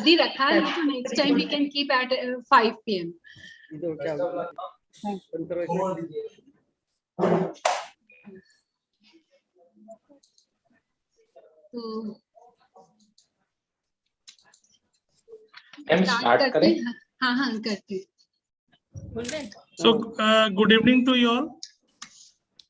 जल्दी रखा है तो next time we can keep at 5 p.m. start करें? हाँ करते हैं. So good evening to you all.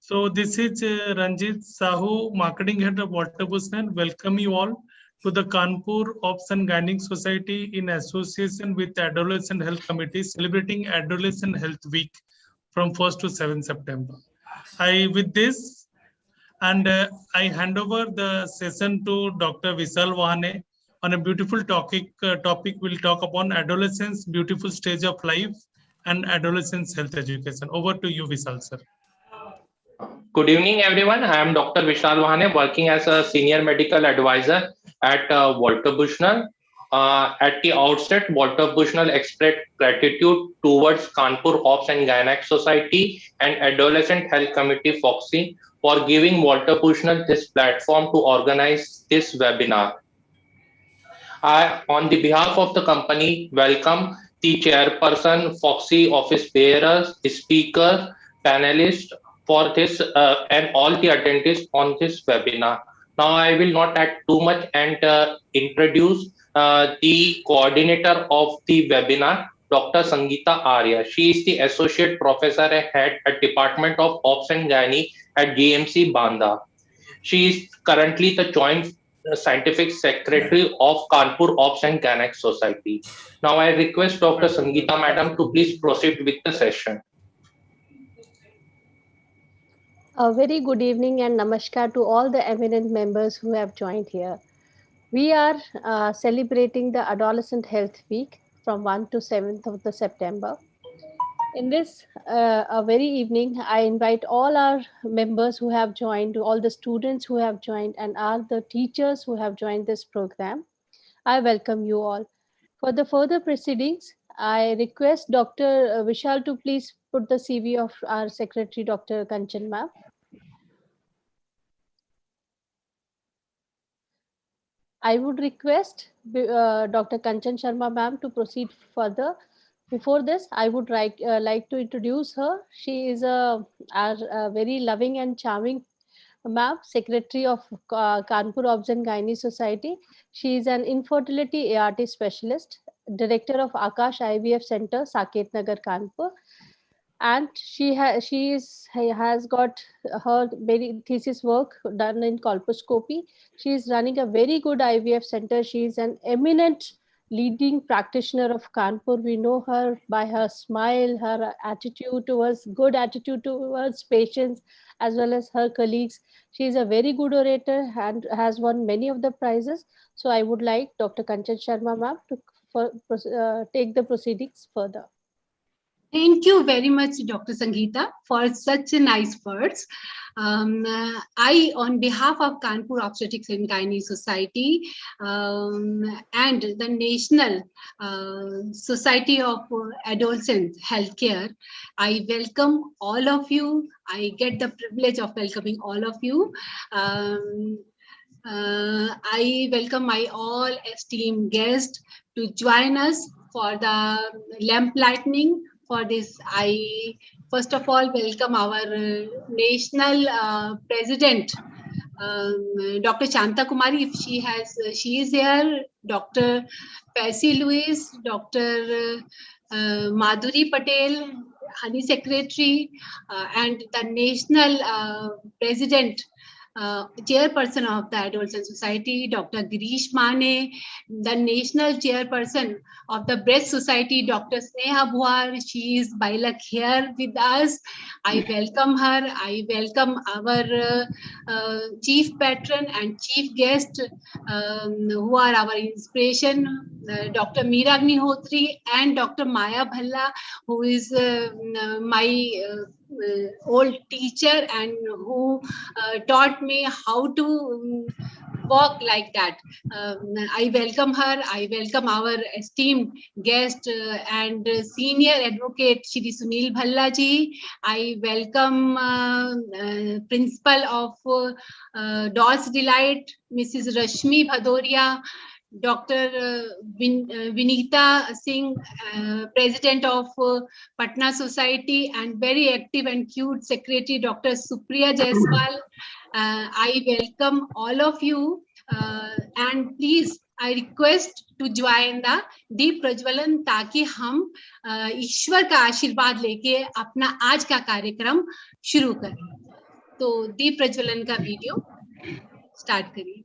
So this is Ranjit Sahu, Marketing Head of Walter Bushnell. Welcome you all to the Kanpur Obs and Gynec Society in association with the Adolescent Health Committee celebrating Adolescent Health Week from 1st to 7th September. With this, and I hand over the session to Dr. Vishal Vahane on a beautiful topic. We'll talk upon adolescence, beautiful stage of life, and adolescence health education. Over to you, Vishal, sir. Good evening, everyone. I am Dr. Vishal Vahane, working as a senior medical advisor at Walter Bushnell. At the outset, Walter Bushnell expressed gratitude towards Kanpur Obs and Gynec Society and Adolescent Health Committee (FOXI) for giving Walter Bushnell this platform to organize this webinar. I, on the behalf of the company, welcome the chairperson, FOXI office bearers, speakers, panelists for this and all the attendees on this webinar. Now I will not add too much and introduce the coordinator of the webinar, Dr. Sangeeta Arya. She is the associate professor and head at Department of Obs and Gynae at GMC Banda. She is currently the joint scientific secretary of Kanpur Obs and Gynec Society. Now I request Dr. Sangeeta Madam to please proceed with the session. A very good evening and namaskar to all the eminent members who have joined here. We are celebrating the Adolescent Health Week from 1 to 7th of the September. In this very evening, I invite all our members who have joined, all the students who have joined, and all the teachers who have joined this program. I welcome you all. For the further proceedings, I request Dr. Vishal to please put the CV of our secretary, Dr. Kanchan ma'am. I would request Dr. Kanchan Sharma ma'am to proceed further. Before this, I would like to introduce her. She is a very loving and charming ma'am, secretary of Kanpur Obs and Gynae Society. She is an infertility ART specialist, director of Akash IVF Center, Saket Nagar, Kanpur. And she has got her thesis work done in colposcopy. She is running a very good IVF center. She is an eminent leading practitioner of Kanpur. We know her by her smile, her good attitude towards patients, as well as her colleagues. She is a very good orator and has won many of the prizes. So I would like Dr. Kanchan Sharma ma'am to take the proceedings further. Thank you very much, Dr. Sangeeta, for such nice words. I, on behalf of Kanpur Obstetrics and Gynae Society and the National Society of Adolescent Healthcare, I welcome all of you. I get the privilege of welcoming all of you. I welcome my all esteemed guests to join us for the lamp lighting. For this, I first of all welcome our national president, Dr. Shanta Kumari, if she is here, Dr. Patsy Louis, Dr. Madhuri Patel, Honey Secretary, and the national president, chairperson of the Adolescent Society, Dr. Girish Mane, the national chairperson of the Breast Society, Dr. Sneha Bhuar. She is by luck here with us. I welcome her. I welcome our chief patron and chief guest who are our inspiration, Dr. Meera Agnihotri and Dr. Maya Bhalla, who is my old teacher and who taught me how to walk like that. I welcome her. I welcome our esteemed guest and senior advocate Shri Sunil Bhalla ji. I welcome principal of Dolls Delight, Mrs. Rashmi Bhadoria, Dr. Vinita Singh, President of Patna Society, and very active and cute Secretary, Dr. Supriya Jaiswal. I welcome all of you, and please, I request to join the दीप प्रज्वलन ताकि हम ईश्वर का आशीर्वाद लेके अपना आज का कार्यक्रम शुरू करें. तो दीप प्रज्वलन का वीडियो स्टार्ट करिए.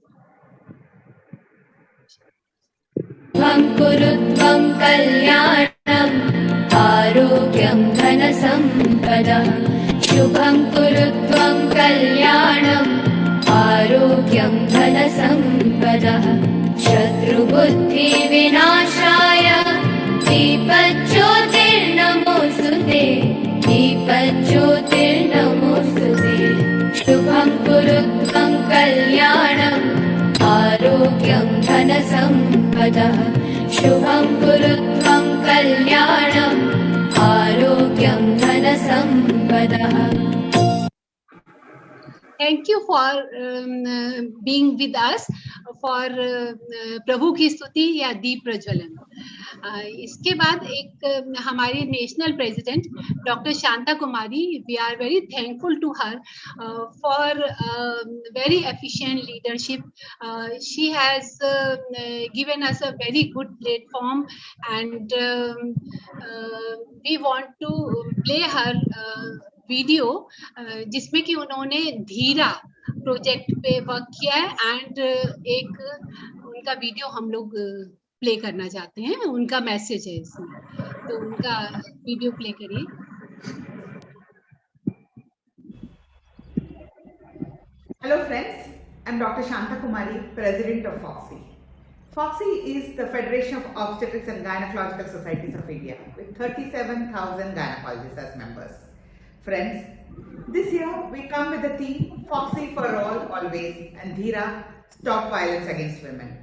कुरुत्वं कल्याणम् आरोग्यं धनसम्पदः शुभं कुरुत्वं कल्याणम् आरोग्यं धनसम्पदः शत्रुबुद्धिविनाशाय दीपज्योतिर्नमोऽस्तुते दीपज्योतिर्नमोऽस्तुते शुभं कुरुत्वं कल्याणम् आरोग्यं धनसम्पदः शुभं कुरुत्वं कल्याणम् आरोग्यं धनसम्पदः. Thank you for being with us for प्रभु की स्तुति या दीप प्रज्वलन. इसके बाद एक हमारी national president doctor Shanta Kumari, we are very thankful to her for very efficient leadership. She has given us a very good platform, and we want to play her video जिसमें कि उन्होंने धीरा प्रोजेक्ट पे वर्क किया है, एंड एक उनका video हम लोग प्ले करना चाहते हैं. उनका मैसेज है इसमें, तो उनका वीडियो प्ले करिए. Hello friends, I'm Dr. Shanta Kumari, President of FOXY. FOXY is the Federation of Obstetrics and Gynecological Societies of India with 37,000 gynecologists as members. Friends, this year we come with the theme FOXY for all, always, and Dhira, stop violence against women.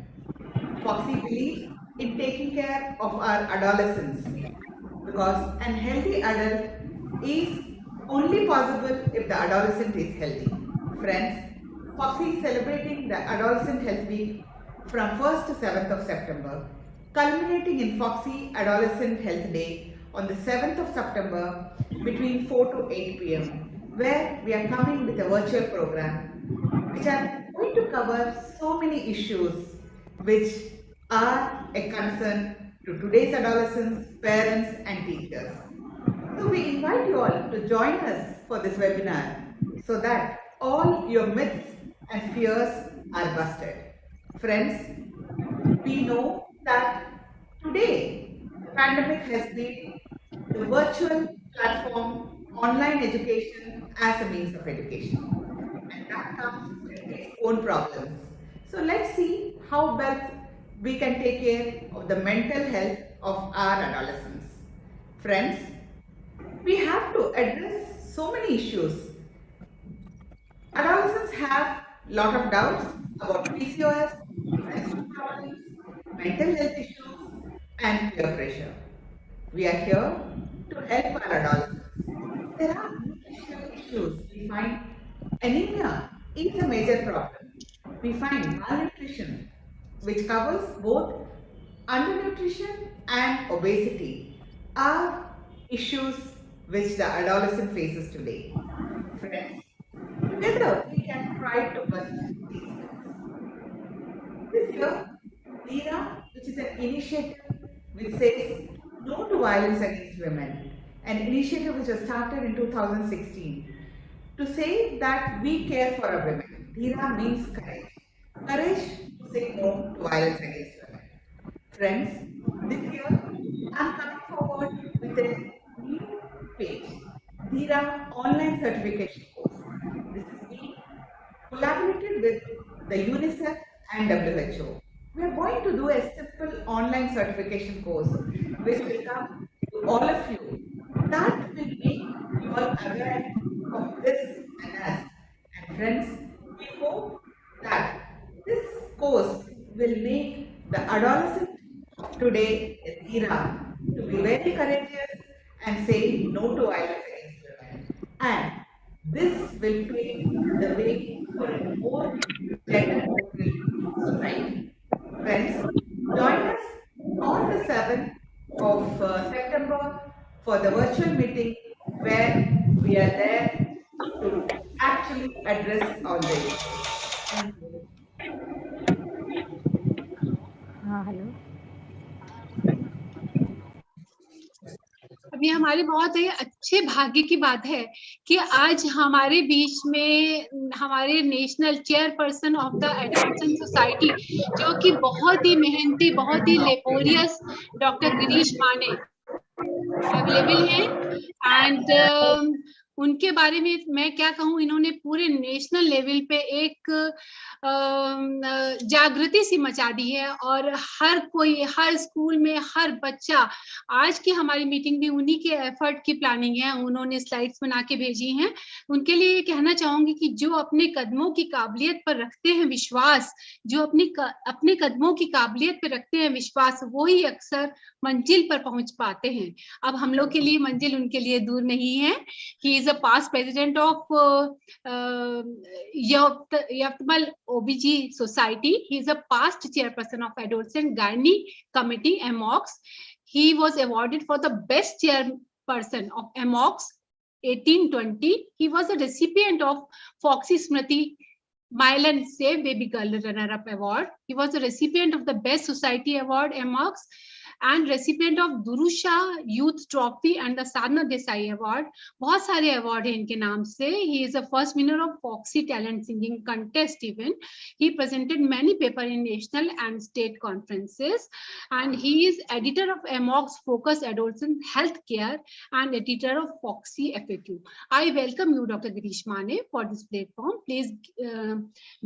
FOXY believes in taking care of our adolescents because an healthy adult is only possible if the adolescent is healthy. Friends, FOXY is celebrating the Adolescent Health Week from 1st to 7th of September, culminating in FOXY Adolescent Health Day on the 7th of September between 4 to 8 p.m. where we are coming with a virtual program which are going to cover so many issues which are a concern to today's adolescents, parents and teachers. So we invite you all to join us for this webinar so that all your myths and fears are busted. Friends, we know that today the pandemic has been the virtual platform, online education as a means of education, and that comes with its own problems. So let's see how best we can take care of the mental health of our adolescents. Friends, we have to address so many issues. Adolescents have a lot of doubts about PCOS, menstrual problems, mental health issues and peer pressure. We are here to help our adolescents. There are nutritional issues. We find anemia is a major problem. We find malnutrition, which covers both undernutrition and obesity, are issues which the adolescent faces today. Friends, together we can try to bust these myths. This year, Dhira, which is an initiative which says no to violence against women, an initiative which was started in 2016 to say that we care for our women. Dhira means courage. Courage to say no to violence against women. Friends, this year I'm coming forward with a new page, Dhira Online Certification Course. This is being collaborated with the UNICEF and WHO. We are going to do a simple online certification course which will come to all of you. That will make you all aware of this and us. And friends, we hope that this course will make the adolescent of today, Dhira, to be very courageous and say no to violence against women. And this will pave the way for a more gender-neutral society. Friends, join us on the 7th of September for the virtual meeting where we are there to actually address all the issues. Thank you. Hello. अभी हमारे बहुत ही अच्छे भाग्य की बात है कि आज हमारे बीच में हमारे national chairperson of the adolescent society, जो कि बहुत ही मेहनती, बहुत ही लेबोरियस डॉक्टर गिरीश माने अवेलेबल हैं। एंड उनके बारे में मैं क्या कहूँ, इन्होंने पूरे नेशनल लेवल पे एक जागृति सी मचा दी है और हर कोई, हर स्कूल में हर बच्चा, आज की हमारी मीटिंग भी उन्हीं के एफर्ट की प्लानिंग है, उन्होंने स्लाइड्स बना के भेजी हैं। उनके लिए कहना चाहूंगी कि जो अपने कदमों की काबिलियत पर रखते हैं विश्वास, जो अपने कदमों की काबिलियत पर रखते हैं विश्वास, वो ही अक्सर मंजिल पर पहुंच पाते हैं। अब हम लोग के लिए मंजिल उनके लिए दूर नहीं है। He is a past president of Yavatmal OBG Society. He is a past chairperson of Adolescent Gynae Committee, AMOX. He was awarded for the best chairperson of AMOX 1820. He was a recipient of Foxy Smriti Mile and Save Baby Girl Runner-Up Award. He was a recipient of the Best Society Award, AMOX, and recipient of Durusha Youth Trophy and the Sadhna Desai Award. बहुत सारे award हैं इनके नाम से। He is the first winner of Foxy Talent Singing Contest even. He presented many papers in national and state conferences, and he is editor of AMOX Focus Adolescent Healthcare and editor of Foxy FAQ. I welcome you, Dr. Girish Mane, for this platform. Please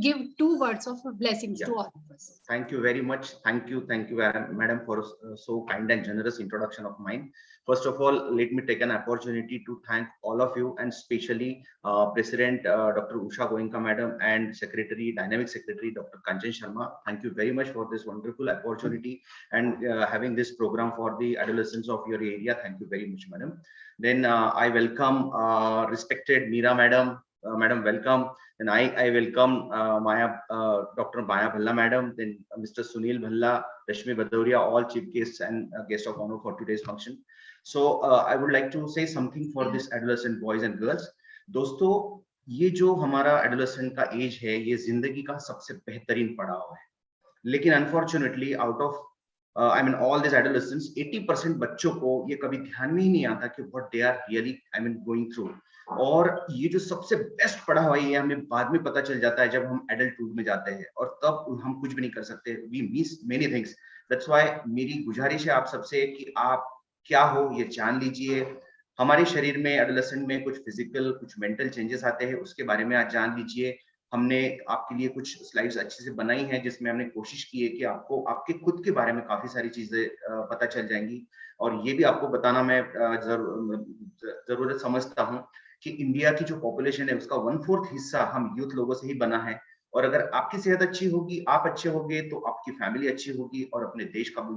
give 2 words of blessings to all of us. Thank you very much. Thank you, madam, for so kind and generous introduction of mine. First of all, let me take an opportunity to thank all of you, and especially President Dr. Usha Goenka madam and Secretary, Dynamic Secretary Dr. Kanchan Sharma. Thank you very much for this wonderful opportunity and having this program for the adolescents of your area. Thank you very much, madam. Then I welcome respected Meera madam. Madam, welcome. And I welcome Dr. Maya Bhalla madam, then Mr. Sunil Bhalla, Rashmi Bhadoria, all chief guests and guests of honor for today's function. So I would like to say something for this adolescent boys and girls. दोस्तों, ये जो हमारा adolescent का as है, ये जिंदगी का सबसे बेहतरीन पड़ाव है, लेकिन unfortunately out of all these adolescents, 80% बच्चों को ये कभी ध्यान में ही नहीं आता कि what they are really going through. और ये जो सबसे बेस्ट पढ़ा हुआ है, हमें बाद में पता चल जाता है जब हम एडल्टहुड में जाते हैं, और तब हम कुछ भी नहीं कर सकते. We miss many things. That's why मेरी गुजारिश है आप सबसे कि आप क्या हो ये जान लीजिए. हमारे शरीर में एडोलेसेंट में कुछ फिजिकल, कुछ मेंटल चेंजेस आते हैं, उसके बारे में आज जान लीजिए. हमने आपके लिए कुछ स्लाइड्स अच्छे से बनाई हैं जिसमें हमने कोशिश की है कि आपको आपके खुद के बारे में काफी सारी चीजें पता चल जाएंगी. और ये भी आपको बताना मैं जरूरत समझता हूँ कि इंडिया की जो पॉपुलेशन है उसका 1/4 हिस्सा हम यूथ लोगों से ही बना है. और अगर आपकी सेहत अच्छी होगी, आप अच्छे होंगे, तो आपकी फैमिली अच्छी होगी और अपने देश का भी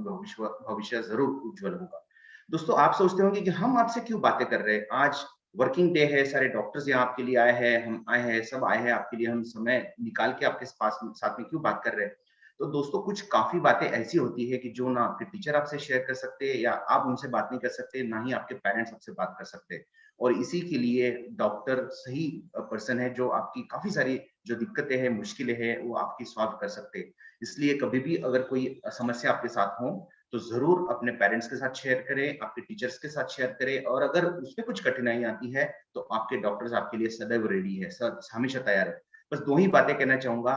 भविष्य जरूर उज्जवल होगा. दोस्तों, आप सोचते होंगे कि हम आपसे क्यों बातें कर रहे हैं. आज वर्किंग डे है, सारे डॉक्टर्स यहाँ आपके लिए आए हैं, हम आए हैं, सब आए हैं आपके लिए. हम समय निकाल के आपके साथ में क्यों बात कर रहे हैं. तो दोस्तों, कुछ काफी बातें ऐसी होती है कि जो ना आपके टीचर आपसे शेयर कर सकते हैं, या आप उनसे बात नहीं कर सकते, ना ही आपके पेरेंट्स आपसे बात कर सकते. और इसी के लिए डॉक्टर सही पर्सन है जो आपकी काफी सारी जो दिक्कतें हैं, मुश्किलें हैं, वो आपकी सॉल्व कर सकते हैं. इसलिए कभी भी अगर कोई समस्या आपके साथ हो तो जरूर अपने पेरेंट्स के साथ शेयर करें, आपके टीचर्स के साथ शेयर करें. और अगर उसमें कुछ कठिनाई आती है तो आपके डॉक्टर्स आपके लिए सदैव रेडी है, हमेशा तैयार है. बस 2 ही बातें कहना चाहूंगा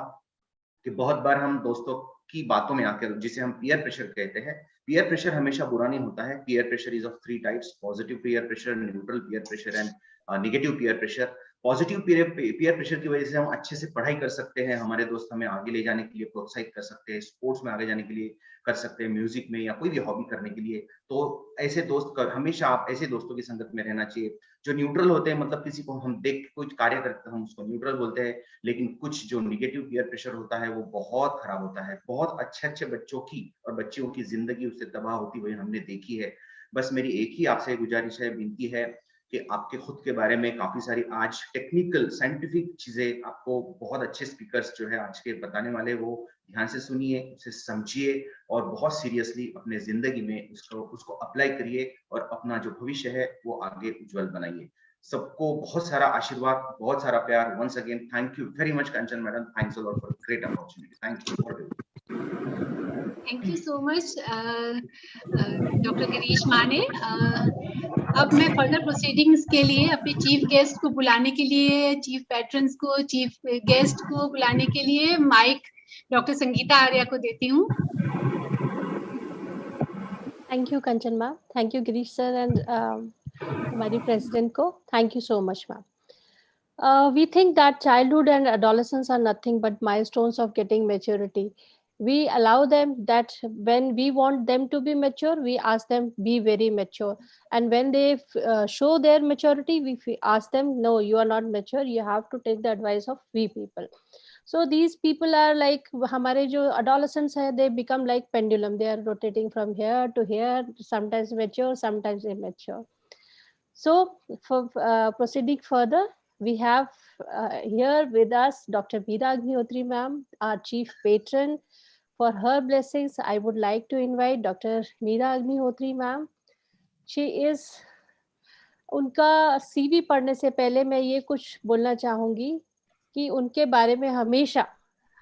कि बहुत बार हम दोस्तों की बातों में आकर, जिसे हम पीयर प्रेशर कहते हैं, पीयर प्रेशर हमेशा बुरा नहीं होता है. Peer pressure is of 3 types: positive peer pressure, neutral peer pressure and negative peer pressure. Positive peer pressure की वजह से हम अच्छे से पढ़ाई कर सकते हैं, हमारे दोस्त हमें आगे ले जाने के लिए प्रोत्साहित कर सकते हैं, स्पोर्ट्स में आगे जाने के लिए कर सकते हैं, म्यूजिक में या कोई भी हॉबी करने के लिए. तो ऐसे दोस्त हमेशा आप ऐसे दोस्तों की संगत में रहना चाहिए जो न्यूट्रल होते हैं. मतलब किसी को हम देख के कुछ कार्य करते हैं हम उसको न्यूट्रल बोलते हैं. लेकिन कुछ जो निगेटिव पीयर प्रेशर होता है वो बहुत खराब होता है. बहुत अच्छे बच्चों की और बच्चियों की जिंदगी उससे तबाह होती हुई हमने देखी है. बस मेरी एक ही आपसे गुजारिश है, विनती है कि आपके खुद के बारे में काफी सारी आज टेक्निकल साइंटिफिक चीजें आपको बहुत अच्छे स्पीकर्स जो है आज के बताने वाले, वो ध्यान से सुनिए, उसे समझिए और बहुत सीरियसली अपने जिंदगी में उसको अप्लाई करिए और अपना जो भविष्य है वो आगे उज्जवल बनाइए। सबको बहुत सारा आशीर्वाद, बहुत सारा प्यार। Once again thank you very much Kanchan madam, thanks a lot for great opportunity, thank you. Thank you so much doctor Girish Mane. अब मैं फर्दर प्रोसीडिंग्स के लिए अपने चीफ गेस्ट को बुलाने के लिए, चीफ पैट्रन्स को, चीफ गेस्ट को बुलाने के लिए माइक डॉक्टर संगीता आर्या को देती हूँ। Thank you Kanchan ma'am, thank you Girish sir and हमारी प्रेसिडेंट को thank you so much ma'am. We think that childhood and adolescence are nothing but milestones of getting maturity. We allow them that when we want them to be mature, we ask them be very mature. And when they show their maturity, we ask them, no, you are not mature. You have to take the advice of we people. So these people are like, हमारे जो adolescents है, they become like pendulum. They are rotating from here to here, sometimes mature, sometimes immature. So for proceeding further, we have here with us Dr. Meera Agnihotri ma'am, our chief patron. For her blessings, I would like to invite Dr. Meera Agnihotri ma'am. She is, उनका CV पढ़ने से पहले मैं ये कुछ बोलना चाहूँगी कि उनके बारे में हमेशा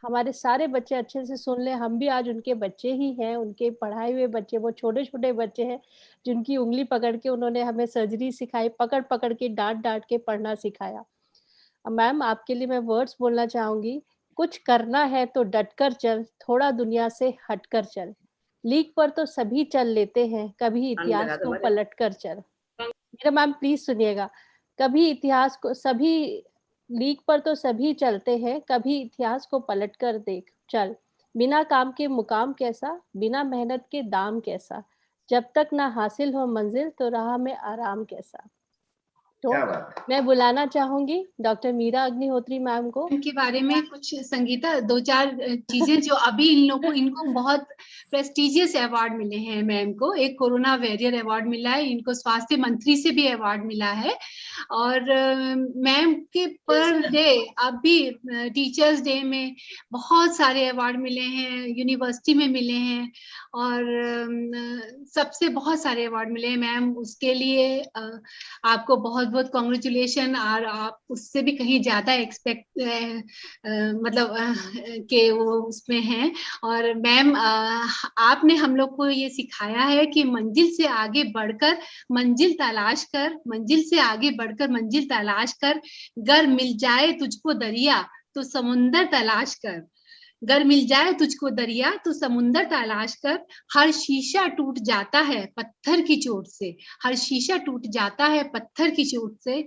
हमारे सारे बच्चे अच्छे से सुन लें। हम भी आज उनके बच्चे ही हैं, उनके पढ़ाए हुए बच्चे, वो छोटे-छोटे बच्चे हैं जिनकी उंगली पकड़ के उन्होंने हमें सर्जरी सिखाई, पकड़-पकड़ के, डाँट-डाँट के पढ़ना सिखाया। मैम, आपके लिए मैं वर्ड्स बोलना चाहूँगी। कुछ करना है तो डटकर चल, थोड़ा दुनिया से हटकर चल। लीक पर तो सभी चल लेते हैं, कभी इतिहास को पलट कर चल। मेरा मैम प्लीज सुनिएगा। कभी इतिहास को सभी लीक पर तो सभी चलते हैं, कभी इतिहास को पलट कर देख चल। बिना काम के मुकाम कैसा, बिना मेहनत के दाम कैसा। जब तक ना हासिल हो मंजिल तो राह में आराम कैसा। तो मैं बुलाना चाहूंगी डॉक्टर मीरा अग्निहोत्री मैम को। इनके बारे में कुछ संगीता, दो चार चीजें जो अभी इनको बहुत प्रेस्टिजियस अवार्ड मिले हैं मैम को। एक कोरोना वॉरियर अवार्ड मिला है, इनको स्वास्थ्य मंत्री से भी अवार्ड मिला है। और मैम के पर डे अभी टीचर्स डे में बहुत सारे अवार्ड मिले हैं, यूनिवर्सिटी में मिले हैं और सबसे बहुत सारे अवार्ड मिले हैं मैम। उसके लिए आपको बहुत बहुत कॉन्ग्रेचुलेशन। और आप उससे भी कहीं ज्यादा एक्सपेक्ट मतलब के वो उसमें हैं। और मैम आपने हम लोग को ये सिखाया है कि मंजिल से आगे बढ़कर मंजिल तलाश कर, मंजिल से आगे बढ़कर मंजिल तलाश कर। गर मिल जाए तुझको दरिया तो समुंदर तलाश कर, गर मिल जाए तुझको दरिया तो समुंदर तलाश कर। हर शीशा टूट जाता है पत्थर की चोट से, हर शीशा टूट जाता है पत्थर की चोट से।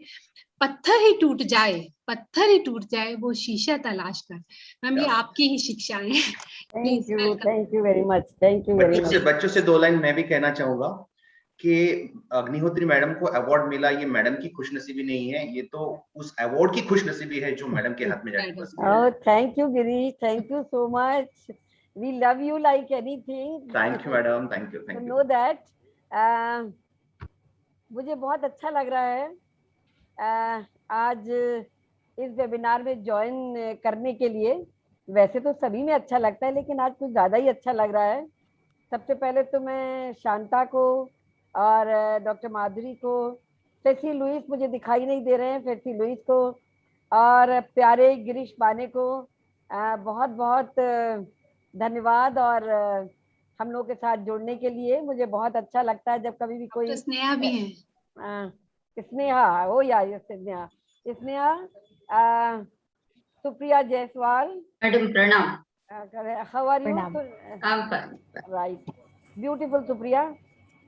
पत्थर ही टूट जाए, पत्थर ही टूट जाए, वो शीशा तलाश कर। मैम ये आपकी ही शिक्षाएं हैं। Thank you very much, thank you very much. बच्चों से दो लाइन मैं भी कहना चाहूंगा कि अग्निहोत्री मैडम को अवार्ड मिला, ये मैडम की खुशनसीबी नहीं है, ये तो उस अवार्ड की खुशनसीबी है जो मैडम के हाथ में जाके। Oh thank you Girish, thank you so much. We love you like anything. Thank you madam, thank you, thank you. No that मुझे बहुत अच्छा लग रहा है आज इस वेबिनार में ज्वाइन करने के लिए। वैसे तो सभी में अच्छा लगता है, लेकिन आज कुछ ज़्यादा ही अच्छा लग रहा है। सबसे पहले तो मैं शांता को और डॉक्टर माधुरी को, फेसी लुइस मुझे दिखाई नहीं दे रहे हैं, फेसी लुइस को और प्यारे गिरीश बाने को बहुत बहुत धन्यवाद। और हम लोग के साथ जुड़ने के लिए मुझे बहुत अच्छा लगता है जब कभी भी कोई स्नेहा भी है। स्नेहा, ओ या स्नेहा, स्नेहा, सुप्रिया जायसवाल मैडम प्रणाम। How are you? Right, beautiful Supriya.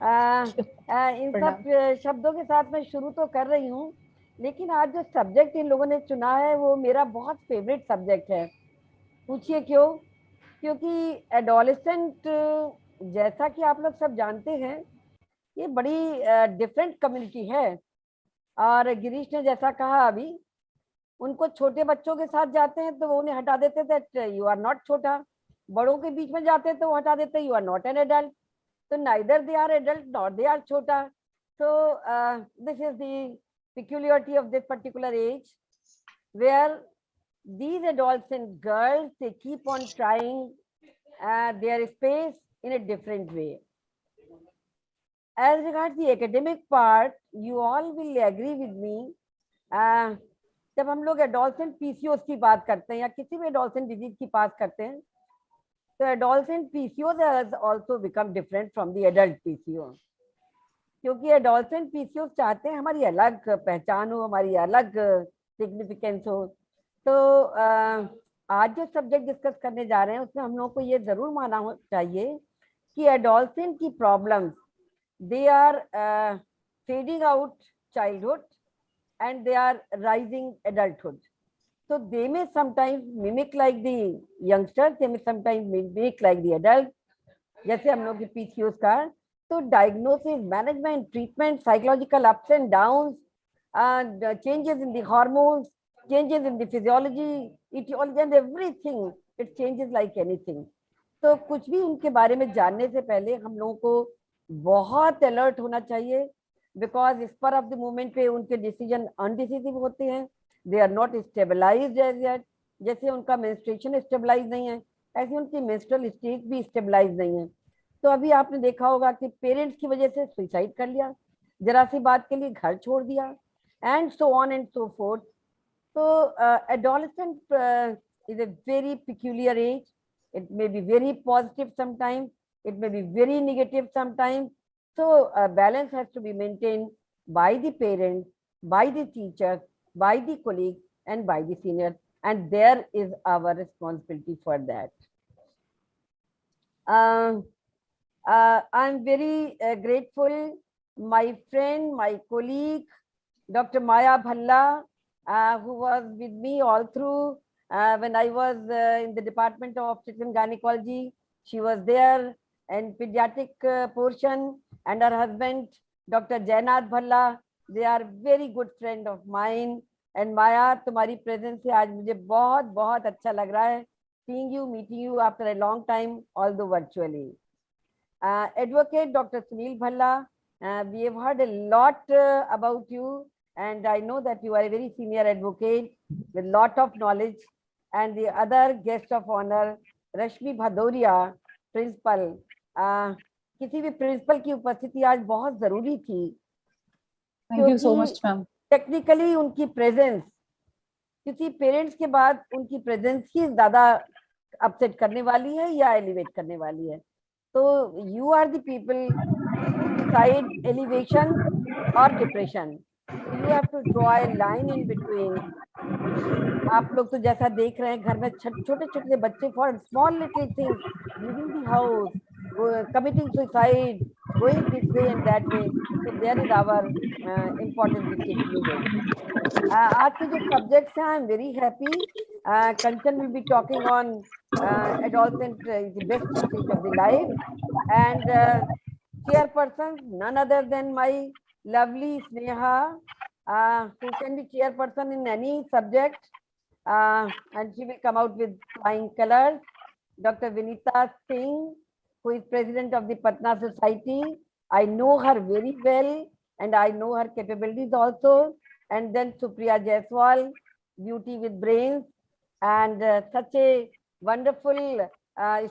इन सब शब्दों के साथ मैं शुरू तो कर रही हूँ, लेकिन आज जो सब्जेक्ट इन लोगों ने चुना है वो मेरा बहुत फेवरेट सब्जेक्ट है। पूछिए क्यों? क्योंकि एडोलेसेंट जैसा कि आप लोग सब जानते हैं ये बड़ी डिफरेंट कम्युनिटी है। और गिरीश ने जैसा कहा अभी, उनको छोटे बच्चों के साथ जाते हैं तो वो उन्हें हटा देते दैट यू आर नॉट छोटा। बड़ों के बीच में जाते हैं तो वो हटा देते you are not an adult. तो neither they are adult not they are छोटा। So this is the peculiarity of this particular age, where these adolescent girls, they keep on trying their space in a different way. As regards the academic part, you all will agree with me. जब हम लोग adolescent PCOS की बात करते हैं या किसी भी एडोलसेंट डिजीज की बात करते हैं, तो adolescent PCOS has also become different from the adult PCO, क्योंकि एडोलसेंट पीसीओस चाहते हैं हमारी अलग पहचान हो, हमारी अलग सिग्निफिकेंस हो। तो आज जो सब्जेक्ट डिस्कस करने जा रहे हैं उसमें हम लोग को ये जरूर मानना चाहिए कि एडोलसेंट की problems, they are fading out childhood and they are rising adulthood. So they may sometimes mimic like the youngsters, they may sometimes mimic like the adult. जैसे हम लोग के PCOS का, तो diagnosis, management, treatment, psychological ups and downs, and changes in the hormones, changes in the physiology, etiology and everything, it changes like anything. तो कुछ भी उनके बारे में जानने से पहले हम लोगों को बहुत अलर्ट होना चाहिए, बिकॉज इस पर ऑफ द मोमेंट पे उनके डिसीजन अनडिसिसिव होते हैं, they are not stabilized as yet. जैसे उनका मेंस्ट्रुएशन स्टेबलाइज नहीं है, ऐसे उनकी मेंस्ट्रुअल स्टेज भी स्टेबलाइज नहीं है। तो अभी आपने देखा होगा कि पेरेंट्स की वजह से सुसाइड कर लिया, जरा सी बात के लिए घर छोड़ दिया, and so on and so forth. तो adolescent is a very peculiar age, it may be very positive sometimes, it may be very negative sometimes. So balance has to be maintained by the parents, by the teachers, by the colleagues and by the seniors, and there is our responsibility for that. I'm very grateful, my friend, my colleague, Dr. Maya Bhalla, who was with me all through when I was in the Department of Obstetrics and Gynecology. She was there and pediatric portion, and her husband Dr. Jainath Bhalla, they are very good friend of mine. And Maya, तुम्हारी presence से आज मुझे बहुत बहुत अच्छा लग रहा है, seeing you, meeting you after a long time, although virtually. Advocate Dr. Sunil Bhalla, we have heard a lot about you, and I know that you are a very senior advocate with lot of knowledge. And the other guest of honor, Rashmi Bhadoria, principal. किसी भी principal की उपस्थिति आज बहुत जरूरी थी। Thank you so much ma'am. Technically उनकी presence किसी पेरेंट्स के बाद उनकी प्रेजेंस ही ज्यादा अपसेट करने वाली है या एलिवेट करने वाली है। तो you are the people decide elevation और depression, you have to draw a line in between. आप लोग तो जैसा देख रहे हैं घर में छोटे छोटे बच्चे for small little things leaving the house, committing suicide, going this way and that way. So there is our important message. आज के जो subjects हैं, I am very happy. Kanchan will be talking on adolescent, the best stage of the life, and chairperson none other than my lovely Sneha, who can be chairperson in any subject, and she will come out with flying colors. Dr. Vinita Singh, who is president of the Patna Society. I know her very well and I know her capabilities also. And then Supriya Jaiswal, beauty with brains, and such a wonderful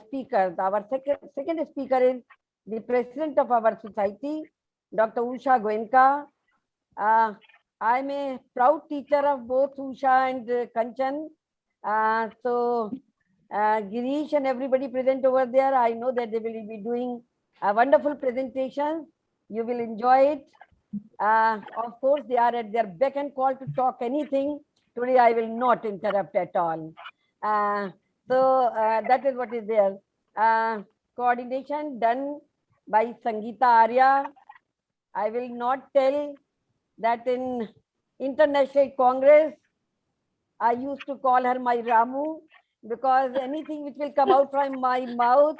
speaker. Our second speaker is the president of our society, Dr. Usha Goenka. I'm a proud teacher of both Usha and Kanchan. So Girish and everybody present over there, I know that they will be doing a wonderful presentation. You will enjoy it. Of course, they are at their beck and call to talk anything. Today, I will not interrupt at all. So that is what is there. Coordination done by Sangeeta Arya. I will not tell that in International Congress, I used to call her my Ramu, because anything which will come out from my mouth,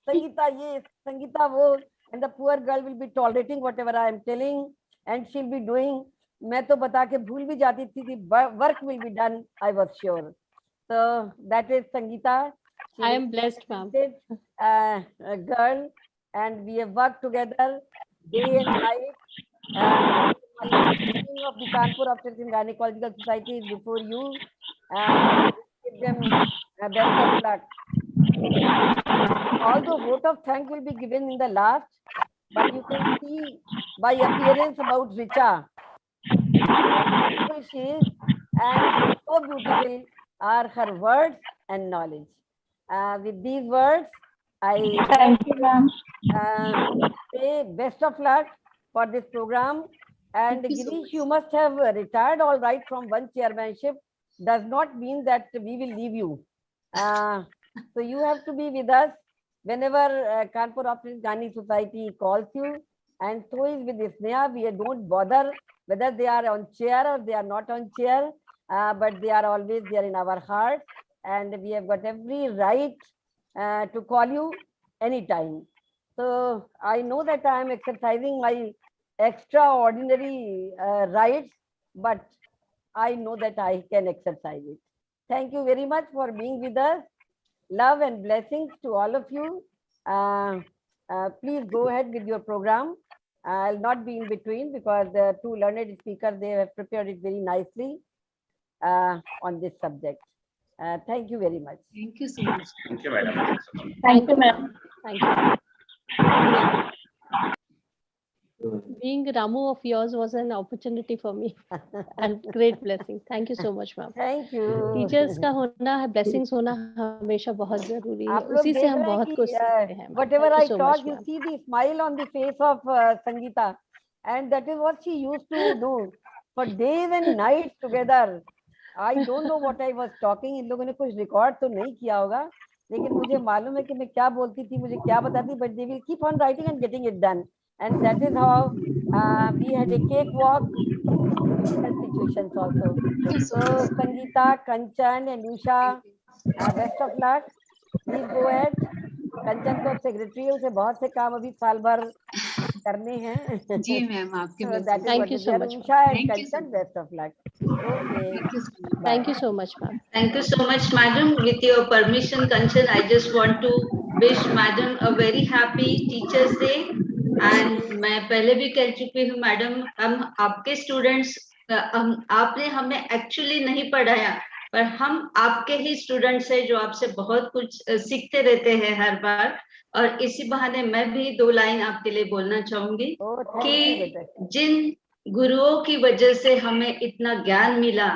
Sangeeta yes, Sangeeta wo, and the poor girl will be tolerating whatever I am telling, and she'll be doing. मैं तो बता के भूल भी जाती थी कि work will be done, I was sure. So that is Sangeeta. I am blessed, ma'am. A girl, and we have worked together day and night. meeting of the Kanpur Obstetrics and Gynecological Society is before you. Give them best of luck. Although vote of thanks will be given in the last, but you can see by appearance about Richa, how beautiful she is, and so beautiful are her words and knowledge. With these words, I Thank you, ma'am. say best of luck for this program. And Thank you so Girish, much. you must have retired all right from one chairmanship. Does not mean that we will leave you. So you have to be with us whenever Kanpur Obstetrics Gynae Society calls you. And so is with Sneha. We don't bother whether they are on chair or they are not on chair, but they are always there in our hearts. And we have got every right to call you anytime. So I know that I am exercising my extraordinary rights, but I know that I can exercise it. Thank you very much for being with us. Love and blessings to all of you. Please go ahead with your program. I'll not be in between because the two learned speakers, they have prepared it very nicely on this subject. Thank you very much. Thank you so much. Thank you, madam. Thank you, ma'am. Thank you. Being Ramu of yours was an opportunity for me and great blessing. Thank you so much, ma'am. Thank you. Teachers का होना है, blessings होना हमेशा बहुत जरूरी है. आप लोग उसी से देख हम रहे हैं बहुत कि कुछ सीखते हैं. whatever Thank I you so talk, much, you ma'am. see the smile on the face of Sangeeta, and that is what she used to do for days and nights together. I don't know what I was talking. इन लोगों ने कुछ record तो नहीं किया होगा, लेकिन मुझे मालूम है कि मैं क्या बोलती थी, मुझे क्या बताती, but they will keep on writing and getting it done, and that is how we had a cakewalk in difficult situations also. So Sangeeta, Kanchan and Usha, best of luck. Please go ahead. कंचन तो अब secretary है, उसे बहुत से काम अभी साल भर करने हैं. जी मैम, आपके So that is Thank what you is so there. much, Usha and Thank you so Kanchan, best of luck. Okay. Thank you so much, ma'am. Thank you so much, madam. With your permission, Kanchan, I just want to wish madam a very happy Teachers Day. And मैं पहले भी कह चुकी हूँ madam, हम आपके students, आपने हमें एक्चुअली नहीं पढ़ाया, पर हम आपके ही स्टूडेंट्स हैं जो आपसे बहुत कुछ सीखते रहते हैं हर बार. और इसी बहाने मैं भी दो लाइन आपके लिए बोलना चाहूंगी कि जिन गुरुओं की वजह से हमें इतना ज्ञान मिला,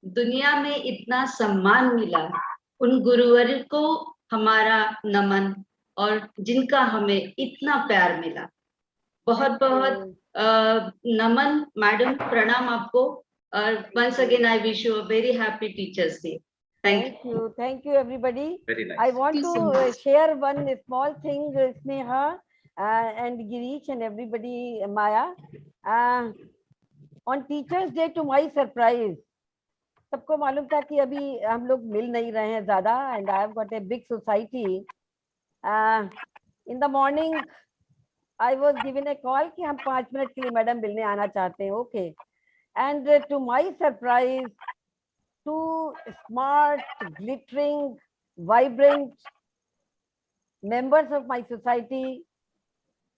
दुनिया में इतना सम्मान मिला, उन गुरुवर को हमारा नमन, और जिनका हमें इतना प्यार मिला. बहुत बहुत नमन मैडम, प्रणाम आपको. और once again I wish you a very happy Teachers Day. Thank you. Thank you everybody. Very nice. I want to share one small thing, Sneha and Girish and everybody, Maya. On Teachers Day, to my surprise, सबको मालूम था कि अभी हम लोग मिल नहीं रहे हैं ज्यादा, and I have got a big society. In the morning, I was given a call कि हम 5 मिनट के लिए मैडम मिलने आना चाहते हैं. Okay. And to my surprise, two smart, glittering, vibrant members of my society,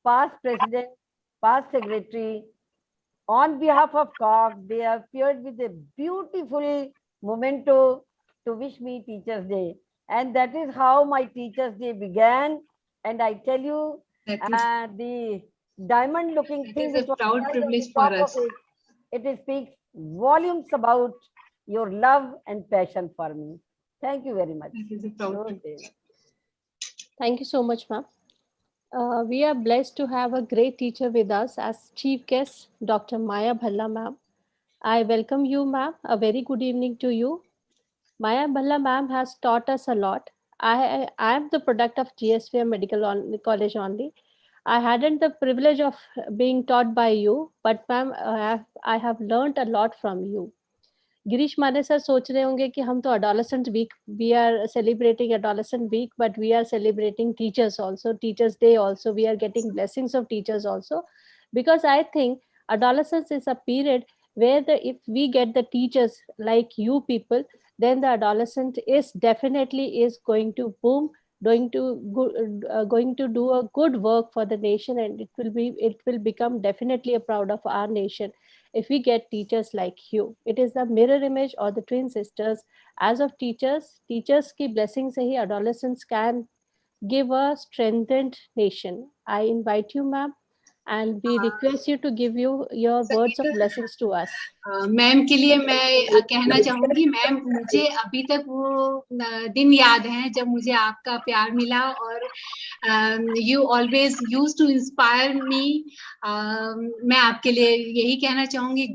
past president, past secretary, on behalf of COG, they appeared with a beautiful memento to wish me Teachers Day. And that is how my Teachers Day began. And I tell you, the diamond looking thing is a proud privilege for us. It speaks volumes about your love and passion for me. Thank you very much. It is a proud privilege. Thank you so much, ma'am. We are blessed to have a great teacher with us as chief guest, Dr. Maya Bhalla ma'am. I welcome you, ma'am. A very good evening to you. Maya Bhalla ma'am has taught us a lot. I am the product of GSVM Medical College only. I hadn't the privilege of being taught by you, but ma'am, I have learned a lot from you. Girish माने sir सोच रहे होंगे कि हम तो adolescent week, we are celebrating adolescent week, but we are celebrating teachers also, Teachers Day also. We are getting blessings of teachers also, because I think adolescence is a period where if we get the teachers like you people, then the adolescent is definitely going to boom going to do a good work for the nation, and it will become definitely a proud of our nation if we get teachers like you. It is the mirror image or the twin sisters. As of teachers की blessing से ही adolescents can give a strengthened nation. I invite you, ma'am, and we request you to give your words of blessings to us. Ma'am के लिए मैं कहना चाहूंगी, ma'am मुझे अभी तक वो दिन याद है जब मुझे आपका प्यार मिला, और you always use to inspire me. मैं आपके लिए यही कहना चाहूंगी,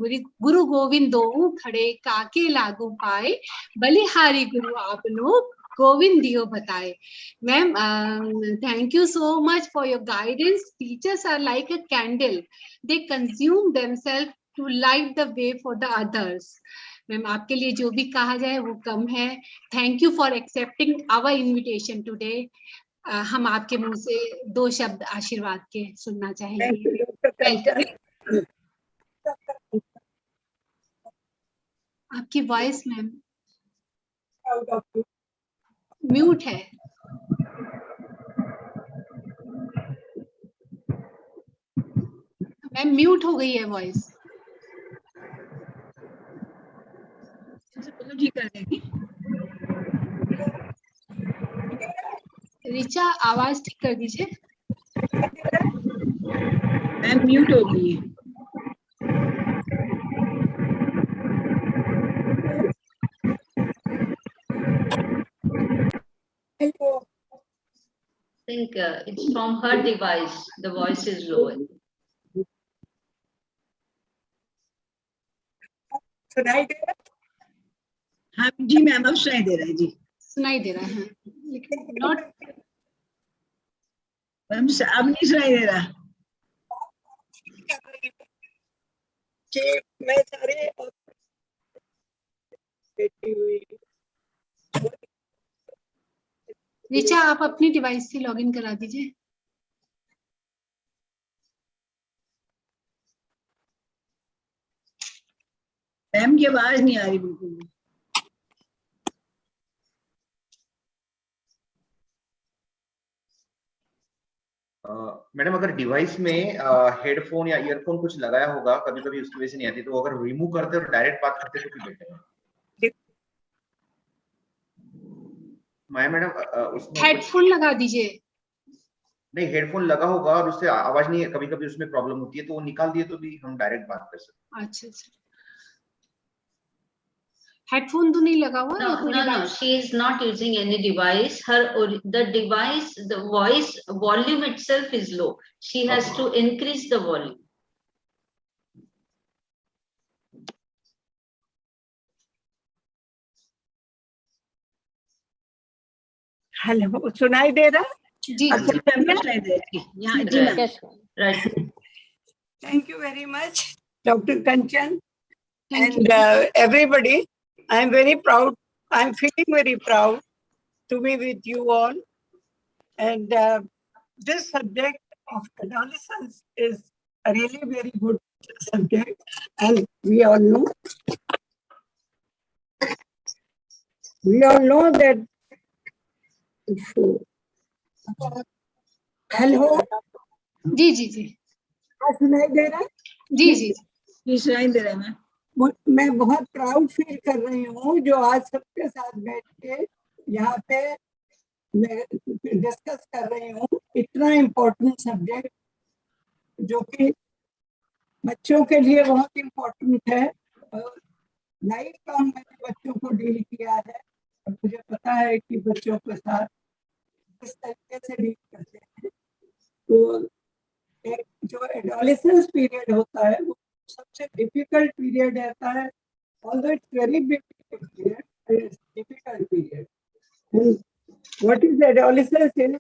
गुरु गोविंद दो खड़े काके लागू पाए, बलिहारी गुरु आप लोग गोविंद दियो बताए. Ma'am, thank you so much for your guidance. Teachers are like a candle. They consume themselves to light the way for the others. Ma'am आपके लिए जो भी कहा जाए वो कम है. Thank you for accepting our invitation today. हम आपके मुंह से 2 शब्द आशीर्वाद के सुनना चाहेंगे. आपकी वॉइस मैम म्यूट है. मैम म्यूट हो गई है वॉइस. ठीक कर देगी. रिचा आवाज ठीक कर दीजिए. मैम म्यूट हो गई है. I think it's from her device. The voice is lower. सुनाई दे रहा है? हाँ जी मैम, अब सुनाई दे रहा है जी. सुनाई दे रहा है लेकिन नॉट. मैम अब नहीं सुनाई दे रहा. कि मैं सारे बैठी हुई. रिचा आप अपनी डिवाइस से लॉगिन करा दीजिए. मैम की आवाज नहीं आ रही बिल्कुल भी. मैडम अगर डिवाइस में हेडफोन या ईयरफोन कुछ लगाया होगा, कभी कभी उसकी वजह से नहीं आती, तो अगर रिमूव करते और डायरेक्ट बात करते तो बेटर है. मैडम उसमें हेडफोन लगा दीजिए. नहीं, हेडफोन लगा होगा और उससे आवाज नहीं, कभी कभी उसमें प्रॉब्लम होती है, तो वो निकाल दिए तो भी हम डायरेक्ट बात कर सकते हैं. अच्छा अच्छा. हेडफोन तो नहीं लगा हुआ. No, she is not using any device. The device, the voice volume itself is low. She has to increase the volume. Hello, सुनाई दे रहा? जी सुनाई दे रही. यहाँ जी ma'am. Right. Thank you very much, Dr. Kanchan, and everybody. I am very proud. I am feeling very proud to be with you all. And this subject of adolescence is a really very good subject, and we all know that. Hello ji ji ji. सुनाई दे रहा है? जी जी जी सुनाई दे रहा है. मैं बहुत प्राउड फील कर रही हूँ जो आज सबके साथ बैठ के यहाँ पे मैं डिस्कस कर रही हूँ. इतना इम्पोर्टेंट सब्जेक्ट जो कि बच्चों के लिए बहुत इम्पोर्टेंट है. लाइफ टाइम मैंने बच्चों को डील किया है और मुझे पता है कि बच्चों के साथ किस तरीके से डील करते हैं. तो एक जो एडोलेसेंस पीरियड होता है वो सबसे डिफिकल्ट पीरियड रहता है. Although it's very difficult period, it's difficult period. And what is adolescence is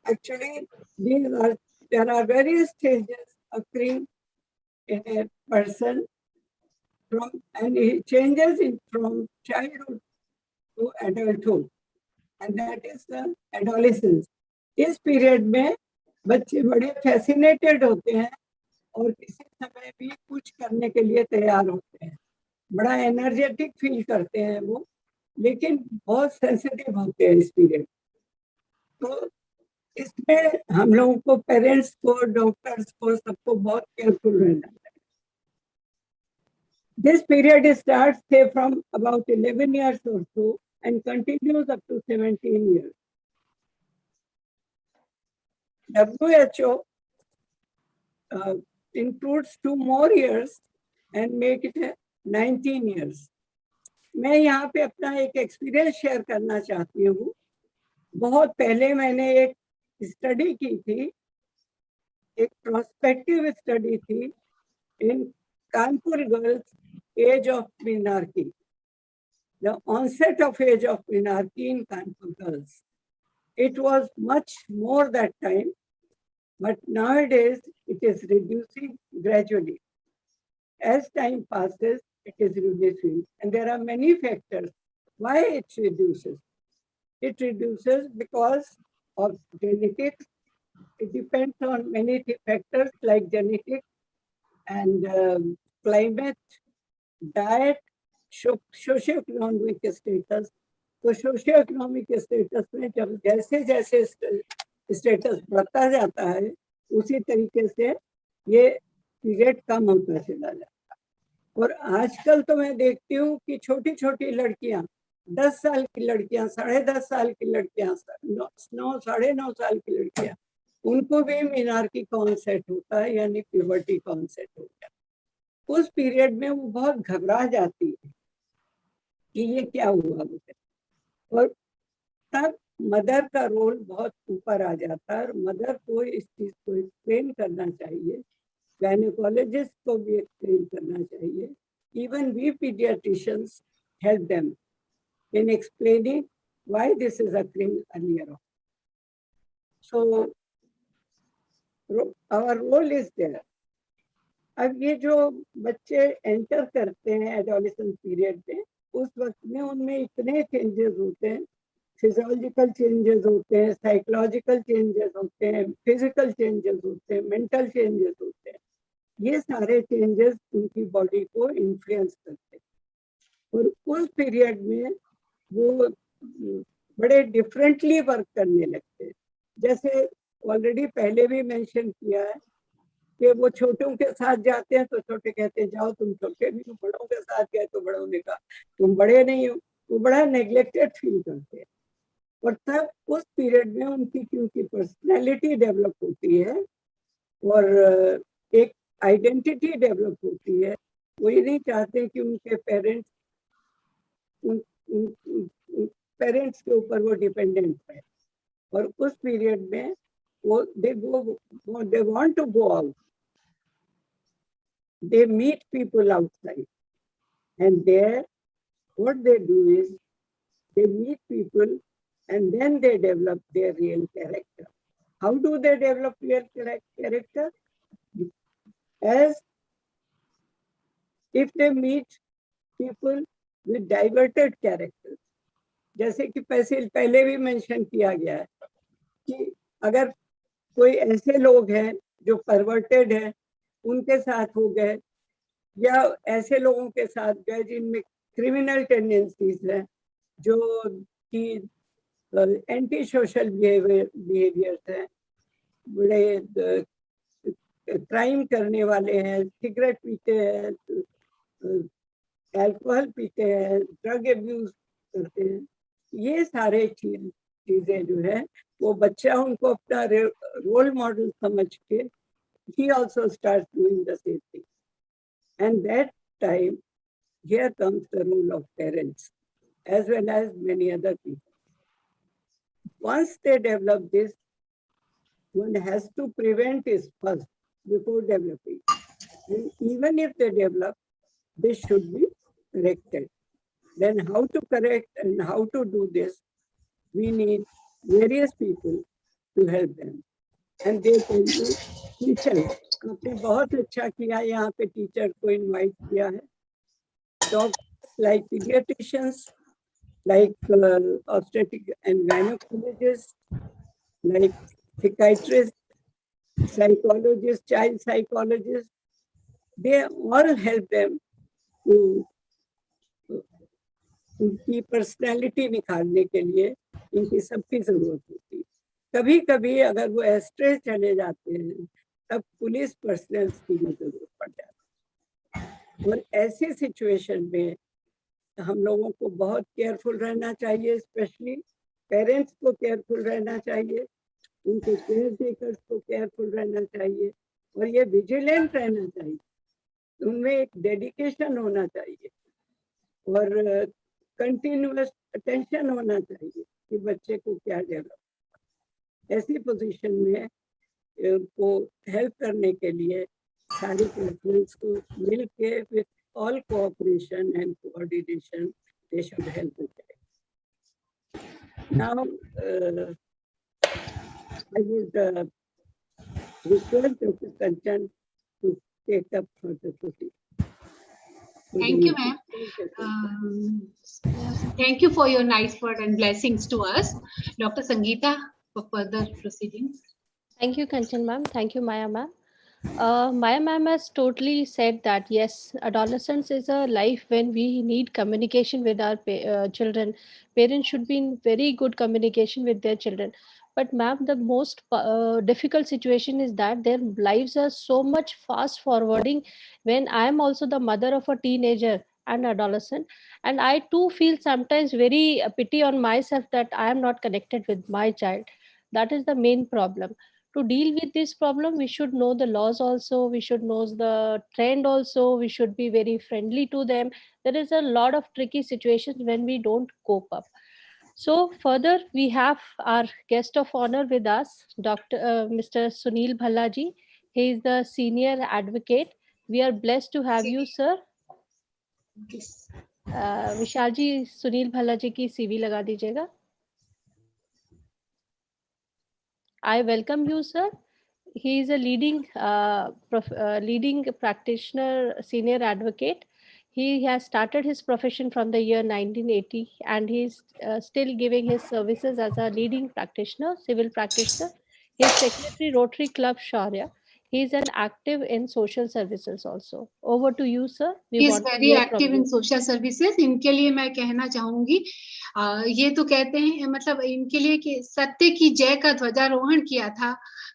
actually there are various stages occurring in a person and it changes from childhood to adulthood, and that is the adolescence. इस period में बच्चे बड़े fascinated होते हैं और किसी समय भी कुछ करने के लिए तैयार होते हैं. बड़ा एनर्जेटिक फील करते हैं वो, लेकिन बहुत सेंसिटिव होते हैं इस पीरियड. तो इसमें हम लोगों को, पेरेंट्स को, डॉक्टर्स को, सबको बहुत केयरफुल रहना है. This period starts say from about 11 years or so and continues up to 17 years. WHO includes 2 more years and make it 19 years. मैं यहाँ पे अपना एक एक्सपीरियंस शेयर करना चाहती हूँ. बहुत पहले मैंने एक स्टडी की थी, एक प्रोस्पेक्टिव स्टडी थी in Kanpur girls age of menarche, the onset of age of menarche in Kanpur girls. It was much more that time, but nowadays it is reducing gradually. As time passes, it is reducing, and there are many factors why it reduces. It reduces because of genetics. It depends on many factors like genetics and climate, diet, socio-economic status. तो socio-economic status में जब जैसे जैसे status बढ़ता जाता है, उसी तरीके से ये पीरियड कम होता चला जाता है. और आजकल तो मैं देखती हूँ कि छोटी छोटी लड़कियां, 10 साल की लड़कियां, 10.5 साल की लड़कियां, 9 साढ़े 9 साल की लड़कियां, उनको भी मेनार्की कॉन्सेप्ट होता है, यानी प्यूबर्टी कॉन्सेप्ट होता है. उस पीरियड में वो बहुत घबरा जाती है कि ये क्या हुआ मुझे, और तब मदर का रोल बहुत ऊपर आ जाता है. और मदर को इस चीज को एक्सप्लेन करना चाहिए, गायनेकोलॉजिस्ट को भी एक्सप्लेन करना चाहिए. Even we pediatricians help them in explaining why this is occurring earlier on. So our role is there. अब ये जो बच्चे एंटर करते हैं एडोलेसेंस पीरियड में, उस वक्त में उनमें इतने चेंजेस होते हैं, फिजियोलॉजिकल चेंजेस होते हैं, साइकोलॉजिकल चेंजेस होते हैं, फिजिकल चेंजेस होते हैं, मेंटल चेंजेस होते हैं. ये सारे चेंजेस उनकी बॉडी को इन्फ्लुएंस करते हैं. और उस पीरियड में वो बड़े डिफरेंटली वर्क करने लगते हैं. जैसे ऑलरेडी पहले भी मेंशन किया है कि वो छोटों के साथ जाते हैं तो छोटे कहते हैं जाओ तुम छोटे नहीं हो. बड़ों के साथ गए तो बड़ों ने कहा तुम बड़े नहीं हो. वो बड़ा नेग्लेक्टेड फील करते हैं. और तब उस पीरियड में उनकी क्योंकि पर्सनैलिटी डेवलप होती है और एक आइडेंटिटी डेवलप होती है, वो ये नहीं चाहते कि उनके पेरेंट्स के ऊपर वो डिपेंडेंट है. और उस पीरियड में वो they want to go out. They meet people outside, and there what they do is they meet people and then they develop their real character. How do they develop real character? As if they meet people with diverted characters. जैसे कि पहले भी mention किया गया है कि अगर कोई ऐसे लोग हैं जो परवर्टेड है, उनके साथ हो गए, या ऐसे लोगों के साथ गए जिनमें क्रिमिनल टेंडेंसीज हैं, जो कि एंटी सोशल बिहेवियर्स हैं, बड़े क्राइम करने वाले हैं, सिगरेट पीते हैं, अल्कोहल पीते हैं, ड्रग अब्यूज करते हैं. ये सारे चीजें जो है वो बच्चा उनको अपना रोल मॉडल समझ के he also starts doing the same thing. And that time, here comes the role of parents as well as many other people. Once they develop this, one has to prevent it first before developing. And even if they develop, this should be corrected. Then how to correct and how to do this, we need various people to help them. And they can be teachers. आपने बहुत अच्छा किया यहाँ पे teacher को invite किया है. Doctors like pediatricians, like obstetric and gynecologists, like psychiatrists, psychologists, child psychologists, they all help them to उनकी पर्सनैलिटी निखारने के लिए इनकी सबकी जरूरत होती है. कभी कभी अगर वो एस्ट्रे चले जाते हैं तब पुलिस पर्सनल की भी जरूरत पड़ जाती है। और ऐसी सिचुएशन में हम लोगों को बहुत केयरफुल रहना चाहिए, स्पेशली पेरेंट्स को केयरफुल रहना चाहिए, उनके केयर टेकर्स को केयरफुल रहना चाहिए और ये विजिलेंट रहना चाहिए, उनमें एक डेडिकेशन होना चाहिए और कंटिन्यूअस अटेंशन होना चाहिए कि बच्चे को क्या डेवलप। ऐसी पोजीशन में को हेल्प करने के लिए सारे पर्सनल्स को मिल के with all cooperation and coordination, they should help the child. Now, I would request Dr. Kanchan to take up further proceedings. Thank you, ma'am. Thank you for your nice word and blessings to us. Dr. Sangeeta, for further proceedings. Thank you, Kanchan ma'am. Thank you, Maya ma'am. Maya ma'am has totally said that yes, adolescence is a life when we need communication with our children. Parents should be in very good communication with their children. But ma'am, the most difficult situation is that their lives are so much fast forwarding. When I am also the mother of a teenager and adolescent, and I too feel sometimes very pity on myself that I am not connected with my child. That is the main problem. To deal with this problem, we should know the laws also, we should know the trend also, we should be very friendly to them. There is a lot of tricky situations when we don't cope up. So further, we have our guest of honor with us, Mr. Sunil Bhallaji. He is the senior advocate. We are blessed to have you, sir. विशाल जी, सुनील भल्ला जी की CV लगा दीजिएगा. I welcome you, sir. He is a leading practitioner, senior advocate. He has started his profession from the year 1980, and he is still giving his services as a leading practitioner, civil practitioner. He is secretary Rotary Club Shaurya. He is an active in social services also. Over to you, sir. He is very active in social services. इनके लिए मैं कहना चाहूंगी, ये तो कहते हैं मतलब इनके लिए कि सत्य की जय का ध्वजारोहण किया था,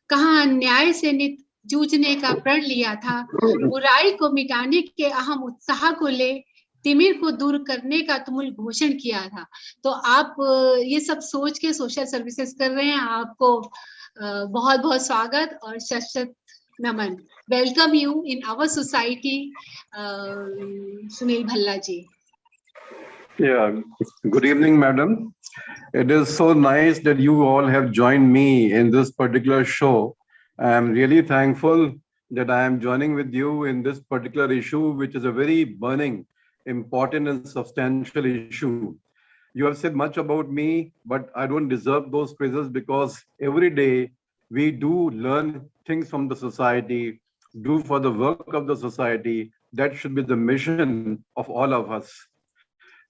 कहाँ न्याय से नित जूझने का प्रण लिया था, बुराई को मिटाने के अहम उत्साह को ले तिमिर को दूर करने का तुमुल घोषण किया था. तो आप ये सब सोच के सोशल सर्विसेज कर रहे हैं. आपको बहुत बहुत स्वागत और शत नमन. Welcome you in our society, Sunil Bhalla ji. Yeah, good evening, madam. It is so nice that you all have joined me in this particular show. I am really thankful that I am joining with you in this particular issue, which is a very burning, important and substantial issue. You have said much about me, but I don't deserve those praises because every day we do learn things from the society, do for the work of the society. That should be the mission of all of us.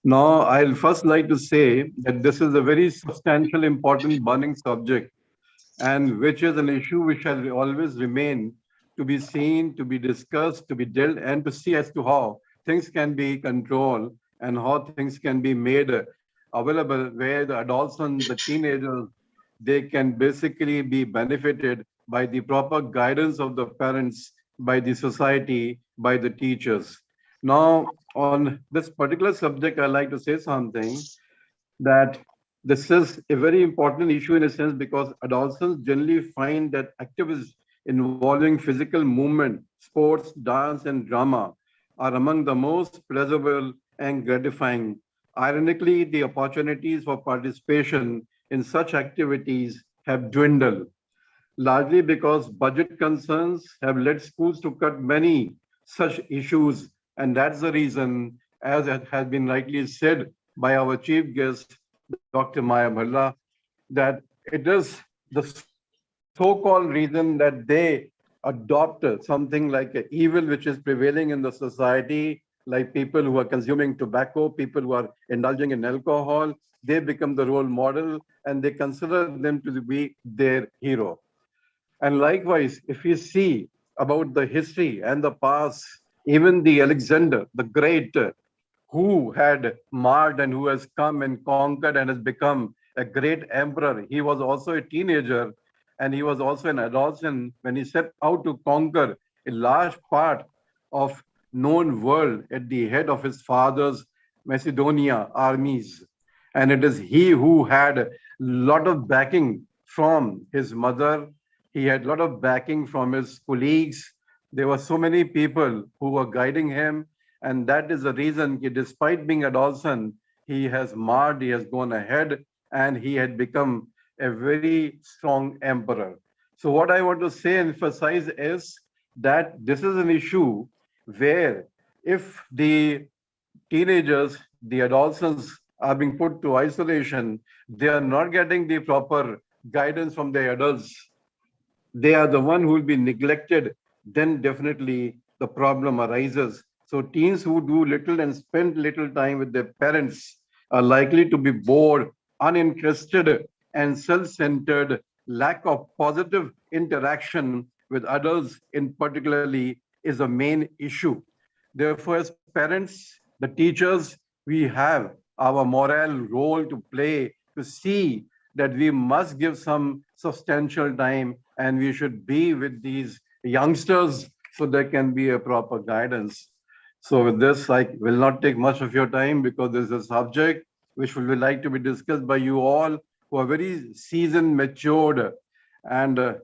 Now, I'll first like to say that this is a very substantial, important, burning subject, and which is an issue which shall always remain to be seen, to be discussed, to be dealt, and to see as to how things can be controlled and how things can be made available, where the adolescents, the teenagers, they can basically be benefited by the proper guidance of the parents, by the society, by the teachers. Now, on this particular subject, I'd like to say something that this is a very important issue in a sense because adolescents generally find that activities involving physical movement, sports, dance, and drama are among the most pleasurable and gratifying. Ironically, the opportunities for participation in such activities have dwindled, largely because budget concerns have led schools to cut many such issues. And that's the reason, as it has been rightly said by our chief guest, Dr. Maya Bhalla, that it is the so-called reason that they adopt something like an evil which is prevailing in the society, like people who are consuming tobacco, people who are indulging in alcohol, they become the role model and they consider them to be their hero. And likewise, if you see about the history and the past, even the Alexander the Great, who had marred and who has come and conquered and has become a great emperor. He was also a teenager, and he was also an adolescent when he set out to conquer a large part of known world at the head of his father's Macedonia armies. And it is he who had a lot of backing from his mother. He had a lot of backing from his colleagues. There were so many people who were guiding him. And that is the reason, despite being adolescent, he has marred, he has gone ahead, and he had become a very strong emperor. So what I want to say and emphasize is that this is an issue where if the teenagers, the adolescents are being put to isolation, they are not getting the proper guidance from the adults. They are the one who will be neglected, then definitely the problem arises. So teens who do little and spend little time with their parents are likely to be bored, uninterested, and self-centered. Lack of positive interaction with adults in particularly is a main issue. Therefore, as parents, the teachers, we have our moral role to play to see that we must give some substantial time and we should be with these youngsters so there can be a proper guidance. So with this, I will not take much of your time because this is a subject which will be like to be discussed by you all who are very seasoned, matured, and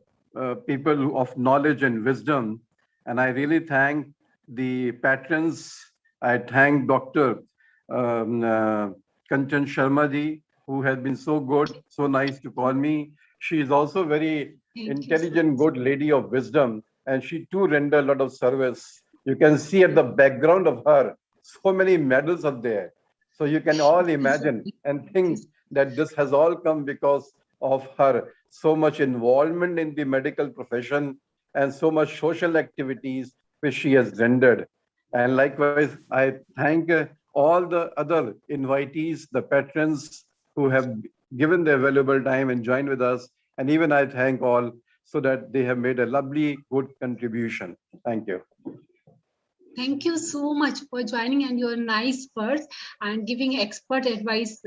people of knowledge and wisdom. And I really thank the patrons. I thank Dr. Kanchan Sharma ji, who has been so good, so nice to call me. She is also very intelligent, good lady of wisdom, and she too render a lot of service. You can see at the background of her, so many medals are there. So you can all imagine and think that this has all come because of her so much involvement in the medical profession and so much social activities which she has rendered. And likewise, I thank all the other invitees, the patrons who have given their valuable time and joined with us. And even I thank all so that they have made a lovely, good contribution. Thank you. Thank you so much for joining and your nice words and giving expert advice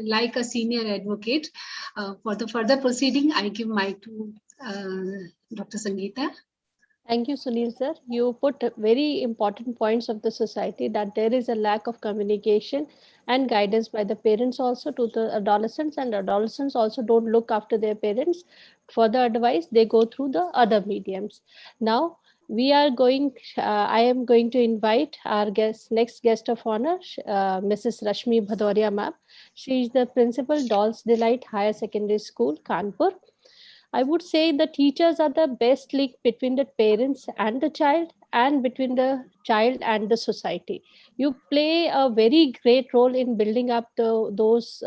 like a senior advocate. For the further proceeding, I give mic to Dr. Sangeeta. Thank you, Sunil sir. You put very important points of the society that there is a lack of communication and guidance by the parents also to the adolescents, and adolescents also don't look after their parents. For the advice, they go through the other mediums. Now, we are going, I am going to invite our next guest of honor, Mrs. Rashmi Bhadoria ma'am. She is the principal, Dolls Delight Higher Secondary School, Kanpur. I would say the teachers are the best link between the parents and the child, and between the child and the society. You play a very great role in building up those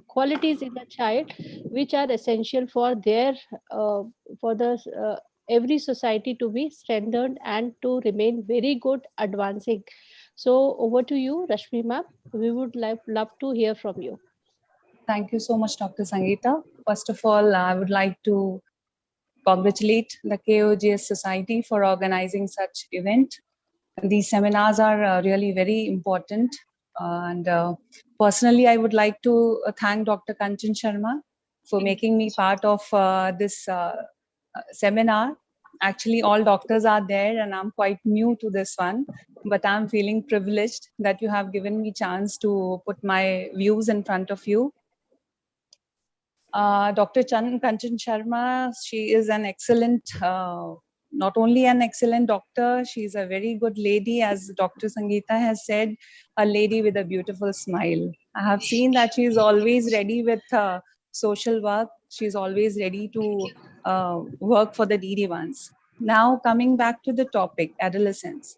qualities in the child, which are essential for their for the every society to be strengthened and to remain very good, advancing. So over to you, Rashmi ma'am. We would love to hear from you. Thank you so much, Dr. Sangeeta. First of all, I would like to congratulate the KOGS Society for organizing such event. These seminars are really very important. And personally, I would like to thank Dr. Kanchan Sharma for making me part of this seminar. Actually, all doctors are there and I'm quite new to this one, but I'm feeling privileged that you have given me chance to put my views in front of you. Dr. Kanchan Sharma, she is an excellent, not only an excellent doctor, she's a very good lady, as Dr. Sangeeta has said, a lady with a beautiful smile. I have seen that she is always ready with social work. She's always ready to work for the needy ones. Now, coming back to the topic, adolescence.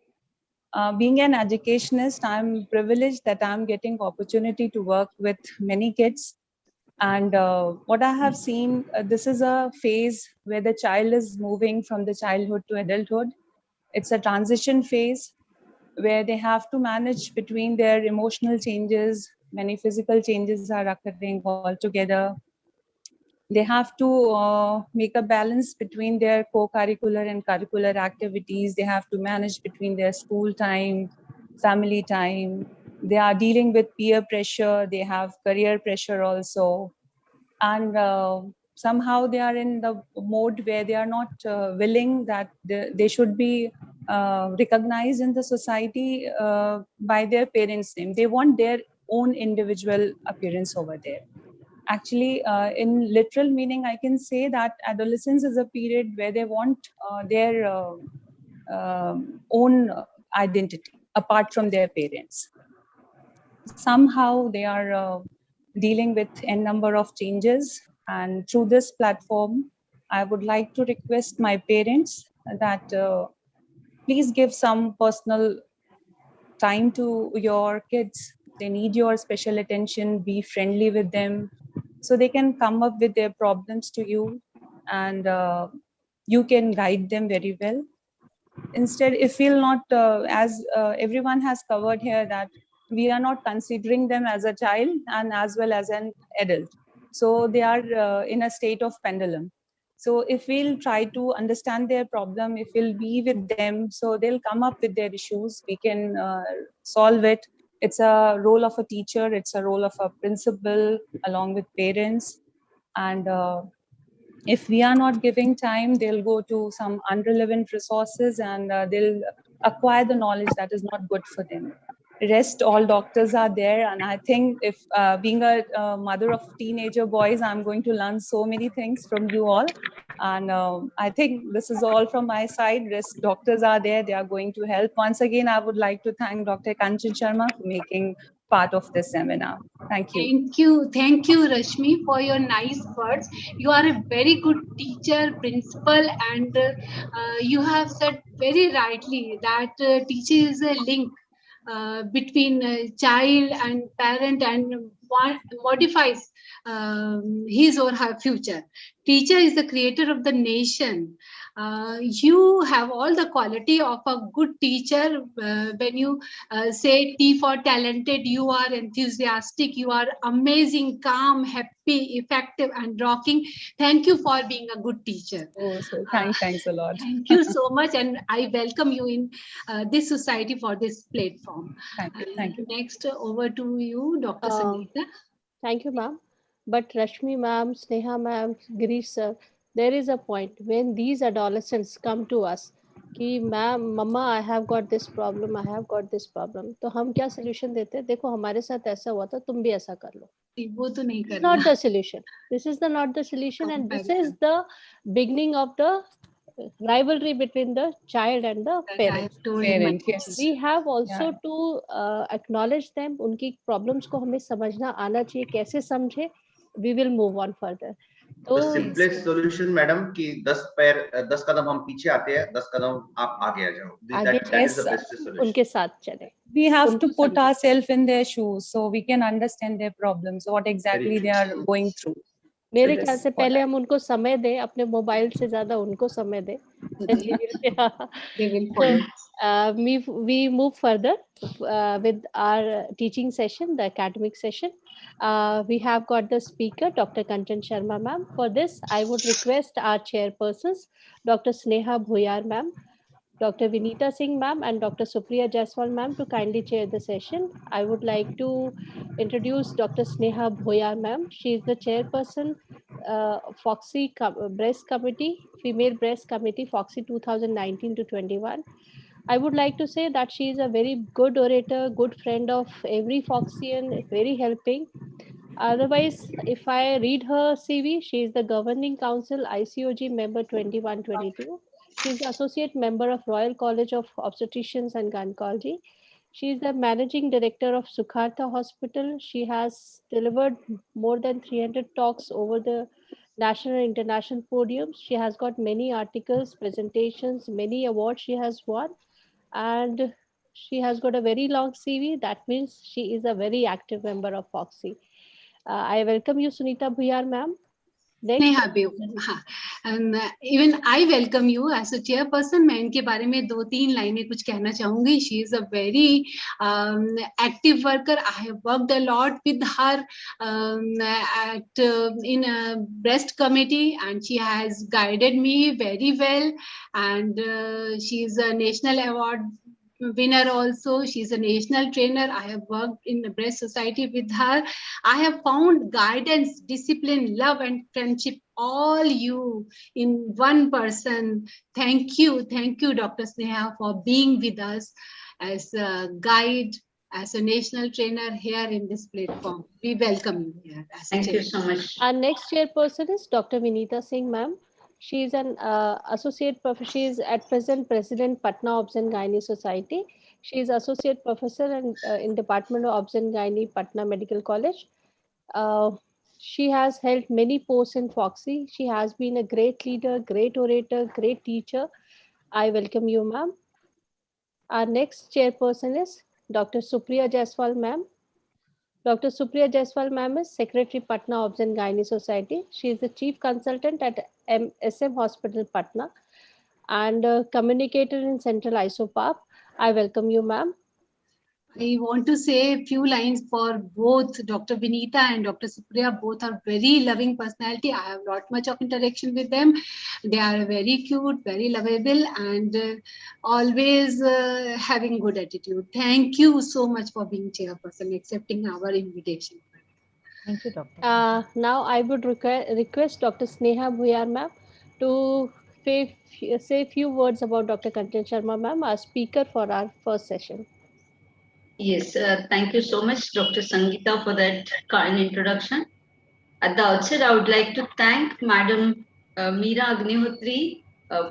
Being an educationist, I'm privileged that I'm getting opportunity to work with many kids. And what I have seen, this is a phase where the child is moving from the childhood to adulthood. It's a transition phase where they have to manage between their emotional changes. Many physical changes are occurring altogether. They have to make a balance between their co-curricular and curricular activities. They have to manage between their school time, family time, They are dealing with peer pressure. They have career pressure also. And somehow they are in the mode where they are not willing that they should be recognized in the society by their parents' name. They want their own individual appearance over there. Actually, in literal meaning, I can say that adolescence is a period where they want their own identity apart from their parents. Somehow they are dealing with a number of changes, and through this platform, I would like to request my parents that please give some personal time to your kids. They need your special attention. Be friendly with them so they can come up with their problems to you, and you can guide them very well. Instead, if we'll not, as everyone has covered here, that we are not considering them as a child and as well as an adult. So they are in a state of pendulum. So if we'll try to understand their problem, if we'll be with them, so they'll come up with their issues, we can solve it. It's a role of a teacher, it's a role of a principal along with parents. And if we are not giving time, they'll go to some unrelevant resources and they'll acquire the knowledge that is not good for them. Rest, all doctors are there, and I think if being a mother of teenager boys, I'm going to learn so many things from you all. And I think this is all from my side. Rest, doctors are there, they are going to help. Once again, I would like to thank Dr. Kanchan Sharma for making part of this seminar. Thank you. Thank you, Rashmi, for your nice words. You are a very good teacher, principal, and you have said very rightly that teacher is a link between child and parent and modifies his or her future. Teacher is the creator of the nation. You have all the quality of a good teacher. When you say T for talented, you are enthusiastic, you are amazing, calm, happy, effective, and rocking. Thank you for being a good teacher. Oh, so thanks a lot. Thank you so much, and I welcome you in this society for this platform. Thank you. Next, over to you, Dr. Sangeeta. Thank you, ma'am. But Rashmi ma'am, Sneha ma'am, Girish sir, there is a point when these adolescents come to us कि ma'am मम्मा I have got this problem, I have got this problem, तो हम क्या solution देते हैं? देखो हमारे साथ ऐसा हुआ था, तुम भी ऐसा कर लो. वो तो नहीं करना. Not the solution. This is not the solution, and this is the beginning of the rivalry between the child and the parents. Yes. We have also to acknowledge them. उनकी problems को हमें समझना आना चाहिए. कैसे समझे? We will move on further. The simplest solution, madam, कि 10 कदम हम पीछे आते हैं, 10 कदम आप आगे आ जाओ. That is the best solution. उनके साथ चले. We have to put ourselves in their shoes so we can understand their problems, what exactly they are going through. मेरे ख्याल से पहले हम उनको समय दें, अपने मोबाइल से ज्यादा उनको समय दें. We move further with our teaching session, the academic session. We have got the speaker, Dr. Kanchan Sharma ma'am. For this, I would request our chairpersons, Dr. Sneha Bhoyar ma'am, Dr. Vinita Singh ma'am, and Dr. Supriya Jaiswal ma'am to kindly chair the session. I would like to introduce Dr. Sneha Bhoyar ma'am. She is the chairperson, Foxy Breast Committee, Female Breast Committee, Foxy 2019 to 21. I would like to say that she is a very good orator, good friend of every Foxyian, very helping. Otherwise, if I read her CV, she is the Governing Council ICOG member 21-22. She is the Associate Member of Royal College of Obstetricians and Gynecology. She is the Managing Director of Sukhartha Hospital. She has delivered more than 300 talks over the national and international podiums. She has got many articles, presentations, many awards she has won. And she has got a very long CV. That means she is a very active member of Foxy. I welcome you, Sunita Bhuyar ma'am. Even I welcome you as a chairperson. मैं इनके बारे में 2-3 लाइनें कुछ कहना चाहूंगी. She is a very active worker. I have worked a lot with her in a breast committee, and she has guided me very well. And she is a national award winner also. She's a national trainer. I have worked in the breast society with her. I have found guidance, discipline, love, and friendship, all you in one person. Thank you, Dr. Sneha, for being with us as a guide, as a national trainer here in this platform. We welcome you here. Thank you so much. Our next chairperson is Dr. Vinita Singh, ma'am. She is an associate professor. She is at present president Patna Obs and Gynae Society. She is associate professor and in Department of Obs and Gynae, Patna Medical College. She has held many posts in Foxy. She has been a great leader, great orator, great teacher. I welcome you, ma'am. Our next chairperson is Dr. Supriya Jaiswal, ma'am. Dr. Supriya Jaiswal, ma'am, is Secretary Patna Obs and Gynae Society. She is the Chief Consultant at SM Hospital, Patna, and communicator in Central ISOPAP. I welcome you, ma'am. I want to say a few lines for both Dr. Vinita and Dr. Supriya. Both are very loving personality. I have not much of interaction with them. They are very cute, very lovable, and always having good attitude. Thank you so much for being chairperson, accepting our invitation. Thank you, Doctor. Now I would request Dr. Sneha Bhuyar, ma'am, to say a few words about Dr. Kanchan Sharma, ma'am, our speaker for our first session. Yes, thank you so much, Dr. Sangeeta, for that kind introduction. At the outset, I would like to thank Madam Meera Agnihotri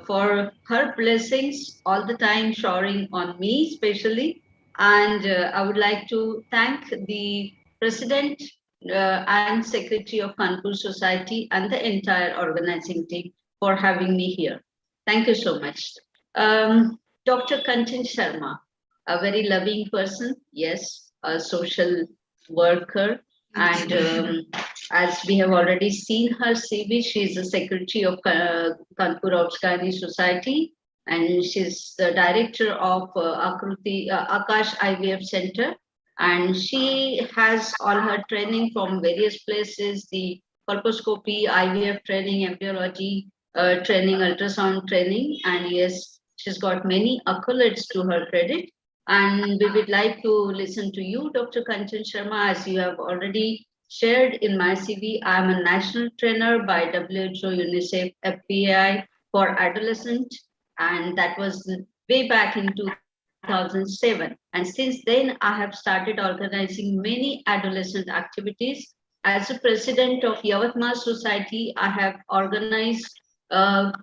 for her blessings all the time showering on me, especially. And I would like to thank the President and Secretary of Kanpur Society and the entire organizing team for having me here. Thank you so much. Dr. Kanchan Sharma, a very loving person, yes, a social worker, and as we have already seen her CV, she is the secretary of Kanpur Obs Gynae Society, and she's the director of Akash IVF Center, and she has all her training from various places, the colposcopy, IVF training, embryology training, ultrasound training, and yes, she's got many accolades to her credit. And we would like to listen to you, Dr. Kanchan Sharma, as you have already shared in my CV. I am a national trainer by WHO, UNICEF, FPAI for Adolescent, and that was way back in 2007. And since then, I have started organizing many adolescent activities. As the president of Yavatma Society, I have organized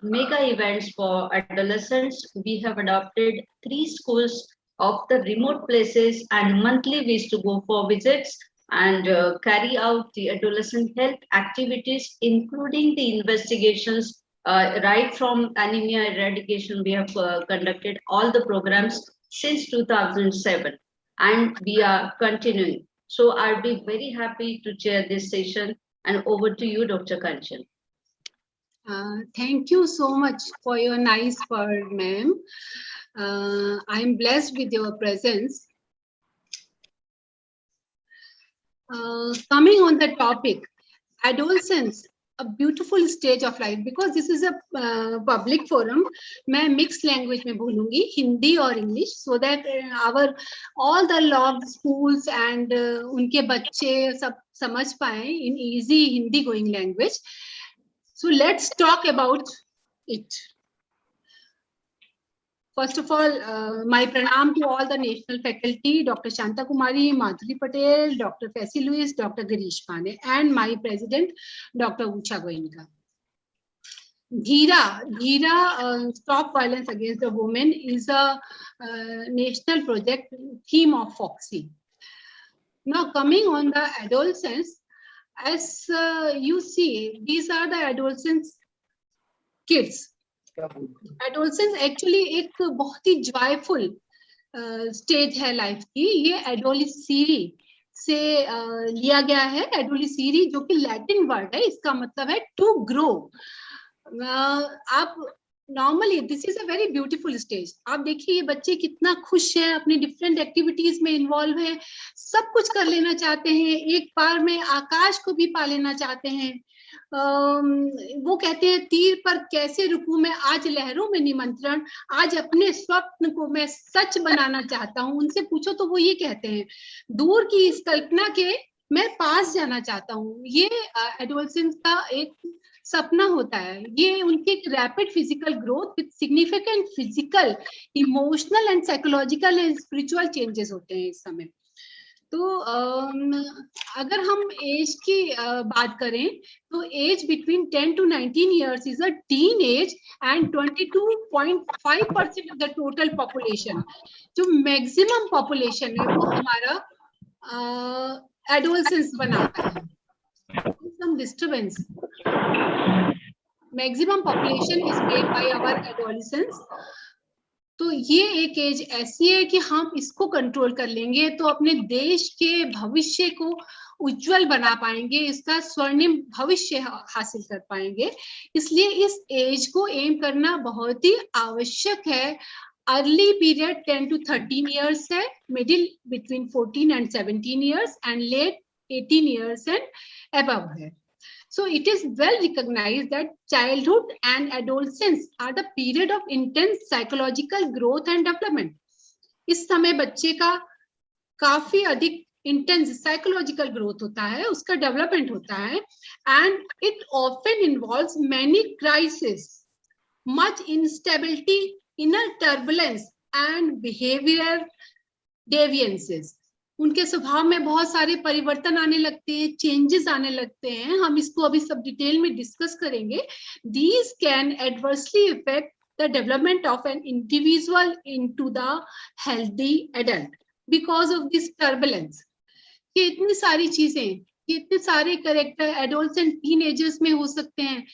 mega events for adolescents. We have adopted 3 schools of the remote places, and monthly we used to go for visits and carry out the adolescent health activities, including the investigations right from anemia eradication. We have conducted all the programs since 2007, and we are continuing. So I'll be very happy to chair this session, and over to you, Dr. Kanchan. Thank you so much for your nice word, ma'am. I'm blessed with your presence. Coming on the topic, adolescence, a beautiful stage of life. Because this is a public forum, मैं mixed language में बोलूँगी, हिंदी और English, so that our all the log schools and उनके बच्चे सब समझ पाएं in easy Hindi going language. So let's talk about it. First of all, my pranam to all the national faculty, Dr. Shanta Kumari, Madhuri Patel, Dr. Fessy Lewis, Dr. Girish Pane, and my president, Dr. Usha Goenka. Dhira, Stop Violence Against the Women is a national project theme of Foxy. Now coming on the adolescents, as you see, these are the adolescents kids. Adolescence actually एक बहुत ही joyful stage है life की. ये एडोलिसीरी से लिया गया है. एडोलिसीरी जो कि लैटिन वर्ड है, इसका मतलब है टू ग्रो. आप normally this is a very beautiful stage. आप देखिए ये बच्चे कितना खुश है, अपनी डिफरेंट एक्टिविटीज में इन्वॉल्व है, सब कुछ कर लेना चाहते हैं, एक बार में आकाश को भी पा लेना चाहते हैं. वो कहते हैं तीर पर कैसे रुकूं मैं, आज लहरों में निमंत्रण, आज अपने स्वप्न को मैं सच बनाना चाहता हूँ। उनसे पूछो तो वो ये कहते हैं, दूर की इस कल्पना के मैं पास जाना चाहता हूँ। ये एडोलसेंस का एक सपना होता है। ये उनकी rapid physical growth with significant physical, emotional and psychological and spiritual changes होते हैं इस समय। तो अगर हम एज की बात करें तो age between 10 to 19 years is a teenage and 22.5% of the total population. जो मैक्सिमम पॉपुलेशन है वो हमारा एडोलसेंस बनाता है। Some disturbance. Maximum population is made by our adolescents. तो ये एक एज ऐसी है कि हम इसको कंट्रोल कर लेंगे तो अपने देश के भविष्य को उज्जवल बना पाएंगे, इसका स्वर्णिम भविष्य हासिल कर पाएंगे। इसलिए इस एज को एम करना बहुत ही आवश्यक है। अर्ली पीरियड 10 to 13 years है, middle between 14 and 17 years and let 18 years and above है। So it is well recognized that childhood and adolescence are the period of intense psychological growth and development. इस समय बच्चे का काफी अधिक intense psychological growth होता है, उसका development होता है, and it often involves many crises, much instability, inner turbulence and behavioral deviances. उनके स्वभाव में बहुत सारे परिवर्तन आने लगते हैं, चेंजेस आने लगते हैं। हम इसको अभी सब डिटेल में डिस्कस करेंगे। These can adversely affect the development of an individual into the healthy adult because of this turbulence. ये इतनी सारी चीजें, इतने सारे कैरेक्टर एडोलसेंट टीनेजर्स में हो सकते हैं।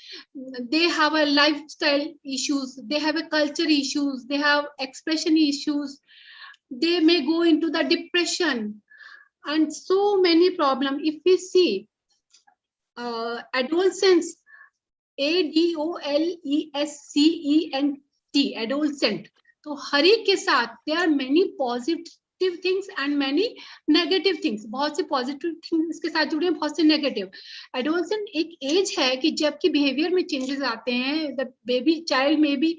They have a lifestyle issues, they have a culture issues, they have expression issues. They may go into the depression and so many problems. If we see adolescence, ADOLESCENT, adolescent, तो हर एक के साथ there are many positive things and many negative things. बहुत से positive things इसके साथ जुड़े हैं, बहुत से negative. Adolescent एक age है कि जबकि behavior में changes आते हैं. The baby child may be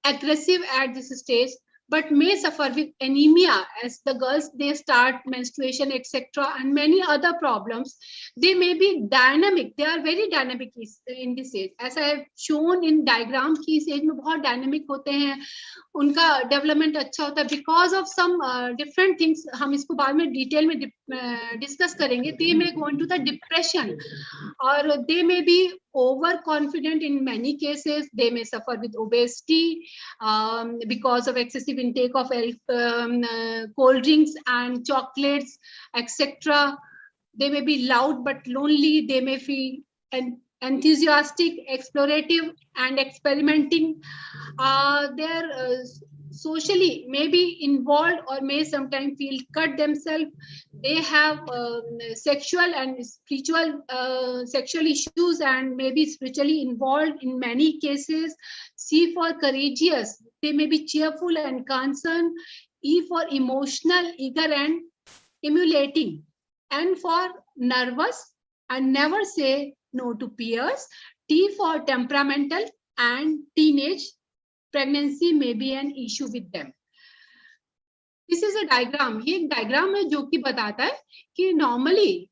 aggressive at this stage, but may suffer with anemia as the girls they start menstruation etc. and many other problems. They may be dynamic, they are very dynamic in this age, as I have shown in diagram की इस age में बहुत dynamic होते हैं, उनका development अच्छा होता है because of some different things. हम इसको बाद में detail में discuss करेंगे. They may go into the depression or they may be overconfident in many cases. They may suffer with obesity because of excessive intake of cold drinks and chocolates, etc. They may be loud but lonely. They may feel enthusiastic, explorative, and experimenting. They're socially may be involved or may sometimes feel cut themselves. They have sexual and spiritual sexual issues and may be spiritually involved in many cases. C for courageous, they may be cheerful and concerned. E for emotional, eager and emulating. N for nervous and never say no to peers. T for temperamental and teenage. Pregnancy may be an issue with them. This is a diagram. ये एक diagram है जो कि बताता है कि normally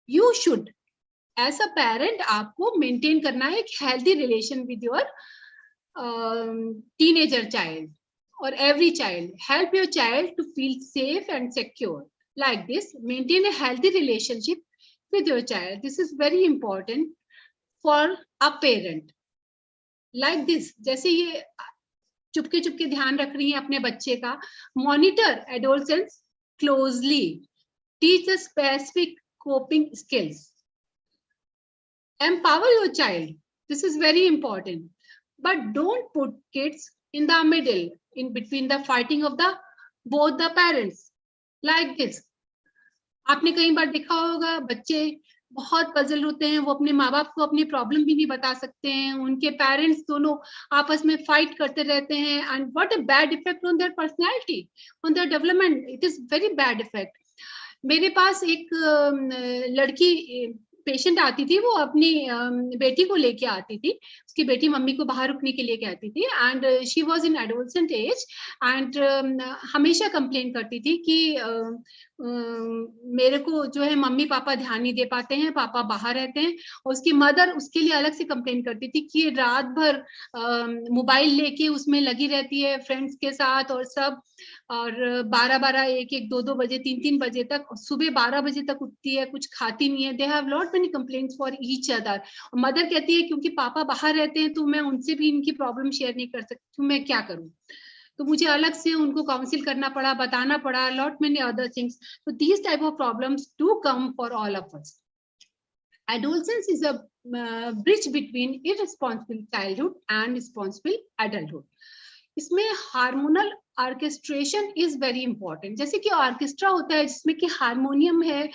you should, as a parent, आपको maintain करना है एक healthy relation with your teenager child or every child. Help your child to feel safe and secure. Like this, maintain a healthy relationship with your child. This is very important for a parent. Like this, जैसे ये चुपके चुपके ध्यान रख रही है अपने बच्चे का. Monitor adolescents closely. Teach the specific coping skills. Empower your child. This is very important. But don't put kids in the middle, in between the fighting of the both the parents. Like this. आपने कई बार देखा होगा बच्चे बहुत puzzle होते हैं, वो अपने माँ बाप को अपनी प्रॉब्लम भी नहीं बता सकते हैं, उनके पेरेंट्स दोनों आपस में फाइट करते रहते हैं. And what a bad effect on their personality, on their development. It is very bad effect. मेरे पास एक लड़की पेशेंट आती थी, वो अपनी बेटी को लेके आती थी, उसकी बेटी मम्मी को बाहर रुकने के लिए कहती थी, and she was in adolescent age, and हमेशा कंप्लेन करती थी कि मेरे को जो है मम्मी पापा ध्यान नहीं दे पाते हैं, पापा बाहर रहते हैं। और उसकी मदर उसके लिए अलग से कंप्लेन करती थी कि रात भर मोबाइल लेके उसमें लगी रहती है फ्रेंड्स के साथ और सब, और 12-12, 1-1, 2-2 बजे, 3-3 बजे तक, सुबह 12 बजे तक उठती है, कुछ खाती नहीं है। They have lot many complaints for each other. Mother कहती है क्योंकि पापा बाहर रहते हैं तो मैं उनसे भी इनकी प्रॉब्लम शेयर नहीं कर सकती, मैं क्या करूं। तो मुझे अलग से उनको काउंसिल करना पड़ा, बताना पड़ा, lot many other things. So these type of problems do come for all of us. Adolescence is a bridge between irresponsible childhood and responsible adulthood. इसमें hormonal orchestration is very important. जैसे कि orchestra होता है जिसमें कि harmonium है,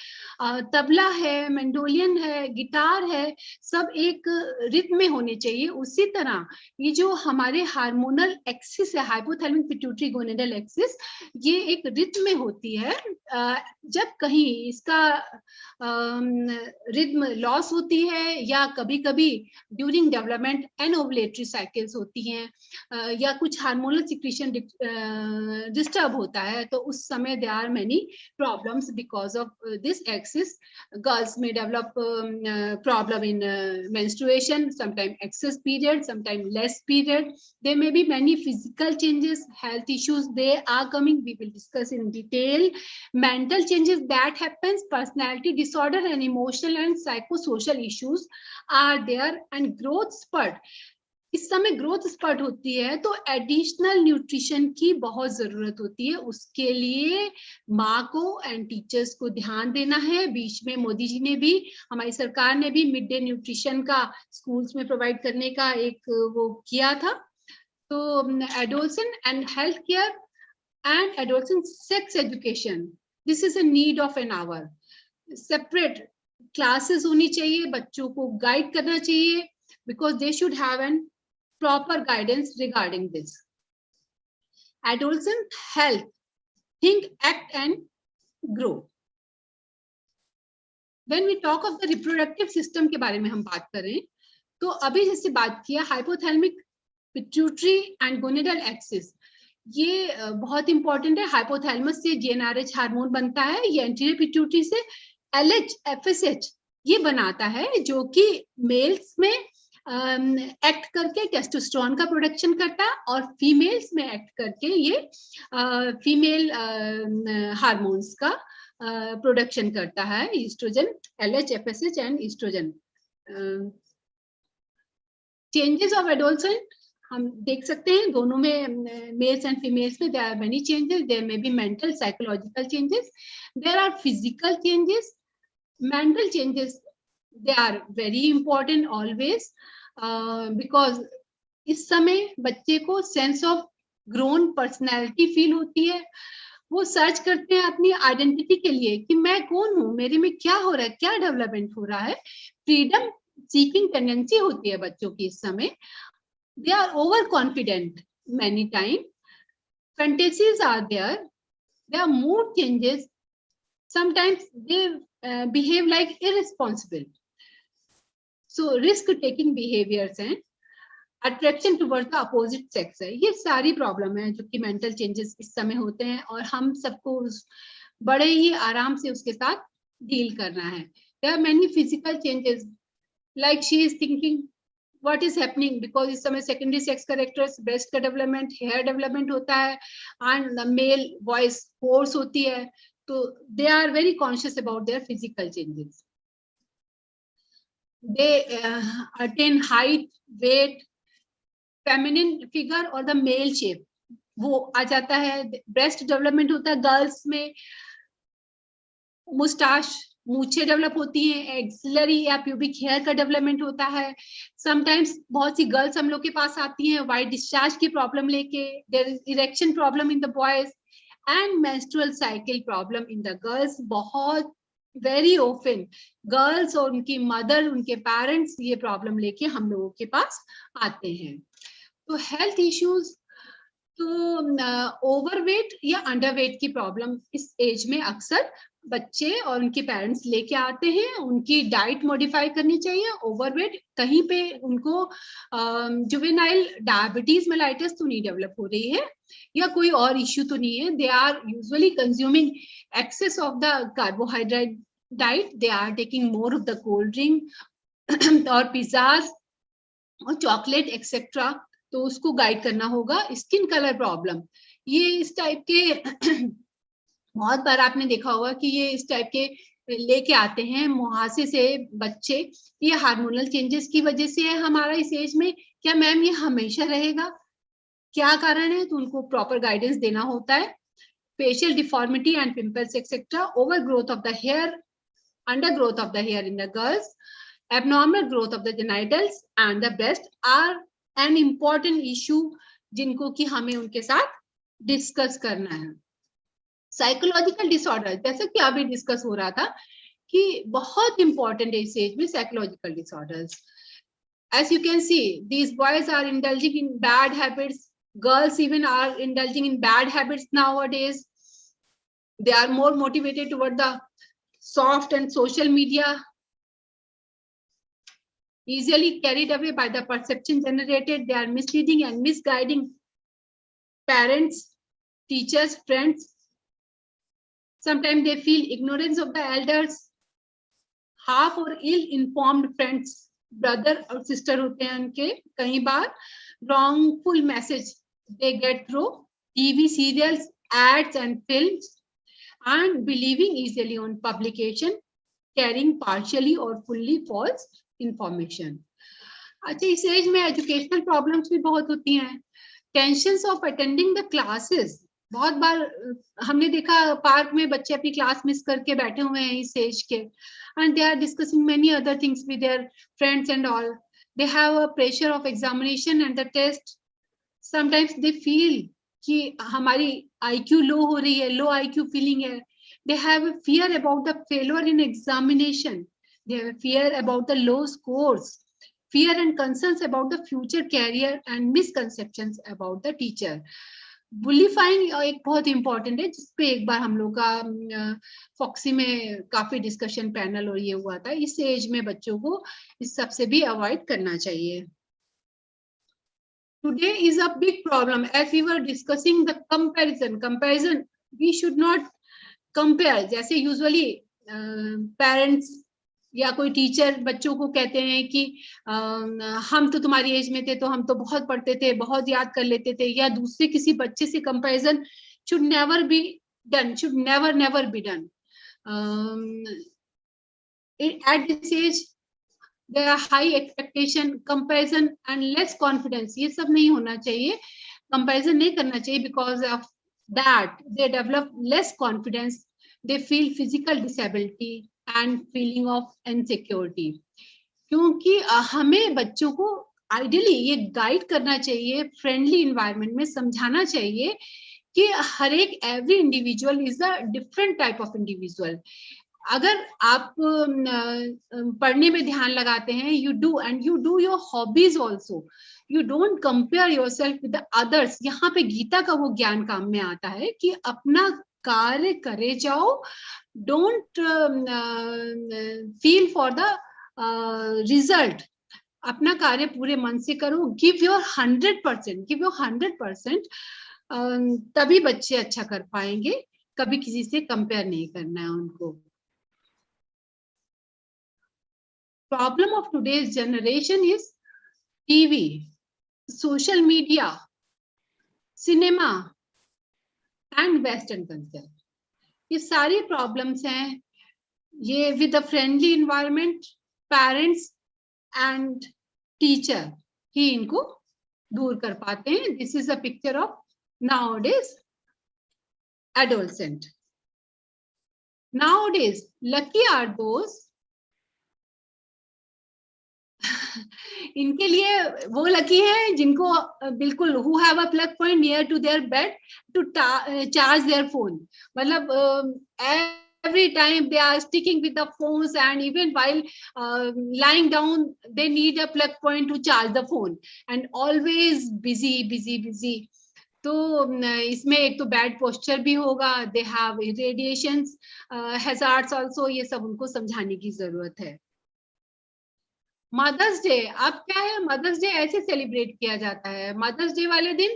तबला है, Mandalorian है, गिटार है, सब एक रिथम में होने चाहिए। उसी तरह ये जो हमारे हार्मोनल एक्सिस है, हाइपोथैलेमिक पिट्यूटरी गोनेडल एक्सिस, ये एक रिथम में होती है। जब कहीं इसका रिथम लॉस होती है या कभी कभी ड्यूरिंग डेवलपमेंट एनओवुलेटरी साइकिल्स होती हैं, या कुछ हार्मोनल सिक्रीशन डिस्टर्ब होता है, तो उस समय there are many problems because of this axis. Girls में develop problem in menstruation, sometimes excess period, sometimes less period. There may be many physical changes, health issues, they are coming, we will discuss in detail. Mental changes that happens, personality disorder and emotional and psychosocial issues are there, and growth spurt. इस समय growth spot होती है तो additional nutrition की बहुत जरूरत होती है। उसके लिए माँ को एंड टीचर्स को ध्यान देना है। बीच में मोदी जी ने भी, हमारी सरकार ने भी मिड डे न्यूट्रिशन का स्कूल्स में प्रोवाइड करने का एक वो किया था। तो adolescent and health care and adolescent sex education, this is a need of an hour. Separate classes होनी चाहिए, बच्चों को गाइड करना चाहिए, because they should have an proper guidance regarding this. Adolescent health, think, act and grow. When we talk of the reproductive system के बारे में हम बात करें, तो अभी जैसे बात किया hypothalamic pituitary and gonadal axis, ये बहुत इंपॉर्टेंट है। हाइपोथैलेमस से जीएनआरएच हार्मोन बनता है, ये एंटीरियर पिट्यूटरी से एलएच एफएसएच ये बनाता है, जो कि मेल्स में एक्ट करके टेस्टोस्टेरोन का प्रोडक्शन करता है, और फीमेल्स में एक्ट करके ये फीमेल हार्मोन्स का प्रोडक्शन करता है, oestrogen, LH FSH and oestrogen. Changes of adolescent हम देख सकते हैं दोनों में, मेल्स एंड फीमेल्स में there are many changes. There may be mental psychological changes, there are physical changes, mental changes, they are very important always, because इस समय बच्चे को sense of grown personality feel होती है। वो सर्च करते हैं अपनी आइडेंटिटी के लिए कि मैं कौन हूँ, मेरे में क्या हो रहा है, क्या डेवलपमेंट हो रहा है। फ्रीडम सीकिंग टेंडेंसी होती है बच्चों की इस समय। They are over confident many time, fantasies are there, there are mood changes, sometimes they behave like irresponsible. So risk taking behaviors and attraction towards the opposite sex है, ये सारी problem है जो कि मेंटल चेंजेस इस समय होते हैं, और हम सबको बड़े ही आराम से उसके साथ डील करना है। There are many physical changes, like she is thinking what is happening, because इस समय सेकेंडरी सेक्स कैरेक्टर्स, ब्रेस्ट का डेवलपमेंट, हेयर डेवलपमेंट होता है, एंड मेल वॉइस होर्स होती है, तो they are very conscious about their physical changes. They attain height, weight, feminine figure और the male shape वो आ जाता है। ब्रेस्ट डेवलपमेंट होता है गर्ल्स में, मुस्टाश, मूछें डेवलप होती हैं, एक्सिलरी या प्यूबिक हेयर का डेवलपमेंट होता है। समटाइम्स बहुत सी गर्ल्स हम लोग के पास आती हैं वाइट डिस्चार्ज की प्रॉब्लम लेके, there is erection problem in the boys and menstrual cycle problem in the girls. बहुत वेरी ऑफन गर्ल्स और उनकी मदर, उनके पेरेंट्स ये प्रॉब्लम लेके हम लोगों के पास आते हैं। तो हेल्थ इश्यूज, तो ओवरवेट या अंडरवेट की प्रॉब्लम इस एज में अक्सर बच्चे और उनके पेरेंट्स लेके आते हैं। उनकी डाइट मॉडिफाई करनी चाहिए। ओवरवेट कहीं पे उनको जुवेनाइल डायबिटीज मेलाइटिस तो नहीं डेवलप हो रही है या कोई और इश्यू तो नहीं है। They are usually consuming excess of the carbohydrate diet, they are taking more of the cold drink और पिज्जाज और चॉकलेट एक्सेट्रा। तो उसको गाइड करना होगा। स्किन कलर प्रॉब्लम, ये इस टाइप के बहुत बार आपने देखा होगा कि ये इस टाइप के लेके आते हैं मुहासे से बच्चे। ये हार्मोनल चेंजेस की वजह से है हमारा इस एज में। क्या मैम ये हमेशा रहेगा, क्या कारण है? तो उनको प्रॉपर गाइडेंस देना होता है। Facial deformity and pimples etcetera, over growth of the hair, under growth of the hair in the girls, abnormal growth of the genitals and the breast are an important issue जिनको कि हमें उनके साथ discuss करना है। Psychological disorder, जैसे कि अभी डिस्कस हो रहा था कि बहुत इंपॉर्टेंट है इस एज में psychological disorders. As you can see, these boys are indulging in bad habits. Girls even are indulging in bad habits nowadays. They are more motivated toward the soft and social media, easily carried away by the perception generated. They are misleading and misguiding parents, teachers, friends. Sometimes they feel ignorance of the elders. Half or ill-informed friends, brother और sister होते हैं उनके। कई बार wrongful message they get through TV serials, ads and films, and believing easily on publication, carrying partially or fully false information. अच्छा, इस as में educational problems भी बहुत होती हैं। Tensions of attending the classes, बहुत बार हमने देखा पार्क में बच्चे अपनी क्लास मिस करके बैठे हुए हैं इस एज के, and they are discussing many other things with their friends and all. They have a pressure of examination and the test. Sometimes they feel कि हमारी IQ लो हो रही है, लो IQ फीलिंग है। They have a fear about the failure in examination. They have a fear about the low scores, fear and concerns about the future career and misconceptions about the teacher. बुलीफाइंग एक बहुत important है, जिसपे एक बार हम लोग का foxy में काफी डिस्कशन पैनल और ये हुआ था। इस एज में बच्चों को इस सब से भी अवॉइड करना चाहिए। Today is a big problem as we were discussing the comparison. We should not compare. जैसे यूजुअली पेरेंट्स या कोई टीचर बच्चों को कहते हैं कि हम तो तुम्हारी एज में थे तो हम तो बहुत पढ़ते थे, बहुत याद कर लेते थे, या दूसरे किसी बच्चे से comparison should never be done, should never be done. At this age there are high expectation, comparison and less confidence. ये सब नहीं होना चाहिए, कंपैरिजन नहीं करना चाहिए। Because of that they develop less confidence, they feel physical disability and feeling of insecurity. क्योंकि हमें बच्चों को आइडियली ये गाइड करना चाहिए, फ्रेंडली इन्वायरमेंट में समझाना चाहिए कि हर एक every individual is a different type of individual. अगर आप पढ़ने में ध्यान लगाते हैं, you do your hobbies also, you don't compare yourself with the others. यहाँ पे गीता का वो ज्ञान काम में आता है कि अपना कार्य करे जाओ, don't feel for the result. अपना कार्य पूरे मन से करो, गिव योर 100%, गिव योर 100%, तभी बच्चे अच्छा कर पाएंगे। कभी किसी से कंपेयर नहीं करना है उनको। Problem of today's generation is TV, social media, cinema and western culture. ये सारी प्रॉब्लम्स हैं। ये with a friendly environment, parents and teacher ही इनको दूर कर पाते हैं। This is a picture of nowadays adolescent. Nowadays lucky are those इनके लिए वो लकी है जिनको बिल्कुल who have a plug point near to their bed to charge their phone. मतलब every time they are sticking with the phones, and even while lying down they need a plug point to charge the phone, and always busy. तो इसमें एक तो bad posture भी होगा, they have radiations hazards also, ये सब उनको समझाने की जरूरत है। मदर्स डे, अब क्या है, मदर्स डे ऐसे सेलिब्रेट किया जाता है। मदर्स डे वाले दिन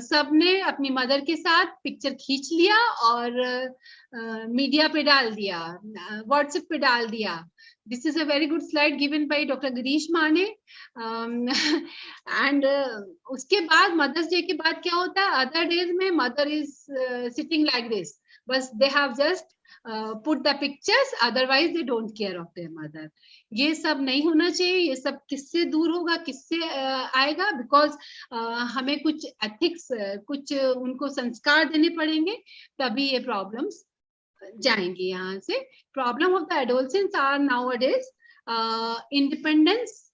सबने अपनी मदर के साथ पिक्चर खींच लिया और मीडिया पे डाल दिया, व्हाट्सएप पे डाल दिया। This is a very good slide given by doctor Girish माने। एंड उसके बाद मदर्स डे के बाद क्या होता है, अदर डेज में mother is sitting like this, बस they have just put the pictures, otherwise they don't care of their mother. ये सब नहीं होना चाहिए। ये सब किससे दूर होगा, किससे आएगा? बिकॉज हमें कुछ एथिक्स, कुछ उनको संस्कार देने पड़ेंगे, तभी ये प्रॉब्लम्स जाएंगी यहाँ से। Problem of the adolescents are nowadays independence,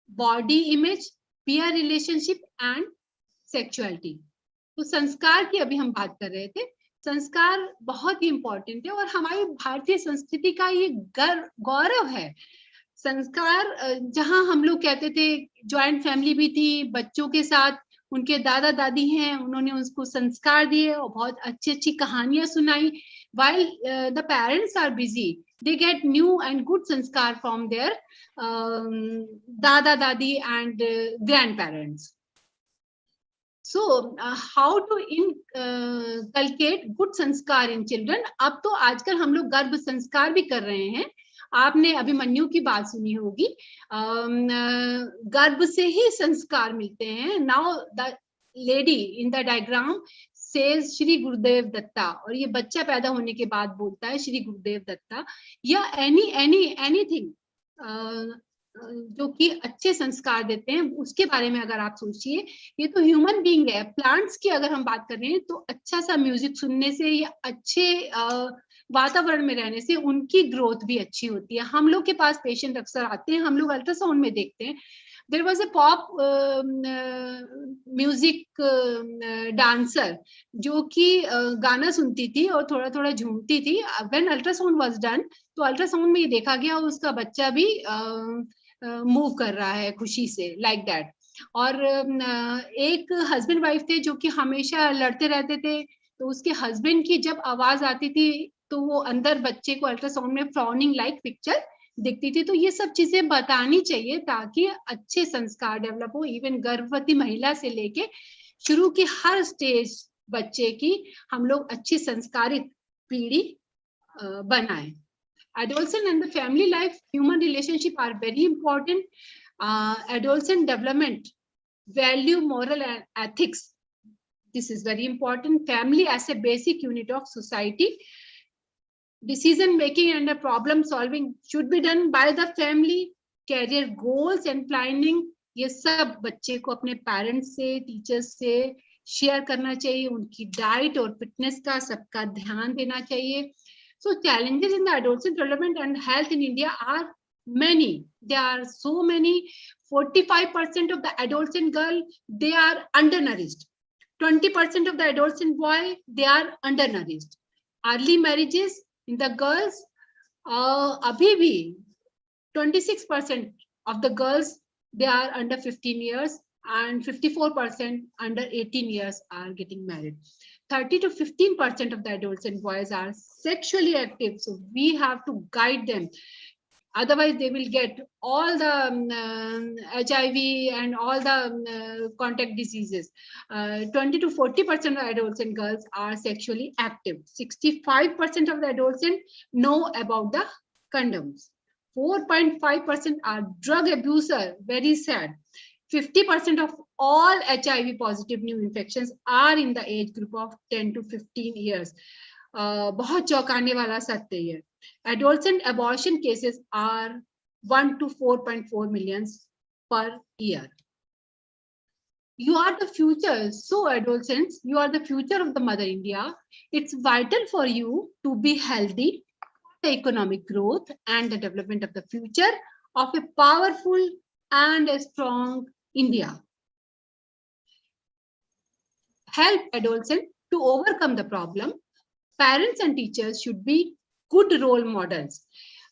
body image, peer relationship and sexuality. तो संस्कार की अभी हम बात कर रहे थे। संस्कार बहुत ही इंपॉर्टेंट है और हमारी भारतीय संस्कृति का ये गौरव है। संस्कार, जहां हम लोग कहते थे ज्वाइंट फैमिली भी थी, बच्चों के साथ उनके दादा दादी हैं, उन्होंने उसको संस्कार दिए और बहुत अच्छी अच्छी कहानियां सुनाई। while the parents are busy, they get new and good sanskar from their dada dadi and grandparents. So how to inculcate good sanskar in children? अब तो आजकल हम लोग गर्भ संस्कार भी कर रहे हैं। आपने अभिमन्यु की बात सुनी होगी, गर्भ से ही संस्कार मिलते हैं। Now the lady in the diagram says Shri Gurudev Dutta, और ये बच्चा पैदा होने के बाद बोलता है श्री गुरुदेव दत्ता, या एनीथिंग जो कि अच्छे संस्कार देते हैं, उसके बारे में अगर आप सोचिए। ये तो ह्यूमन बीइंग है। प्लांट्स की अगर हम बात कर रहे हैं तो अच्छा सा म्यूजिक सुनने से या अच्छे वातावरण में रहने से उनकी ग्रोथ भी अच्छी होती है। हम लोग के पास पेशेंट अक्सर आते हैं, हम लोग अल्ट्रासाउंड में देखते हैं, there was a pop music dancer जो कि गाना सुनती थी और थोड़ा थोड़ा झूमती थी। व्हेन अल्ट्रासाउंड वाज डन, तो अल्ट्रासाउंड में ये देखा गया उसका बच्चा भी मूव कर रहा है खुशी से, लाइक दैट। और एक हस्बैंड वाइफ थे जो कि हमेशा लड़ते रहते थे, तो उसके हस्बैंड की जब आवाज आती थी तो वो अंदर बच्चे को अल्ट्रासाउंड में फ्रॉनिंग लाइक पिक्चर दिखती थी। तो ये सब चीजें बतानी चाहिए ताकि अच्छे संस्कार डेवलप हो। इवन गर्भवती महिला से लेके शुरू की हर स्टेज बच्चे की हम लोग अच्छी संस्कारित पीढ़ी बनाएं। Adolescent and the family life, human relationship are very important. Adolescent development, value, moral and ethics. This is very important. Family as a basic unit of society. Decision making and problem solving should be done by the family. Career goals and planning, ये सब बच्चे को अपने parents से, teachers से share करना चाहिए। उनकी डाइट और फिटनेस का सबका ध्यान देना चाहिए। So challenges in the adolescent development and health in India are many. There are so many. 45% of the adolescent girl, they are undernourished. 20% of the adolescent boy, they are undernourished. Early marriages in the girls, abhi bhi 26% of the girls, they are under 15 years and 54% under 18 years are getting married. 30 to 15% of the adolescent boys are sexually active, so we have to guide them. Otherwise, they will get all the HIV and all the contact diseases. 20 to 40% of adolescent girls are sexually active. 65% of the adolescent know about the condoms. 4.5% are drug abuser. Very sad. 50% of all HIV positive new infections are in the age group of 10 to 15 years. बहुत चौंकाने वाला सत्य है। Adolescent abortion cases are 1 to 4.4 million per year. You are the future. So adolescents, you are the future of the Mother India. It's vital for you to be healthy, the economic growth and the development of the future of a powerful and a strong India. Help adolescents to overcome the problem. Parents and teachers should be good role models.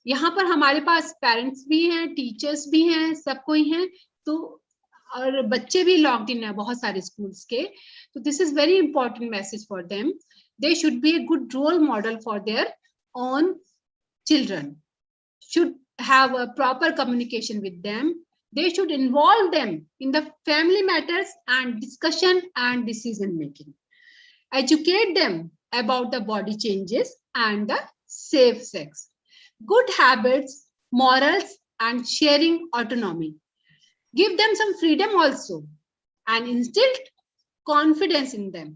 यहाँ पर हमारे पास parents भी हैं, teachers भी हैं, सब कोई हैं। तो और बच्चे भी लॉक्ड इन है बहुत सारे स्कूल्स के, तो this is very important message for them. They should be a good role model for their own children, should have a proper communication with them. They should involve them in the family matters and discussion and decision making. Educate them about the body changes and the safe sex, good habits, morals, and sharing autonomy. Give them some freedom also and instill confidence in them.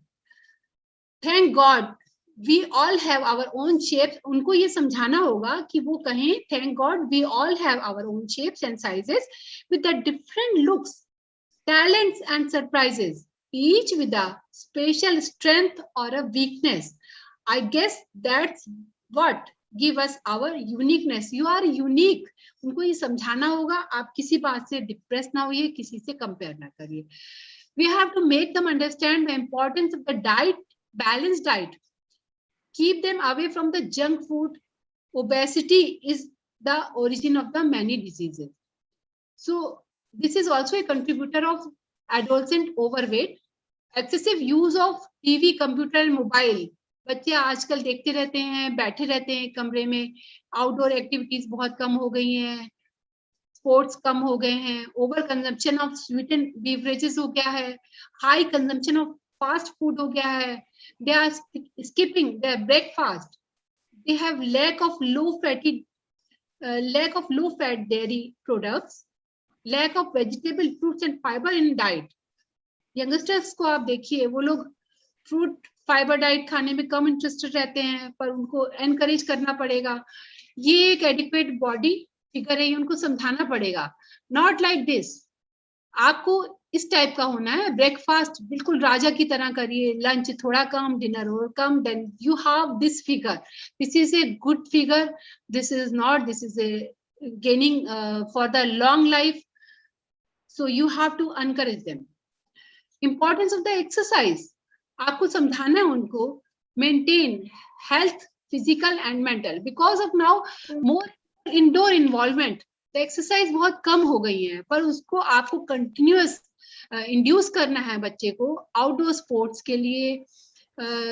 Thank God we all have our own shapes. उनको ये समझाना होगा कि वो कहें thank God we all have our own shapes and sizes with the different looks, talents and surprises, each with a special strength or a weakness. I guess that's what give us our uniqueness. You are unique. उनको ये समझाना होगा, आप किसी बात से depress ना होइए, किसी से कंपेयर ना करिए. We have to make them understand the importance of the diet, balanced diet. Keep them away from the junk food. Obesity is the origin of the many diseases. So this is also a contributor of adolescent overweight. Excessive use of TV, computer and mobile. बच्चे आजकल देखते रहते हैं, बैठे रहते हैं कमरे में. आउटडोर एक्टिविटीज बहुत कम हो गई हैं, स्पोर्ट्स कम हो गए हैं, ओवर कंजम्पशन ऑफ स्वीटेन बेवरेजेस हो गया है, high consumption of fast food हो गया है. They are skipping their breakfast. They have lack of low fat dairy products, lack of vegetable, fruits and fiber in diet. Youngsters को आप देखिए, वो लोग फ्रूट फाइबर डाइट खाने में कम इंटरेस्टेड रहते हैं, पर उनको एनकरेज करना पड़ेगा. ये एक एडिक्वेट बॉडी फिगर है, उनको समझाना पड़ेगा. Not like this. आपको इस टाइप का होना है. ब्रेकफास्ट बिल्कुल राजा की तरह करिए, लंच थोड़ा कम, डिनर और कम, then you have this figure. This is a good figure. This is not, this is a gaining for the long life. So you have to encourage them. Importance of the exercise, आपको समझाना है उनको. Maintain health, physical and mental. Because of now more indoor involvement, तो exercise बहुत कम हो गई है, पर उसको आपको कंटिन्यूअस इंड्यूस करना है बच्चे को आउटडोर स्पोर्ट्स के लिए.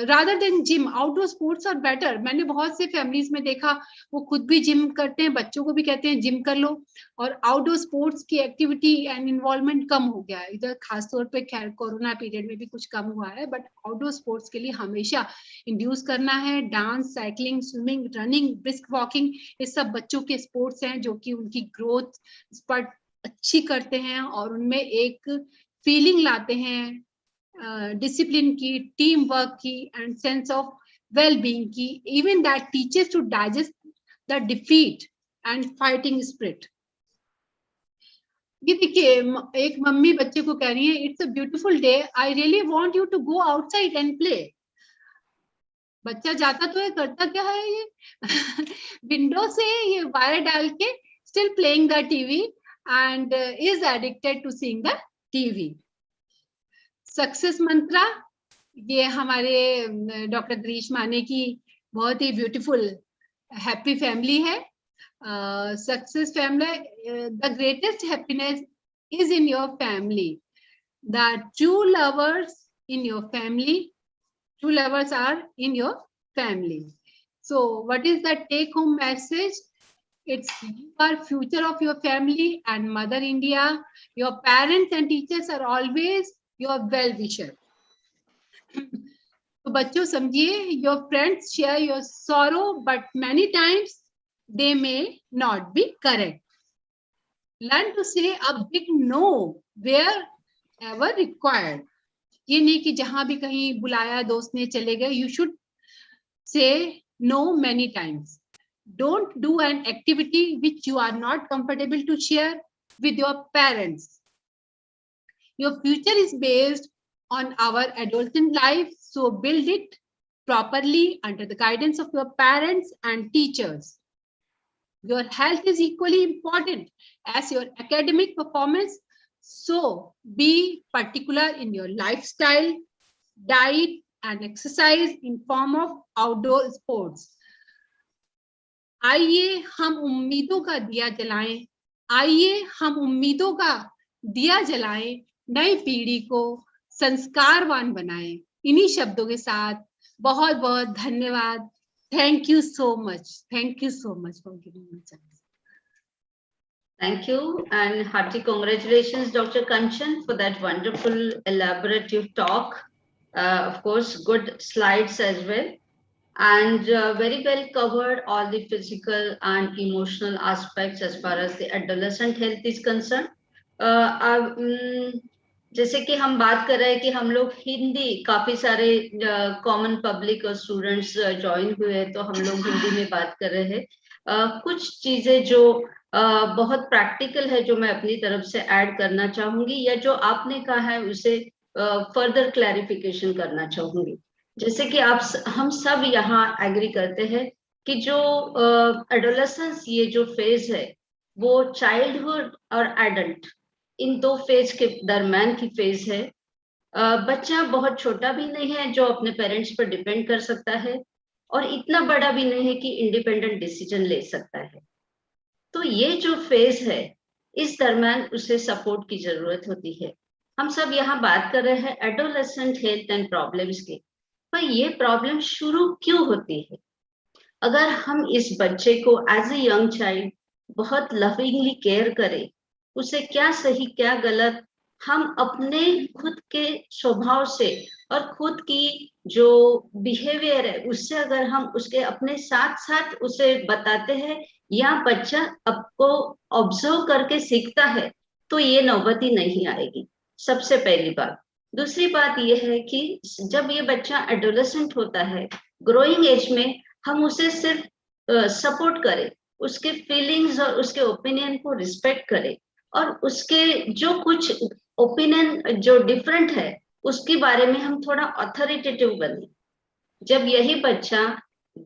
Rather than gym, outdoor sports are better. मैंने बहुत से फैमिलीज में देखा, वो खुद भी जिम करते हैं, बच्चों को भी कहते हैं जिम कर लो, और आउटडोर स्पोर्ट्स की एक्टिविटी एंड इन्वॉल्वमेंट कम हो गया है. इधर खासतौर पे खैर कोरोना पीरियड में भी कुछ कम हुआ है, बट आउटडोर स्पोर्ट्स के लिए हमेशा इंड्यूस करना है. Dance, cycling, swimming, running, brisk walking, ये सब बच्चों के स्पोर्ट्स हैं जो कि उनकी ग्रोथ स्पट अच्छी करते हैं और उनमें एक फीलिंग लाते हैं डिसिप्लिन की, टीम वर्क की and sense of well being की. Even that teachers to digest the defeat and fighting spirit. ये देखिए, एक मम्मी बच्चे को कह रही है, it's a beautiful day, I really want you to go outside and play. बच्चा जाता तो है, करता क्या है ये विंडो से ये वायर डाल के still playing the TV and is addicted to seeing the TV. Success mantra, ये हमारे डॉक्टर गिरीश माने की बहुत ही ब्यूटीफुल हैप्पी फैमिली है. Success family, the greatest happiness is in your family. The true lovers in your family, true lovers are in your family. So what is the take home message? It's you are future of your family and Mother India. Your parents and teachers are always your well wisher. तो बच्चों समझिए, your friends share your sorrow but many times they may not be correct. Learn to say a big no wherever required. ये नहीं कि जहां भी कहीं बुलाया दोस्त ने चले गए. You should say no many times. Don't do an activity which you are not comfortable to share with your parents. Your future is based on our adolescent life, so build it properly under the guidance of your parents and teachers. Your health is equally important as your academic performance, so be particular in your lifestyle, diet and exercise in form of outdoor sports. आइए हम उम्मीदों का दिया जलाएं, आइए हम उम्मीदों का दिया जलाएं, नई पीढ़ी को संस्कारवान बनाएं। इन्हीं शब्दों के साथ बहुत बहुत धन्यवाद। Thank you so much for giving me chance. Thank you and hearty congratulations, Dr. Kanchan, for that wonderful elaborative talk. Of course, good slides as well, and very well covered all the physical and emotional aspects as far as the adolescent health is concerned. जैसे कि हम बात कर रहे हैं कि हम लोग हिंदी, काफी सारे कॉमन पब्लिक और स्टूडेंट्स ज्वाइन हुए हैं, तो हम लोग हिंदी में बात कर रहे हैं। कुछ चीजें जो बहुत प्रैक्टिकल है जो मैं अपनी तरफ से ऐड करना चाहूंगी, या जो आपने कहा है उसे फर्दर क्लैरिफिकेशन करना चाहूंगी। जैसे कि हम सब यहाँ एग्री करते हैं कि जो एडोलेसेंस, ये जो फेज है वो चाइल्डहुड और एडल्ट, इन दो फेज के दरम्यान की फेज है। बच्चा बहुत छोटा भी नहीं है जो अपने पेरेंट्स पर डिपेंड कर सकता है, और इतना बड़ा भी नहीं है कि इंडिपेंडेंट डिसीजन ले सकता है। तो ये जो फेज है, इस दरम्यान उसे सपोर्ट की जरूरत होती है। हम सब यहाँ बात कर रहे हैं एडोलेसेंट हेल्थ एंड प्रॉब्लम्स के, पर ये प्रॉब्लम शुरू क्यों होती है? अगर हम इस बच्चे को एज ए यंग चाइल्ड बहुत लविंगली केयर करें, उसे क्या सही क्या गलत हम अपने खुद के स्वभाव से और खुद की जो बिहेवियर है उससे अगर हम उसके अपने साथ साथ उसे बताते हैं, या बच्चा आपको ऑब्जर्व करके सीखता है, तो ये नौबती नहीं आएगी। सबसे पहली बात। दूसरी बात यह है कि जब ये बच्चा एडोलेसेंट होता है, ग्रोइंग एज में, हम उसे सिर्फ सपोर्ट करें, उसके फीलिंग्स और उसके ओपिनियन को रिस्पेक्ट करें, और उसके जो कुछ ओपिनियन जो डिफरेंट है उसके बारे में हम थोड़ा अथॉरिटेटिव बने। जब यही बच्चा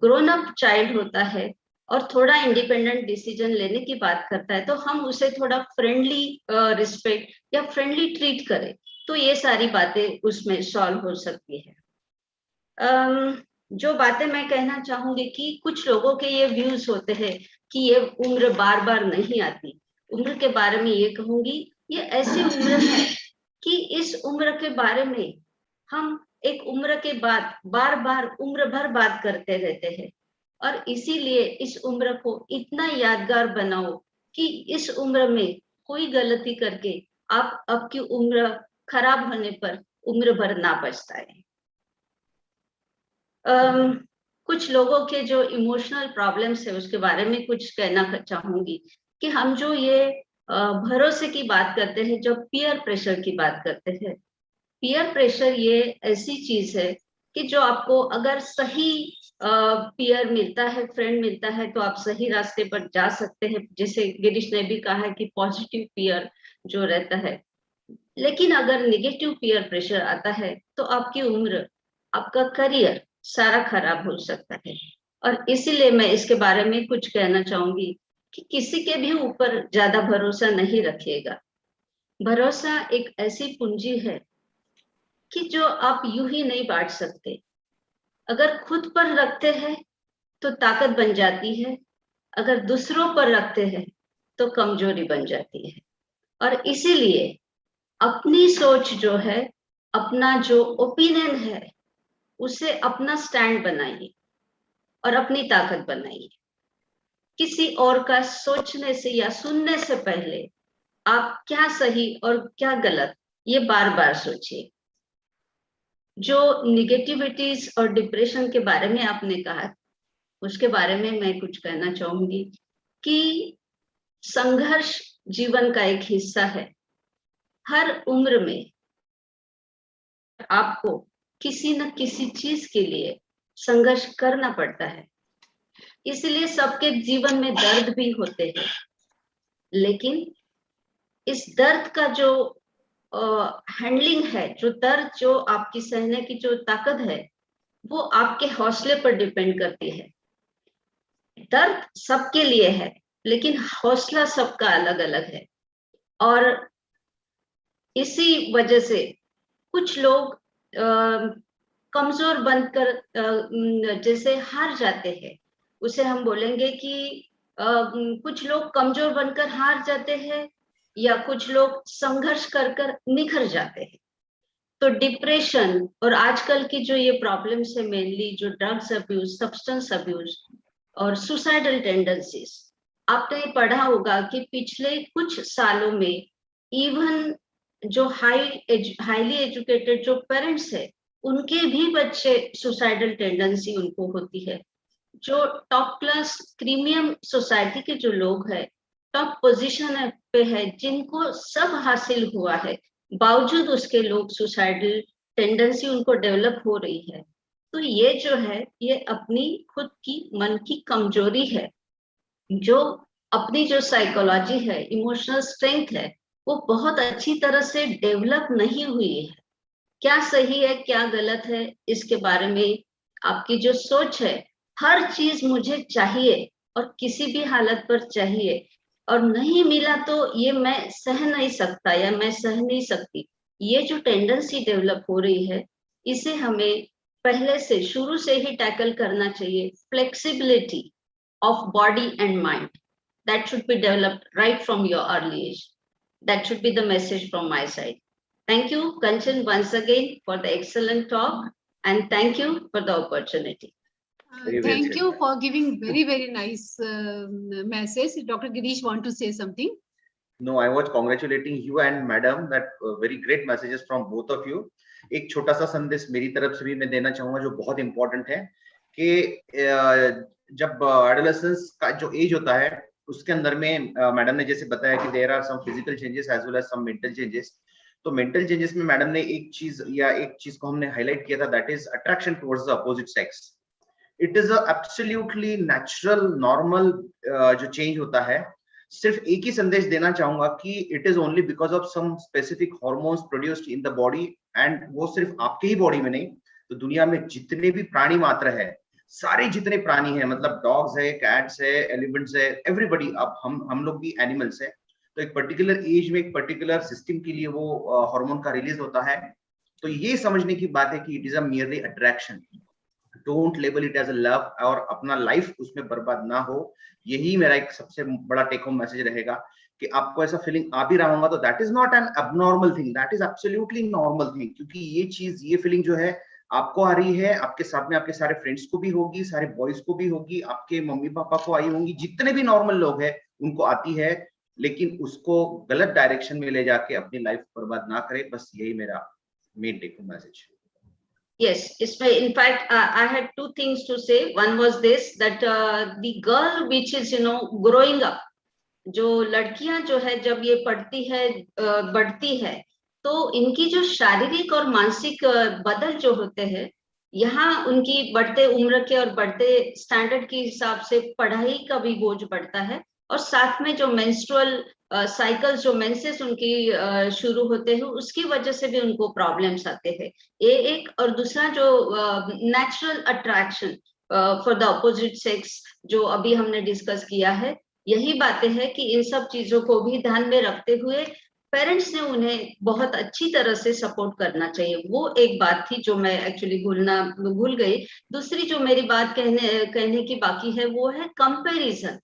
ग्रोन अप चाइल्ड होता है और थोड़ा इंडिपेंडेंट डिसीजन लेने की बात करता है, तो हम उसे थोड़ा फ्रेंडली रिस्पेक्ट या फ्रेंडली ट्रीट करें, तो ये सारी बातें उसमें सॉल्व हो सकती है। जो बातें मैं कहना चाहूंगी कि कुछ लोगों के ये व्यूज होते हैं कि ये उम्र बार बार नहीं आती। उम्र के बारे में ये कहूंगी, ये ऐसी उम्र है कि इस उम्र के बारे में हम एक उम्र के बाद बार बार उम्र भर बात करते रहते हैं, और इसीलिए इस उम्र को इतना यादगार बनाओ कि इस उम्र में कोई गलती करके आप आपकी उम्र खराब होने पर उम्र भर ना पछताए। कुछ लोगों के जो इमोशनल प्रॉब्लम्स है उसके बारे में कुछ कहना चाहूंगी कि हम जो ये भरोसे की बात करते हैं, जब पीयर प्रेशर की बात करते हैं, पीयर प्रेशर ये ऐसी चीज है कि जो आपको अगर सही पीयर मिलता है, फ्रेंड मिलता है, तो आप सही रास्ते पर जा सकते हैं, जैसे गिरीश ने भी कहा है कि पॉजिटिव पीयर जो रहता है। लेकिन अगर नेगेटिव पीयर प्रेशर आता है तो आपकी उम्र, आपका करियर सारा खराब हो सकता है। और इसीलिए मैं इसके बारे में कुछ कहना चाहूंगी कि किसी के भी ऊपर ज्यादा भरोसा नहीं रखिएगा। भरोसा एक ऐसी पूंजी है कि जो आप यूं ही नहीं बांट सकते। अगर खुद पर रखते हैं तो ताकत बन जाती है, अगर दूसरों पर रखते हैं तो कमजोरी बन जाती है। और इसीलिए अपनी सोच जो है, अपना जो ओपिनियन है, उसे अपना स्टैंड बनाइए और अपनी ताकत बनाइए। किसी और का सोचने से या सुनने से पहले आप क्या सही और क्या गलत, ये बार बार सोचिए। जो निगेटिविटीज और डिप्रेशन के बारे में आपने कहा, उसके बारे में मैं कुछ कहना चाहूंगी कि संघर्ष जीवन का एक हिस्सा है। हर उम्र में आपको किसी न किसी चीज के लिए संघर्ष करना पड़ता है। इसलिए सबके जीवन में दर्द भी होते हैं, लेकिन इस दर्द का जो हैंडलिंग है, जो दर्द जो आपकी सहने की जो ताकत है, वो आपके हौसले पर डिपेंड करती है। दर्द सबके लिए है, लेकिन हौसला सबका अलग अलग है। और इसी वजह से कुछ लोग कमजोर बनकर जैसे हार जाते हैं, उसे हम बोलेंगे कि कुछ लोग कमजोर बनकर हार जाते हैं, या कुछ लोग संघर्ष कर कर निखर जाते हैं। तो डिप्रेशन और आजकल की जो ये प्रॉब्लम्स है, मेनली जो ड्रग्स अब्यूज, सब्सटेंस अब्यूज और सुसाइडल टेंडेंसीज, आपने पढ़ा होगा कि पिछले कुछ सालों में इवन जो हाईली एजुकेटेड जो पेरेंट्स है, उनके भी बच्चे सुसाइडल टेंडेंसी उनको होती है। जो टॉप क्लास प्रीमियम सोसाइटी के जो लोग हैं, टॉप पोजीशन पे है, जिनको सब हासिल हुआ है, बावजूद उसके लोग सुसाइडल टेंडेंसी उनको डेवलप हो रही है। तो ये जो है, ये अपनी खुद की मन की कमजोरी है, जो अपनी जो साइकोलॉजी है, इमोशनल स्ट्रेंथ है, वो बहुत अच्छी तरह से डेवलप नहीं हुई है। क्या सही है क्या गलत है, इसके बारे में आपकी जो सोच है, हर चीज मुझे चाहिए और किसी भी हालत पर चाहिए, और नहीं मिला तो ये मैं सह नहीं सकता या मैं सह नहीं सकती, ये जो टेंडेंसी डेवलप हो रही है, इसे हमें पहले से शुरू से ही टैकल करना चाहिए। Flexibility of body and mind, that should be developed right from your early age. That should be the message from my side. Thank you, Kanchan, once again for the excellent talk, and thank you for the opportunity. Thank you for giving very nice message. Dr. Girish want to say something? No, I was congratulating you and madam that very great messages from both of you. एक छोटा सा संदेश मेरी तरफ से भी मैं देना चाहूंगा जो बहुत इंपॉर्टेंट है कि जब एडोलेसेंस का जो एज होता है, उसके अंदर में मैडम ने जैसे बताया कि there are some physical changes as well as some mental changes. तो मेंटल चेंजेस में मैडम ने एक चीज को हमने हाईलाइट किया था, that is attraction towards the opposite sex. It is absolutely natural normal जो चेंज होता है। सिर्फ एक ही संदेश देना चाहूंगा कि it is only because of some specific hormones produced in the body, and वो सिर्फ आपके ही बॉडी में नहीं, तो दुनिया में जितने भी प्राणी मात्र है, सारे जितने प्राणी हैं, मतलब डॉग्स है, कैट्स है, एलिफेंट्स है, एवरीबडी, अब हम लोग भी एनिमल्स है। तो एक पर्टिकुलर एज में एक पर्टिकुलर सिस्टम के लिए वो हार्मोन का रिलीज होता है। तो ये समझने की बात है कि it is a merely attraction, don't label it as a love, और अपना लाइफ उसमें बर्बाद ना हो। यही मेरा एक सबसे बड़ा टेक होम मैसेज रहेगा कि आपको ऐसा फीलिंग आ भी रहा होगा तो that is not an abnormal thing, that is absolutely normal thing. क्योंकि ये फीलिंग जो है आपको आ रही है, आपके साथ में आपके सारे फ्रेंड्स को भी होगी, सारे बॉयज को भी होगी, आपके मम्मी पापा को आई होंगी, जितने भी नॉर्मल लोग हैं उनको आती है। लेकिन उसको गलत डायरेक्शन में ले जाके अपनी लाइफ बर्बाद ना करे, बस यही मेरा main take home message. Yes, in fact, I had two things to say. One was this, that the girl which is, growing up, जो लड़कियां जो है जब ये पढ़ती है, बढ़ती है, तो इनकी जो शारीरिक और मानसिक बदल जो होते हैं, यहाँ उनकी बढ़ते उम्र के और बढ़ते स्टैंडर्ड के हिसाब से पढ़ाई का भी बोझ बढ़ता है, और साथ में जो मेंस्ट्रुअल साइकिल्स, जो मेंसेस उनकी शुरू होते हैं, उसकी वजह से भी उनको प्रॉब्लम्स आते हैं। ये एक, और दूसरा जो natural attraction for the opposite sex जो अभी हमने डिस्कस किया है, यही बातें हैं कि इन सब चीजों को भी ध्यान में रखते हुए पेरेंट्स ने उन्हें बहुत अच्छी तरह से सपोर्ट करना चाहिए। वो एक बात थी जो मैं एक्चुअली भूल गई। दूसरी जो मेरी बात कहने की बाकी है वो है comparison.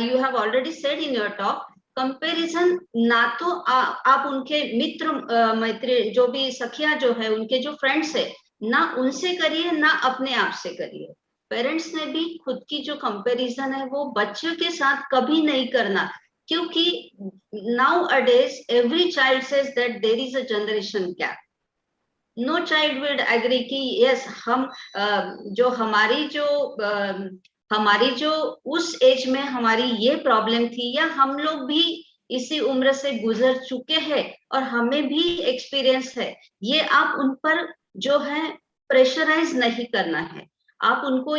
You have already said in your talk, comparison ना तो आप उनके मित्र मैत्री जो भी सखियां जो है, उनके जो फ्रेंड्स है, ना उनसे करिए ना अपने आप से करिए। पेरेंट्स ने भी खुद की जो कंपैरिजन है वो बच्चों के साथ कभी नहीं करना, क्योंकि nowadays every child says that there is a generation gap. No child will agree कि yes, हम हमारी जो उस एज में हमारी ये प्रॉब्लम थी, या हम लोग भी इसी उम्र से गुजर चुके हैं और हमें भी एक्सपीरियंस है, ये आप उन पर जो है प्रेशराइज नहीं करना है। आप उनको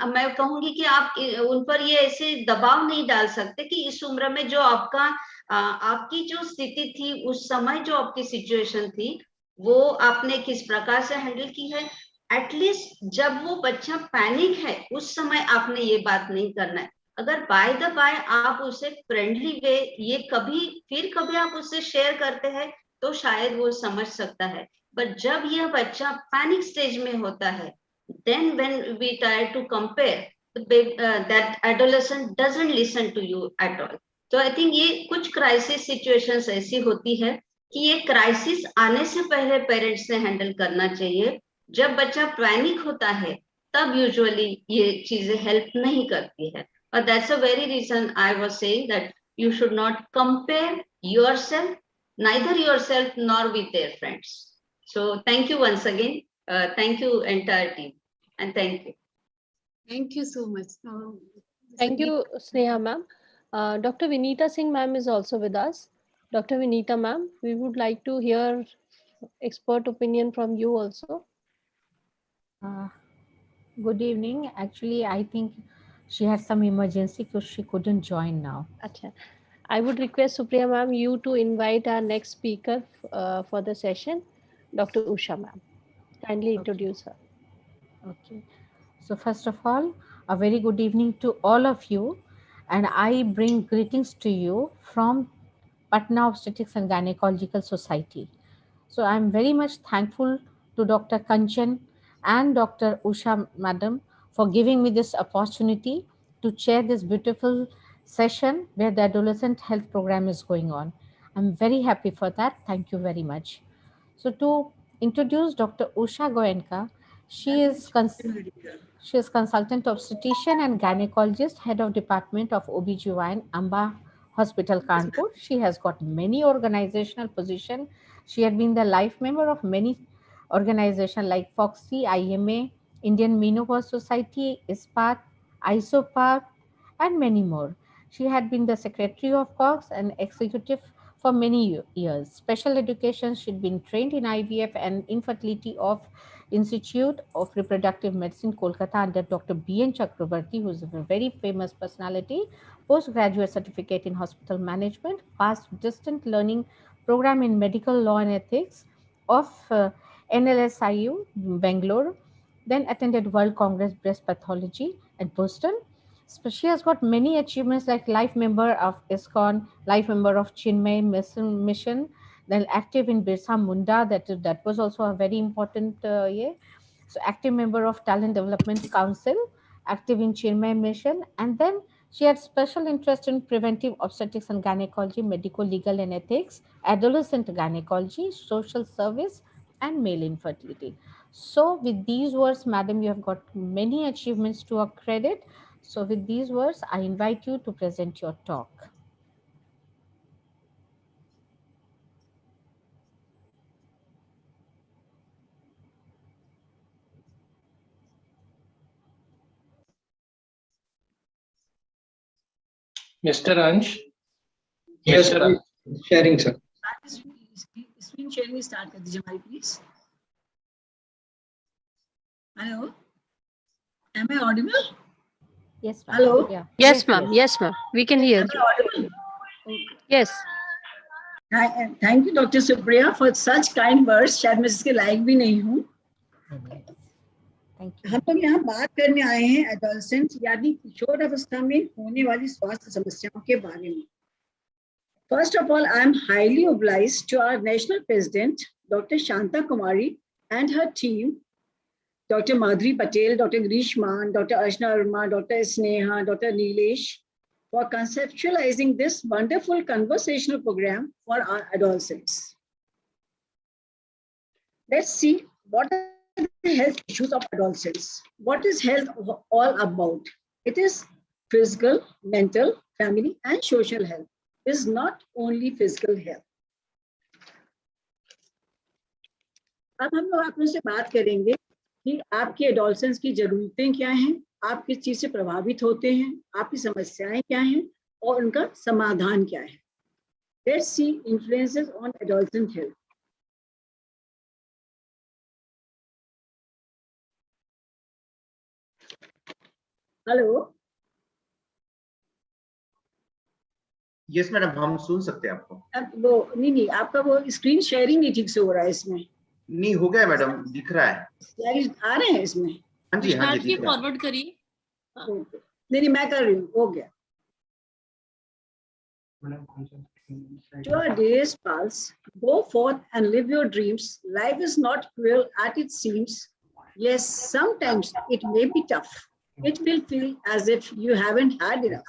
मैं कहूंगी कि आप उन पर ये ऐसे दबाव नहीं डाल सकते कि इस उम्र में जो आपकी जो स्थिति थी, उस समय जो आपकी सिचुएशन थी, वो आपने किस प्रकार से हैंडल की है। एटलीस्ट जब वो बच्चा पैनिक है, उस समय आपने ये बात नहीं करना है। अगर बाय द बाय आप उसे फ्रेंडली वे ये कभी आप उससे शेयर करते हैं, तो शायद वो समझ सकता है। बट जब यह बच्चा पैनिक स्टेज में होता है, then when we try to compare, that adolescent doesn't listen to you at all. तो आई थिंक ये कुछ क्राइसिस सिचुएशंस ऐसी होती है कि ये क्राइसिस आने से पहले पेरेंट्स ने हैंडल करना चाहिए. जब बच्चा पैनिक होता है तब यूजुअली ये चीजें हेल्प नहीं करती है. और that's a very reason I was saying that you should not compare yourself, neither yourself nor with their friends. So thank you once again. Thank you entire team, and thank you. Thank you so much. Thank you, Sneha ma'am. Dr. Vinita Singh ma'am is also with us. Dr. Vinita ma'am, we would like to hear expert opinion from you also. Good evening. Actually, I think she had some emergency because she couldn't join now. Achha. I would request Supriya ma'am you to invite our next speaker for the session, Dr. Usha ma'am. Kindly introduce her. Okay. So first of all, a very good evening to all of you, and I bring greetings to you from Patna Obstetrics and Gynecological Society. So I'm very much thankful to Dr. Kanchan and Dr. Usha madam for giving me this opportunity to chair this beautiful session where the adolescent health program is going on. I'm very happy for that. Thank you very much. So to introduce Dr. Usha Goenka, she is consultant obstetrician and gynecologist, head of department of OBGYN, Amba Hospital, Kanpur. She has got many organizational positions. She had been the life member of many organizations like Foxy, IMA, Indian Menopause Society, ISPAT, ISOPAT, and many more. She had been the secretary of COX and executive for many years. Special education, she'd been trained in IVF and infertility of Institute of Reproductive Medicine, Kolkata, under Dr. B.N. Chakrabarti, who is a very famous personality. Postgraduate certificate in hospital management, passed distant learning program in medical law and ethics of NLSIU, Bangalore. Then attended World Congress Breast Pathology at Boston. So she has got many achievements like life member of ISKCON, life member of Chinmay Mission, then active in Birsa Munda, that was also a very important year. So active member of Talent Development Council, active in Chinmay Mission, and then she had special interest in preventive obstetrics and gynecology, medical, legal and ethics, adolescent gynecology, social service, and male infertility. So with these words, madam, you have got many achievements to our credit. So with these words, I invite you to present your talk. Mr. Ansh? Yes, Mr. sharing, sir. Screen sharing start कर दीजिए हमारी please. Hello, am I audible? Yes, ma'am. Hello. Yeah. Yes, ma'am. Yes, ma'am. We can hear Am you. I audible? Okay. Yes. Thank you, Dr. Supriya, for such kind words. शायद मैं इसके लायक भी नहीं हूँ. हम लोग यहाँ बात करने आए हैं एडोलसेंट यानी किशोर अवस्था में होने वाली स्वास्थ्य समस्याओं के बारे में. First of all, I am highly obliged to our national president, Dr. Shanta Kumari, and her team, Dr. Madhuri Patel, Dr. Grishman, Dr. Ashna Arma, Dr. Sneha, Dr. Nilesh, for conceptualizing this wonderful conversational program for our adolescents. Let's see what are the health issues of adolescents. What is health all about? It is physical, mental, family, and social health. It is not only physical health. अब हम लोग आप लोगों से बात करेंगे कि आपके एडोलसेंस की जरूरतें क्या हैं, आप किस चीज से प्रभावित होते हैं, आपकी समस्याएं क्या हैं और उनका समाधान क्या है. Let's see influences on adolescent health. Hello. Yes madam, हम सुन सकते हैं आपको. वो नहीं, आपका वो स्क्रीन शेयरिंग नहीं ठीक से हो रहा है इसमें. नहीं हो गया मैडम, दिख रहा है. आ रहे हैं इसमें. हाँ जी, हाँ जी, फॉरवर्ड करिए. नहीं, मैं कर रही हूँ. हो गया. To our dearest pals, go forth and live your dreams. Life is not cruel as it seems. Yes, sometimes it may be tough. it will feel as if you haven't had enough.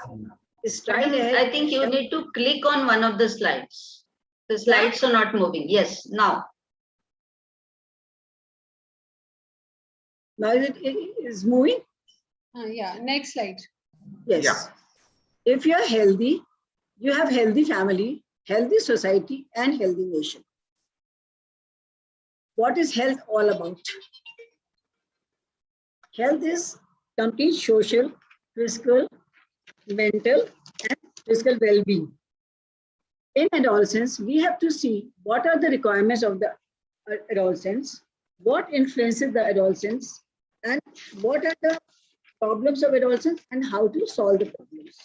Stride Madam, ahead. I think you need to click on one of the slides. The slides are not moving. Yes, now. Now it is moving? Yeah, next slide. Yes. Yeah. If you are healthy, you have healthy family, healthy society, and healthy nation. What is health all about? Health is complete social, physical, mental, and physical well-being. In adolescence, we have to see what are the requirements of the adolescents, what influences the adolescents, and what are the problems of adolescents and how to solve the problems.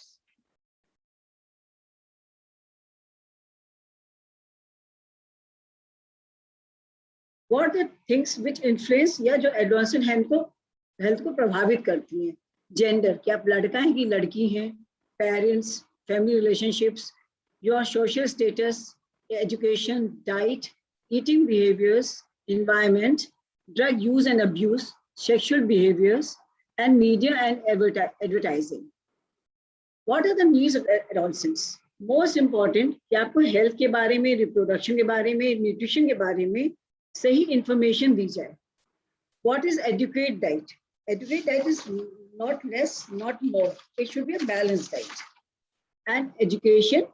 What are the things which influence या जो adolescent health को प्रभावित करती हैं? Gender, क्या आप लड़का हैं कि लड़की हैं? Parents, family relationships, your social status, education, diet, eating behaviors, environment, drug use and abuse, sexual behaviors, and media and advertising. What are the needs of adolescents? Most important कि आपको health के बारे में, reproduction के बारे में, nutrition के बारे में सही information दी जाए. What is adequate diet? Adequate diet is not less, not more. It should be a balanced diet. And education,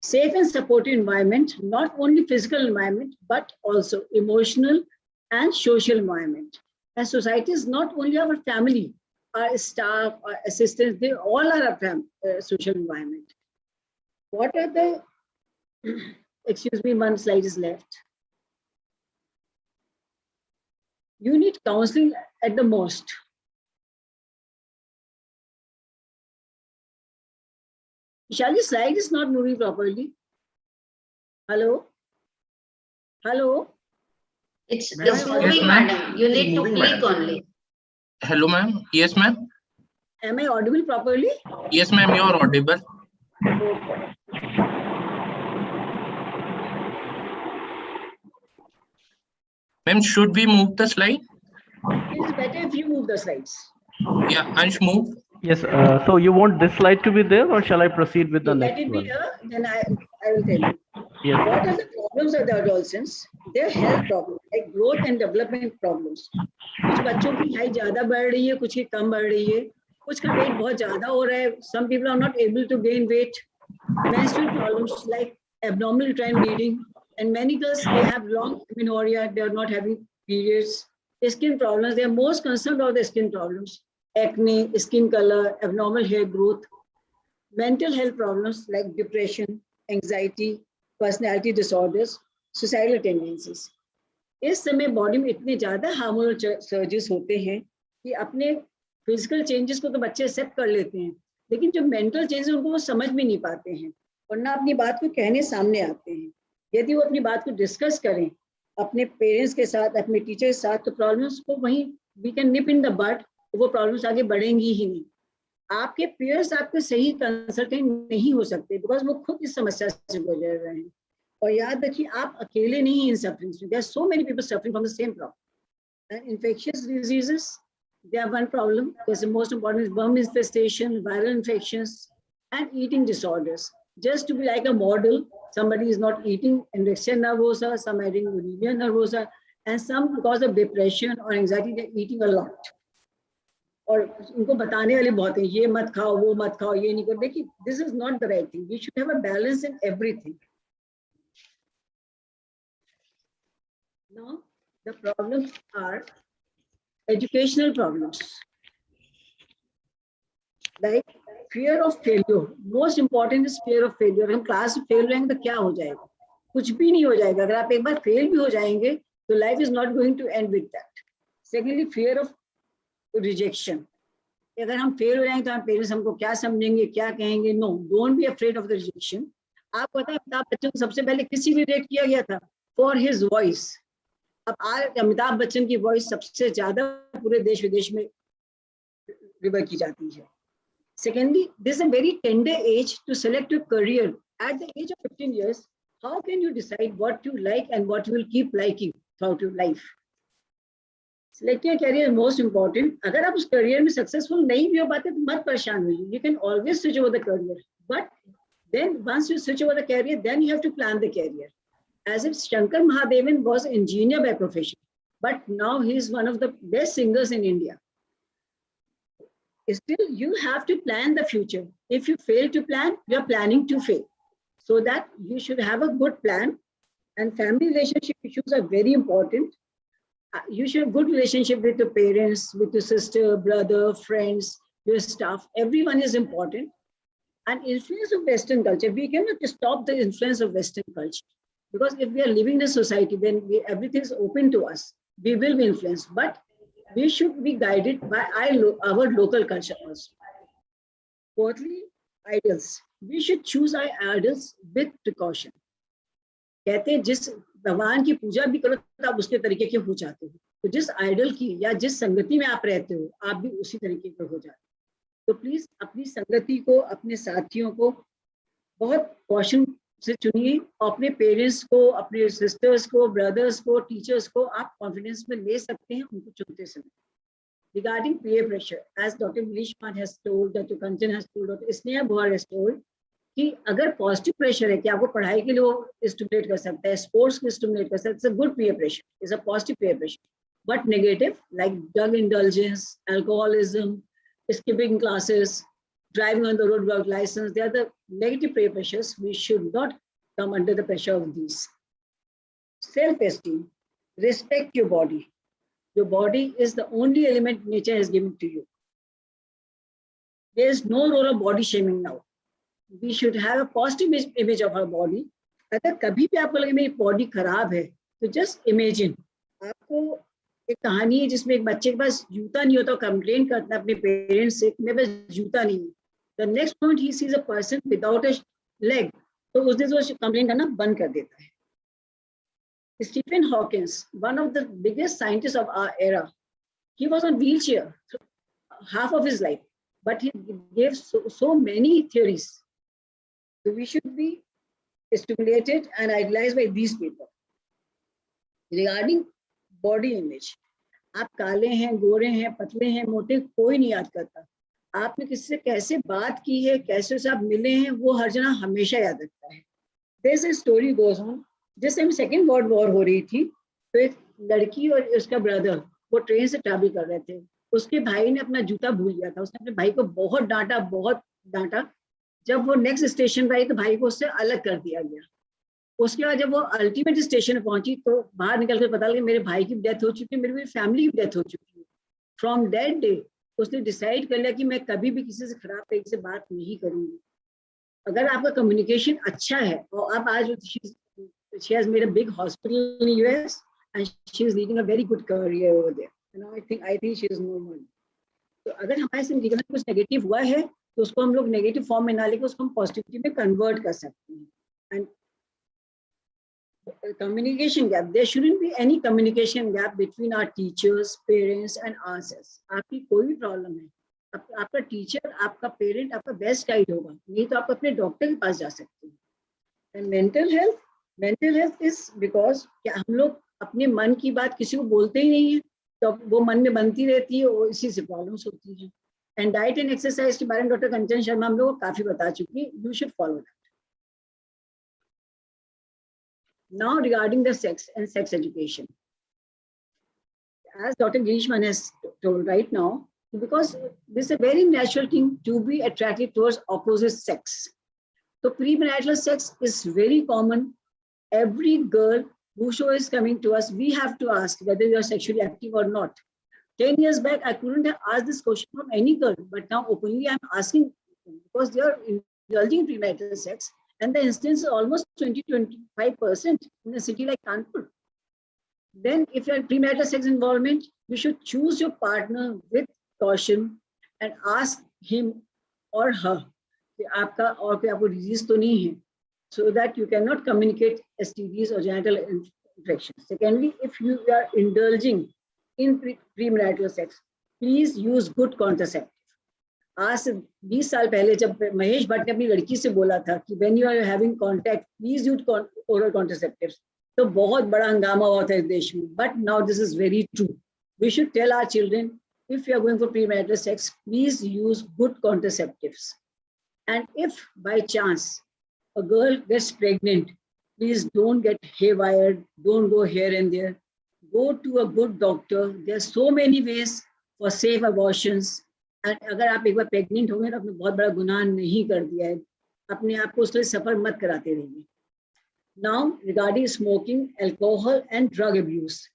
safe and supportive environment, not only physical environment, but also emotional and social environment. And society is not only our family, our staff, our assistants, they all are a social environment. What are the, excuse me, one slide is left. You need counseling at the most. Vishali, slide is not moving properly. Hello? Hello? It's moving, madam. You need to click only. Hello, ma'am. Yes, ma'am. Am I audible properly? Yes, ma'am. You are audible. Okay. Ma'am, should we move the slide? It is better if you move the slides. Yeah, Ansh, move. Yes. So you want this slide to be there, or shall I proceed with the Let next it be one? here, then I will tell you. Yes. What are the problems of the adolescents? Their health problems, like growth and development problems. कुछ बच्चों की height ज्यादा बढ़ रही है, कुछ की कम बढ़ रही है, कुछ का वेट बहुत ज्यादा हो रहा है. Some people are not able to gain weight. Menstrual problems like abnormal uterine bleeding, and many girls they have long amenorrhea, they are not having periods. Skin problems, they are most concerned about the skin problems. Acne, skin color, abnormal hair growth. Mental health problems like depression, anxiety, personality disorders, suicidal tendencies. इस समय body में इतने ज्यादा hormonal surges होते हैं कि अपने physical changes को तो बच्चे एक्सेप्ट कर लेते हैं, लेकिन जो मेंटल चेंजेस उनको वो समझ भी नहीं पाते हैं और ना अपनी बात को कहने सामने आते हैं. यदि वो अपनी बात को डिस्कस करें अपने पेरेंट्स के साथ, अपने टीचर के साथ, तो प्रॉब्लम्स को वहीं we can nip in the bud, वो प्रॉब्लम्स आगे बढ़ेंगी ही नहीं. आपके पेयर्स आपके सही कंसल्टेंट नहीं हो सकते बिकॉज वो खुद इस समस्या से गुजर रहे हैं. और याद रखिए आप अकेले नहीं इन सफरिंग्स में. There are so many people suffering from the same problem. And infectious diseases, they are one problem. There's the most important is worm infestation, viral infections, and eating disorders. Just to be like a model, somebody is not eating anorexia nervosa, some having bulimia nervosa, and some because of depression or anxiety they're eating a lot. और उनको बताने वाले बहुत हैं, ये मत खाओ, वो मत खाओ, ये नहीं करो. देखिए, this is not the right thing. We should have a balance in everything. Now, the problems are educational problems. Like fear of failure. Most important is fear of failure. हम क्लास में फेल रहेंगे तो क्या हो जाएगा? कुछ भी नहीं हो जाएगा. अगर आप एक बार फेल भी हो जाएंगे तो life is not going to end with that. Secondly, fear of rejection. अगर हम फेल हो जाएंगे तो हम पेरेंट्स हमको क्या समझेंगे, क्या कहेंगे? No, don't be afraid of the rejection. आपको पता है अमिताभ बच्चन को सबसे पहले किसी भी रेट किया गया था? For his voice. अब आज अमिताभ बच्चन की वॉइस सबसे ज्यादा पूरे देश विदेश में रिवर की जाती है. Secondly, this is a very tender age to select your career. At the age of 15 years, how can you decide what you like and what you will keep liking throughout your life? Selecting a career is most important. अगर आप उस career में successful नहीं भी हो पाते तो मत परेशान होइए. You can always switch over the career. But then once you switch over the career, then you have to plan the career. As if Shankar Mahadevan was an engineer by profession, but now he is one of the best singers in India. Still, you have to plan the future. If you fail to plan, you are planning to fail. So that you should have a good plan. And family relationship issues are very important. You should have good relationship with your parents, with your sister, brother, friends, your staff. Everyone is important. And influence of Western culture, we cannot stop the influence of Western culture. Because if we are living in a society, then everything is open to us. We will be influenced, but we should be guided by our local culture also. Fourthly, idols. We should choose our idols with precaution. कहते हैं जिस भगवान की पूजा भी करो तो आप उसके तरीके के हो जाते हो. तो जिस आइडल की या जिस संगति में आप रहते हो, आप भी उसी तरीके के हो जाते हो. तो प्लीज अपनी संगति को, अपने साथियों को बहुत कॉशन से चुनिए. अपने पेरेंट्स को, अपने सिस्टर्स को, ब्रदर्स को, टीचर्स को आप कॉन्फिडेंस में ले सकते हैं उनको चुनते समय. Regarding peer pressure, as Dr. Milishman has told, Dr. Kanchan has told, Dr. Sneha Bohar has told, कि अगर पॉजिटिव प्रेशर है कि आपको पढ़ाई के लिए वो स्टिमुलेट कर सकता है, स्पोर्ट्स को स्टिमुलेट कर सकता है, it's a good peer pressure, is a positive peer pressure. But negative like drug indulgence, alcoholism, skipping classes, driving on the road without license, they are the negative peer pressures. We should not come under the pressure of these. Self-esteem, respect your body. Your body is the only element nature has given to you. There is no role of body shaming now. We should have a positive image of our body. अगर कभी भी आपको लगे मेरी body खराब है तो just imagine. आपको एक कहानी है जिसमें एक बच्चे के पास जूता नहीं होता, कंप्लेन करता है अपने पेरेंट्स से मेरे पास जूता नहीं है. The next point he sees a person without a leg, तो उस दिन वो कंप्लेन करना बंद कर देता है. Stephen Hawking, one of the biggest scientists of our era, he was on wheelchair half of his life, but he gave so many theories. So we should be stimulated and idolized by these people. Regarding body image, आप काले हैं, गोरे हैं, पतले हैं, मोटे, कोई नहीं याद करता. आपने किसी से कैसे बात की है, कैसे से आप मिले हैं, वो हर जना हमेशा याद रखता है. There's a story goes on. जिस टाइम सेकेंड वर्ल्ड वॉर हो रही थी तो एक लड़की और उसका ब्रदर वो ट्रेन से ट्रैवल कर रहे थे. उसके भाई ने अपना जूता भूल गया था. उसने अपने भाई को बहुत डांटा. जब वो नेक्स्ट स्टेशन पर आई तो भाई को उससे अलग कर दिया गया. उसके बाद जब वो अल्टीमेट स्टेशन पर पहुंची तो बाहर निकल कर पता लगा मेरे भाई की डेथ हो चुकी है, मेरी फैमिली की डेथ हो चुकी है. फ्रॉम दैट डे उसने डिसाइड कर लिया कि मैं कभी भी किसी से खराब तरीके से बात नहीं करूंगी. अगर आपका कम्युनिकेशन अच्छा है और आप आज she has made a big hospital in the US and she is leading a very good career over there. And I think she is no more. तो अगर हमारे से जीवन में कुछ नेगेटिव हुआ है तो उसको हम लोग नेगेटिव फॉर्म में ना लेकर उसको हम पॉजिटिविटी में कन्वर्ट कर सकते हैं. And communication gap, there shouldn't be any communication gap between our teachers, parents and ourselves. आपकी कोई भी प्रॉब्लम है, आपका टीचर, आपका पेरेंट आपका बेस्ट गाइड होगा, नहीं तो आप अपने डॉक्टर के पास जा सकते हैं. And mental health is because क्या हम लोग अपने मन की बात किसी को बोलते ही नहीं है तो वो मन में बनती रहती है और इसी से प्रॉब्लम्स होती हैं. एंड डाइट एंड एक्सरसाइज के बारे में डॉक्टर कंचन शर्मा हम लोग को काफी बता चुकी है. You should follow that. Now regarding the sex and sex education, as Dr. Girishman has told right now, because this is a very natural thing to be attracted towards opposite sex. So premarital sex is very common. Every girl who is coming to us, we have to ask whether you are sexually active or not. 10 years back, I couldn't have asked this question from any girl, but now openly I'm asking because they are indulging in premarital sex, and the instance is almost 20-25% in a city like Kanpur. Then if you have premarital sex involvement, you should choose your partner with caution and ask him or her कि आपका और कोई आपको disease तो नहीं है, so that you cannot communicate STDs or genital infections. Secondly, if you are indulging in premarital sex, please use good contraceptive. आज से 20 साल पहले जब महेश भट्ट ने अपनी लड़की से बोला था कि when you are having contact, please use oral contraceptives, तो बहुत बड़ा हंगामा हुआ था इस देश में. But now this is very true. We should tell our children, if you are going for premarital sex, please use good contraceptives. And if by chance a girl gets pregnant, please don't get haywire, don't go here and there. Go to a good doctor. There are so many ways for safe abortions. And अगर आप एक बार pregnant हो गए तो आपने बहुत बड़ा गुनाह नहीं कर दिया है, अपने आप को उसके लिए सफर मत कराते रहिए. Now, regarding smoking, alcohol, and drug abuse,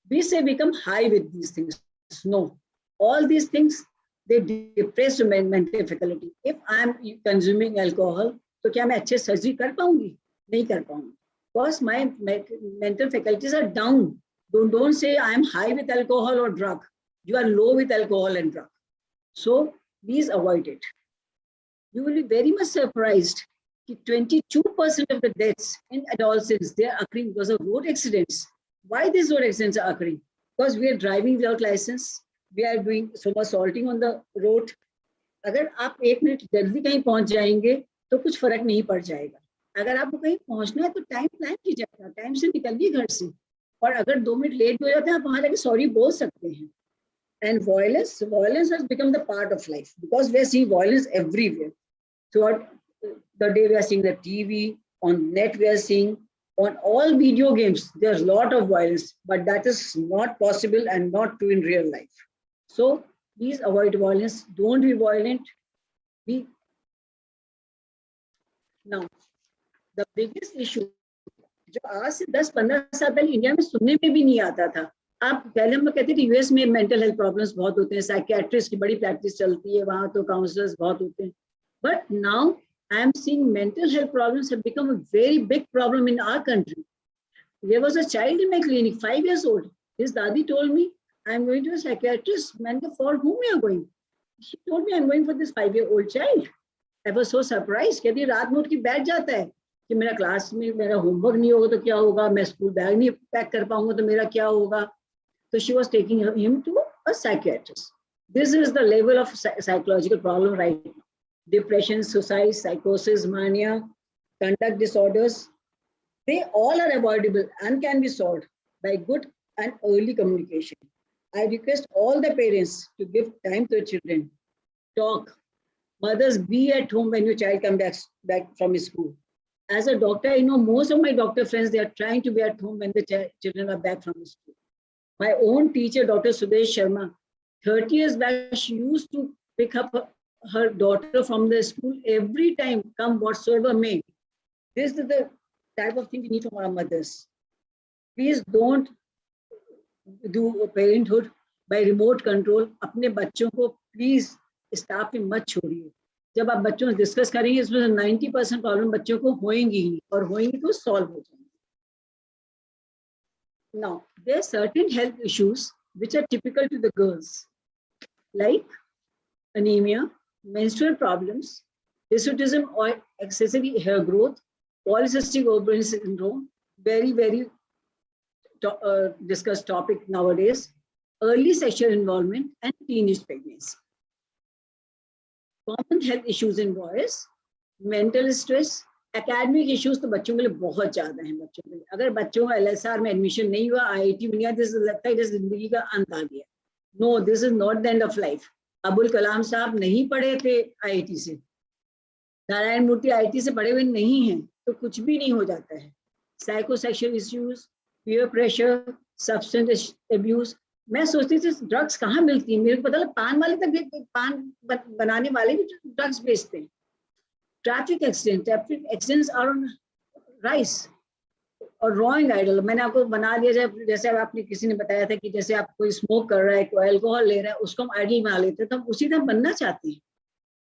we say become high with these things. No, all these things, they depress your mental faculty. If I'm consuming alcohol, तो क्या मैं अच्छे सर्जरी कर पाऊंगी? नहीं कर पाऊंगी. Because my mental faculties are down. Don't say I'm high with alcohol or drug. You are low with alcohol and drug. So please avoid it. You will be very much surprised. 22% of the deaths in adolescents, they are occurring because of road accidents. Why these road accidents are occurring? Because we are driving without license. We are doing somersaulting on the road. अगर आप 1 minute जल्दी कहीं पहुंच जाएंगे तो कुछ फर्क नहीं पड़ जाएगा. अगर आपको कहीं पहुंचना है तो टाइम प्लान कीजिएगा, टाइम से निकलिए घर से. और अगर 2 मिनट लेट हो जाते हैं आप वहां जाके सॉरी बोल सकते हैं. And violence has become the part of life because we are seeing violence everywhere. Throughout the day we are seeing the TV, on net we are seeing, on all video games, there's a lot of violence, but that is not possible and not true in real life. So please avoid violence, don't be violent. Now, the biggest issue, जो आज से 10-15 साल पहले India में सुनने में भी नहीं आता था. आप पहले हम कहते थे यूएस में मेंटल हेल्थ प्रॉब्लम्स बहुत होते हैं, साइकियाट्रिस्ट की बड़ी प्रैक्टिस चलती है वहां, तो काउंसलर्स बहुत होते हैं. But now I am seeing mental health problems have become a very big problem in our country. There was a child in my clinic, 5 years old. His daddy told me, I'm going to a psychiatrist. Man, for whom you are going? She told me, I'm going for this 5-year-old child. I was so surprised. कहती रात में उठ के बैठ जाता है कि मेरा क्लास में मेरा होमवर्क नहीं होगा तो क्या होगा, मैं स्कूल बैग नहीं पैक कर पाऊंगा तो मेरा क्या होगा. So she was taking him to a psychiatrist. This is the level of psychological problem right now. Depression, suicide, psychosis, mania, conduct disorders, they all are avoidable and can be solved by good and early communication. I request all the parents to give time to their children. Talk. Mothers, be at home when your child comes back from school. As a doctor, I know most of my doctor friends, they are trying to be at home when the children are back from school. My own teacher, Dr. Sudesh Sharma, 30 years back, she used to pick up her daughter from the school every time, come whatsoever may. This is the type of thing we need from our mothers. Please don't do parenthood by remote control. अपने बच्चों को please staff में मत छोड़िए. जब आप बच्चों से डिस्कस करेंगे इसमें 90% प्रॉब्लम बच्चों को होएंगी ही और होएंगी तो सॉल्व हो जाएंगे. Now, there are certain health issues which are typical to the girls, like anemia, menstrual problems, hirsutism or excessive hair growth, polycystic ovarian syndrome, very, very discussed topic nowadays, early sexual involvement, and teenage pregnancy. Common health issues in boys, mental stress, academic issues तो बच्चों के लिए बहुत ज्यादा हैं. बच्चों के लिए अगर बच्चों का LSR में एडमिशन नहीं हुआ, IIT में नहीं, तो लगता है जैसे जिंदगी का अंत आ गया. No, this is not the end of life. Abul Kalam साहब नहीं पढ़े थे IIT से, नारायण मूर्ति IIT से पढ़े हुए नहीं हैं, तो कुछ भी नहीं हो जाता है. Psychosexual issues, peer pressure, substance abuse. मैं सोचती थी ड्रग्स कहाँ मिलती है, मेरे को पता लगा पान वाले तक पान बनाने वाले भी ड्रग्स बेचते हैं. Traffic accidents are on rise और रॉन्ग आइडल. मैंने आपको बना दिया, जैसे आपने किसी ने बताया था कि जैसे आप कोई स्मोक कर रहा है, कोई अल्कोहल ले रहा है, उसको हम आइडल बना लेते हैं, तो हम उसी तरह बनना चाहते हैं.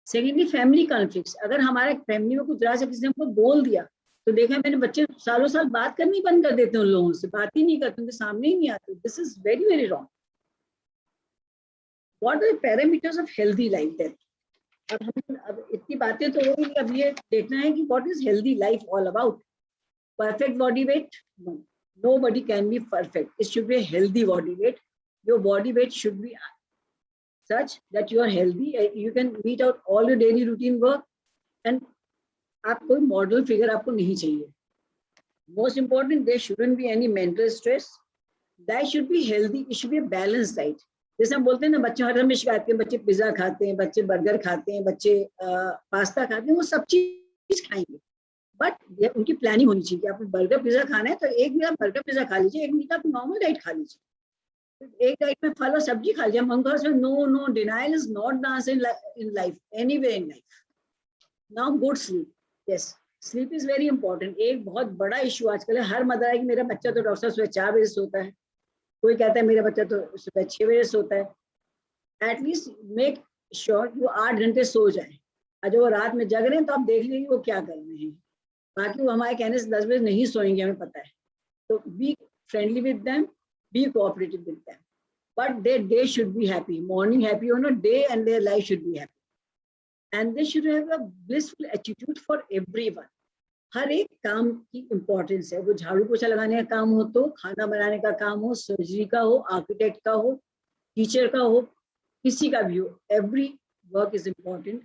Secondly, family conflicts. अगर हमारे फैमिली में कुछ जरा सा किसी ने हमको बोल दिया तो देखा मैंने बच्चे सालों साल बात करनी बंद कर देते हैं, उन लोगों से बात ही नहीं करते, उनके सामने ही नहीं आते. This is very very wrong. What are parameters of healthy life then? अब इतनी बातें तो हो गई, अब ये देखना है कि what is healthy life all about. Perfect body weight? No. Nobody can be perfect. It should be a healthy body weight. Your body weight should be such that you are healthy. You can meet out all your daily routine work, and आप कोई model figure आपको नहीं चाहिए. Most important, there shouldn't be any mental stress. Diet should be healthy. It should be a balanced diet. जैसे हम बोलते हैं ना, बच्चे हर में शिकायत करते हैं, बच्चे पिज्जा खाते हैं, बच्चे बर्गर खाते हैं, बच्चे पास्ता खाते हैं, वो सब चीज खाएंगे, बट उनकी प्लानिंग होनी चाहिए कि आपको बर्गर पिज्जा खाना है तो एक मील आप बर्गर पिज्जा खा लीजिए, एक मील आप नॉर्मल डाइट खा लीजिए, एक डाइट में फल और सब्जी खा लीजिए. No denial is not the answer in life, anywhere in life. Now good sleep. Yes, sleep is very important. एक बहुत बड़ा इशू आजकल है, हर मदर है कि मेरा बच्चा तो डॉक्टर सुबह 4 बजे सोता है, कोई कहता है मेरा बच्चा तो सुबह 6 बजे सोता है. एटलीस्ट मेक श्योर वो 8 घंटे सो जाए, और जो वो रात में जग रहे हैं तो आप देख लीजिए वो क्या कर रहे हैं. बाकी वो हमारे कहने से 10 बजे नहीं सोएंगे, हमें पता है. तो be friendly with them, be cooperative with them, but their day should be happy. Morning happy होना, day and their life should be happy, and they should have a blissful attitude for everyone. हर एक काम की importance है, वो झाड़ू पोछा लगाने का काम हो, तो खाना बनाने का काम हो, सर्जरी का हो, आर्किटेक्ट का हो, टीचर का हो, किसी का भी हो, every work is important.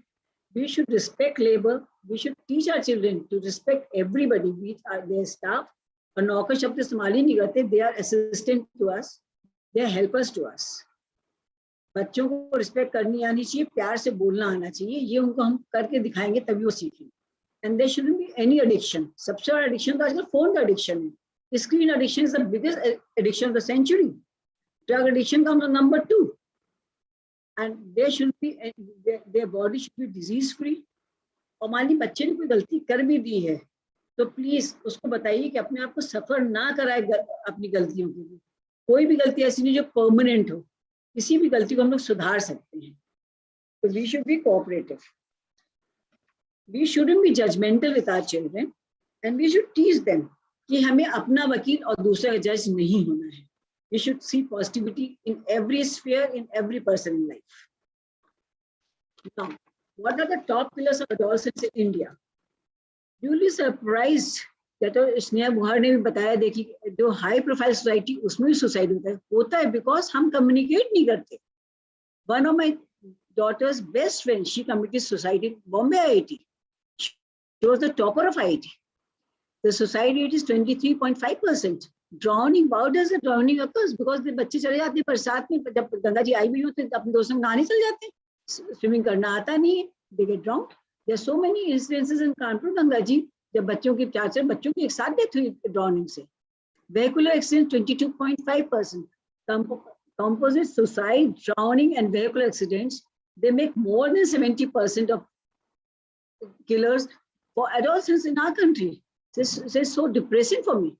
We should respect labor. We should teach our children to respect everybody, be it their staff. और नौकर शब्द इस्तेमाल ही नहीं करते. They are assistant to us. They are helpers to us. बच्चों को रिस्पेक्ट करनी आनी चाहिए, प्यार से बोलना आना चाहिए. ये उनको हम करके दिखाएंगे तभी वो सीखेंगे. And there shouldn't be any addiction. सबसे बड़ा एडिक्शन तो आजकल फोन का एडिक्शन है. Screen addiction is the biggest addiction of the century. Drug addiction का हम number 2. And they should be, their body should be disease free. और मान ली बच्चे ने कोई गलती कर भी दी है तो प्लीज उसको बताइए कि अपने आप को सफर ना कराए अपनी गलतियों के लिए. कोई भी गलती ऐसी नहीं जो परमानेंट हो, किसी भी गलती को हम लोग सुधार सकते हैं. तो we should be cooperative. We shouldn't be judgemental with our children, and we should teach them कि हमें अपना वकील और दूसरे का जज नहीं होना है. We should see positivity in every sphere, in every person in life. Now, what are the top pillars of adolescence in India? Really surprised that Sneha बुहार ने भी बताया, देखिए जो हाई प्रोफाइल सोसाइटी उसमें भी सुसाइड होता है because हम कम्युनिकेट नहीं करते. One of my daughter's best friends, she committed suicide in Bombay IIT. She was the topper of IIT. The suicide rate is 23.5%. Drowning, how does the drowning occurs? Because the बच्चे चले जाते हैं बरसात में, जब गंगा जी आई हुई होती है अपने दोस्तों नहाने चले जाते हैं, स्विमिंग करना आता नहीं है, they get drowned. There are so many incidences in Kanpur Ganga ji, जब बच्चों की 4 बच्चों की एक साथ डेथ हुई ड्राउनिंग से. Vehicular accident 22.5%. Composite suicide, drowning, and vehicular accidents, they make more than 70% of killers for adolescents in our country. This is so depressing for me.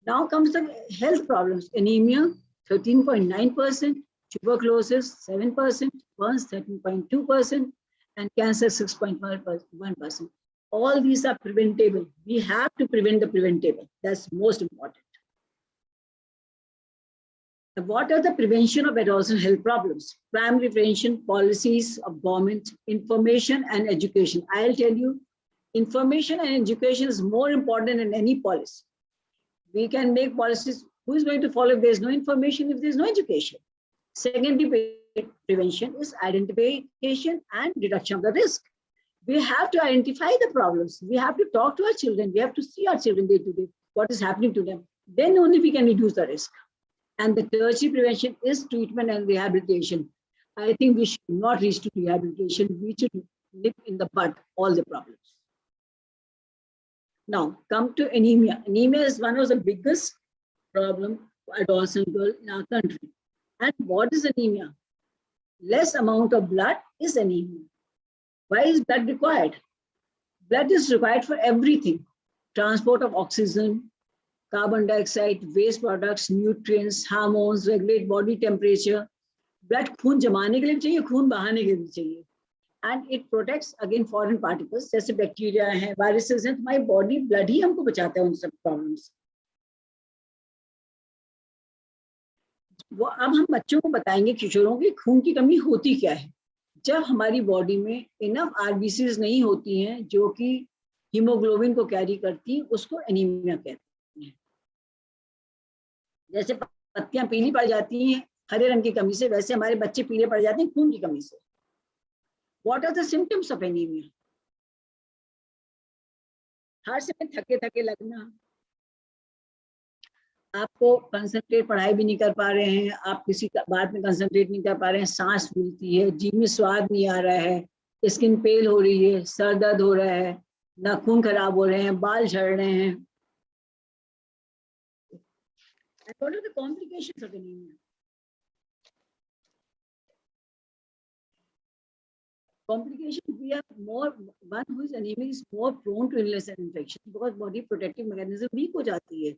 Now comes the health problems. Anemia, 13.9%, tuberculosis, 7%, burns, 13.2%, and cancer, 6.1%. All these are preventable. We have to prevent the preventable. That's most important. Now, what are the prevention of adolescent health problems? Primary prevention policies of government, information and education. I'll tell you, information and education is more important than any policy. We can make policies. Who is going to follow if there's no information, if there's no education? Secondly, prevention is identification and reduction of the risk. We have to identify the problems. We have to talk to our children. We have to see our children day to day, what is happening to them. Then only we can reduce the risk. And the tertiary prevention is treatment and rehabilitation. I think we should not reach to rehabilitation. We should nip in the bud all the problems. Now, come to anemia. Anemia is one of the biggest problems for adolescent girls in our country. And what is anemia? Less amount of blood is anemia. Why is blood required? Blood is required for everything. Transport of oxygen, carbon dioxide, waste products, nutrients, hormones, regulate body temperature. Blood खून जमाने के लिए चाहिए, खून बहाने के लिए चाहिए. And it protects against foreign particles, जैसे बैक्टीरिया हैं, वायरसेस हैं. हमारी बॉडी ब्लड ही हमको बचाता है उन सब प्रॉब्लम्स. वो अब हम बच्चों को बताएंगे, किशोरों की खून की कमी होती क्या है. जब हमारी बॉडी में इनफ आरबीसीज नहीं होती हैं जो कि हीमोग्लोबिन को कैरी करती, उसको एनीमिया कहते हैं. जैसे पत्तियां पीली पड़ जाती हैं हरे रंग की कमी से, वैसे हमारे बच्चे पीले पड़ जाते हैं खून की कमी से. What are the symptoms of anemia? हर समय थके थके लगना, आपको कंसंट्रेट पढ़ाई भी नहीं कर पा रहे हैं, आप किसी बात में कंसंट्रेट नहीं कर पा रहे हैं, सांस फूलती है, जीभ में स्वाद नहीं आ रहा है, स्किन पेल हो रही है, सर दर्द हो रहा है, नाखून खराब हो रहे हैं, बाल झड़ रहे हैं. And what are the complications of anemia? Complications, we have more, one who is anemic is more prone to illness and infection because body protective mechanism weak हो जाती है,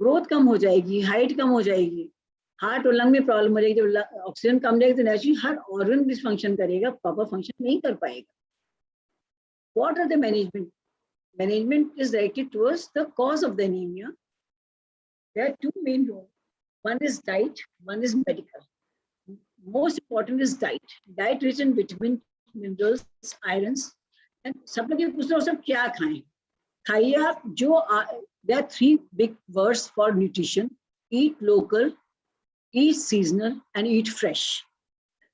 ग्रोथ कम हो जाएगी, हाइट कम हो जाएगी, हार्ट और लंग में problem हो जाएगी. जब ऑक्सीजन कम जाएगी तो नेचुरली हर ऑर्गन डिसफंक्शन करेगा, प्रॉपर फंक्शन नहीं कर पाएगा. What are the management? Management is directed towards the cause of the anemia. There are two main roles. One is diet, one is medical. Most important is diet. Diet rich in vitamin, minerals, irons. And सब लोग ये पूछ रहे हो सब क्या खाएं? खाइए आप जो there are three big words for nutrition: eat local, eat seasonal, and eat fresh.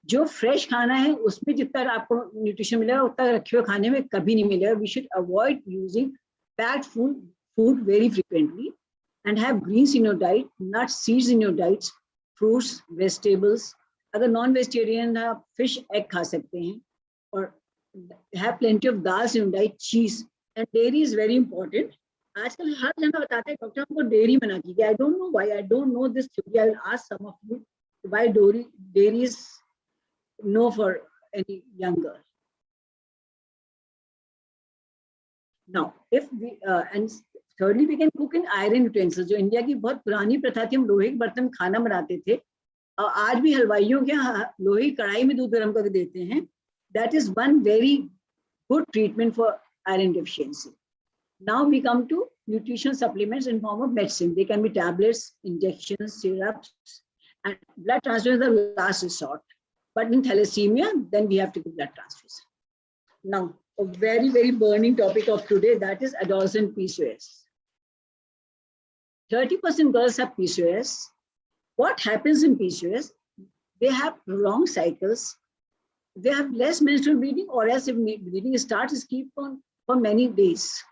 जो फ्रेश खाना है उसमें जितना आपको न्यूट्रिशन मिलेगा उतना रखे हुए खाने में कभी नहीं मिलेगा. We should avoid using packed food very frequently and have greens in your diet, nuts, seeds in your diets, fruits, vegetables. अगर नॉन वेजिटेरियन आप फिश एग खा सकते हैं और have plenty of dals in your diet, cheese, and dairy is very important. आजकल हर जना बताते हैं डॉक्टर हमको डेयरी मना कीजिए. I don't know why. I don't know this theory. I will ask some of you why dairy is no for any young girl. Now, if we and thirdly, we can cook in iron utensils. जो India की बहुत पुरानी प्रथा थी, हम लोहे के बर्तन में खाना बनाते थे और आज भी हलवाइयों के यहाँ लोहे की कढ़ाई में दूध गर्म करके देते हैं. That is one very good treatment for iron deficiency. Now we come to nutrition supplements in form of medicine. They can be tablets, injections, syrups, and blood transfusion is the last resort. But in thalassemia, then we have to give blood transfusion. Now, a very, very burning topic of today, that is adolescent PCOS. 30% girls have PCOS. What happens in PCOS? They have prolonged cycles. They have less menstrual bleeding, or else if bleeding starts, it keeps on for many days.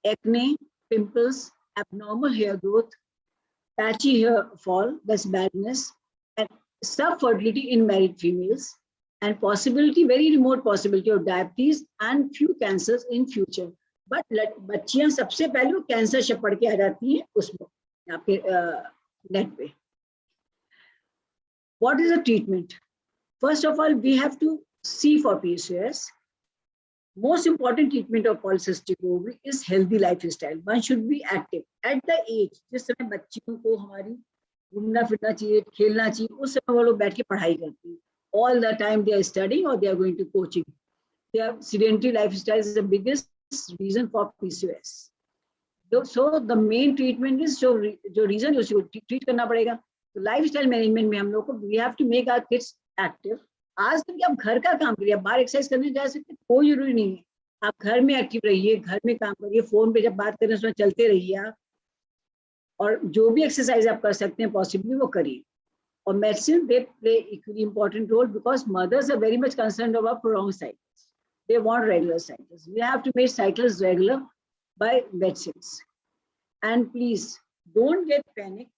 Acne, pimples, abnormal hair growth, patchy hair fall, that's badness, and subfertility in married females, and possibility, very remote possibility of diabetes and few cancers in future. But बच्चियां सबसे पहले वो cancer से पढ़ के आ जाती हैं उसमें आपके नेट पे. What is the treatment? First of all, we have to see for PCOS. Most important treatment of polycystic ovary is healthy lifestyle. One should be active at the age. जिस समय बच्चियों को हमारी घूमना फिरना चाहिए, खेलना चाहिए, उस समय वो लोग बैठ के पढ़ाई करती हैं. All the time they are studying or they are going to coaching. Their sedentary lifestyle is the biggest reason for PCOS. So the main treatment is जो reason है उसको treat करना पड़ेगा. तो lifestyle management में हम लोग को we have to make our kids active. आज तक आप घर का काम करिए, बाहर एक्सरसाइज करने जा सकते, कोई जरूरी नहीं है. आप घर में एक्टिव रहिए, घर में काम करिए, फोन पे जब बात करें उसमें चलते रहिए आप, और जो भी एक्सरसाइज आप कर सकते हैं पॉसिबली वो करिए. और medicine, they play equally important role because mothers are very much concerned about prolonged cycles. They want regular cycles. We have to make cycles regular by medicines. And please don't get panicked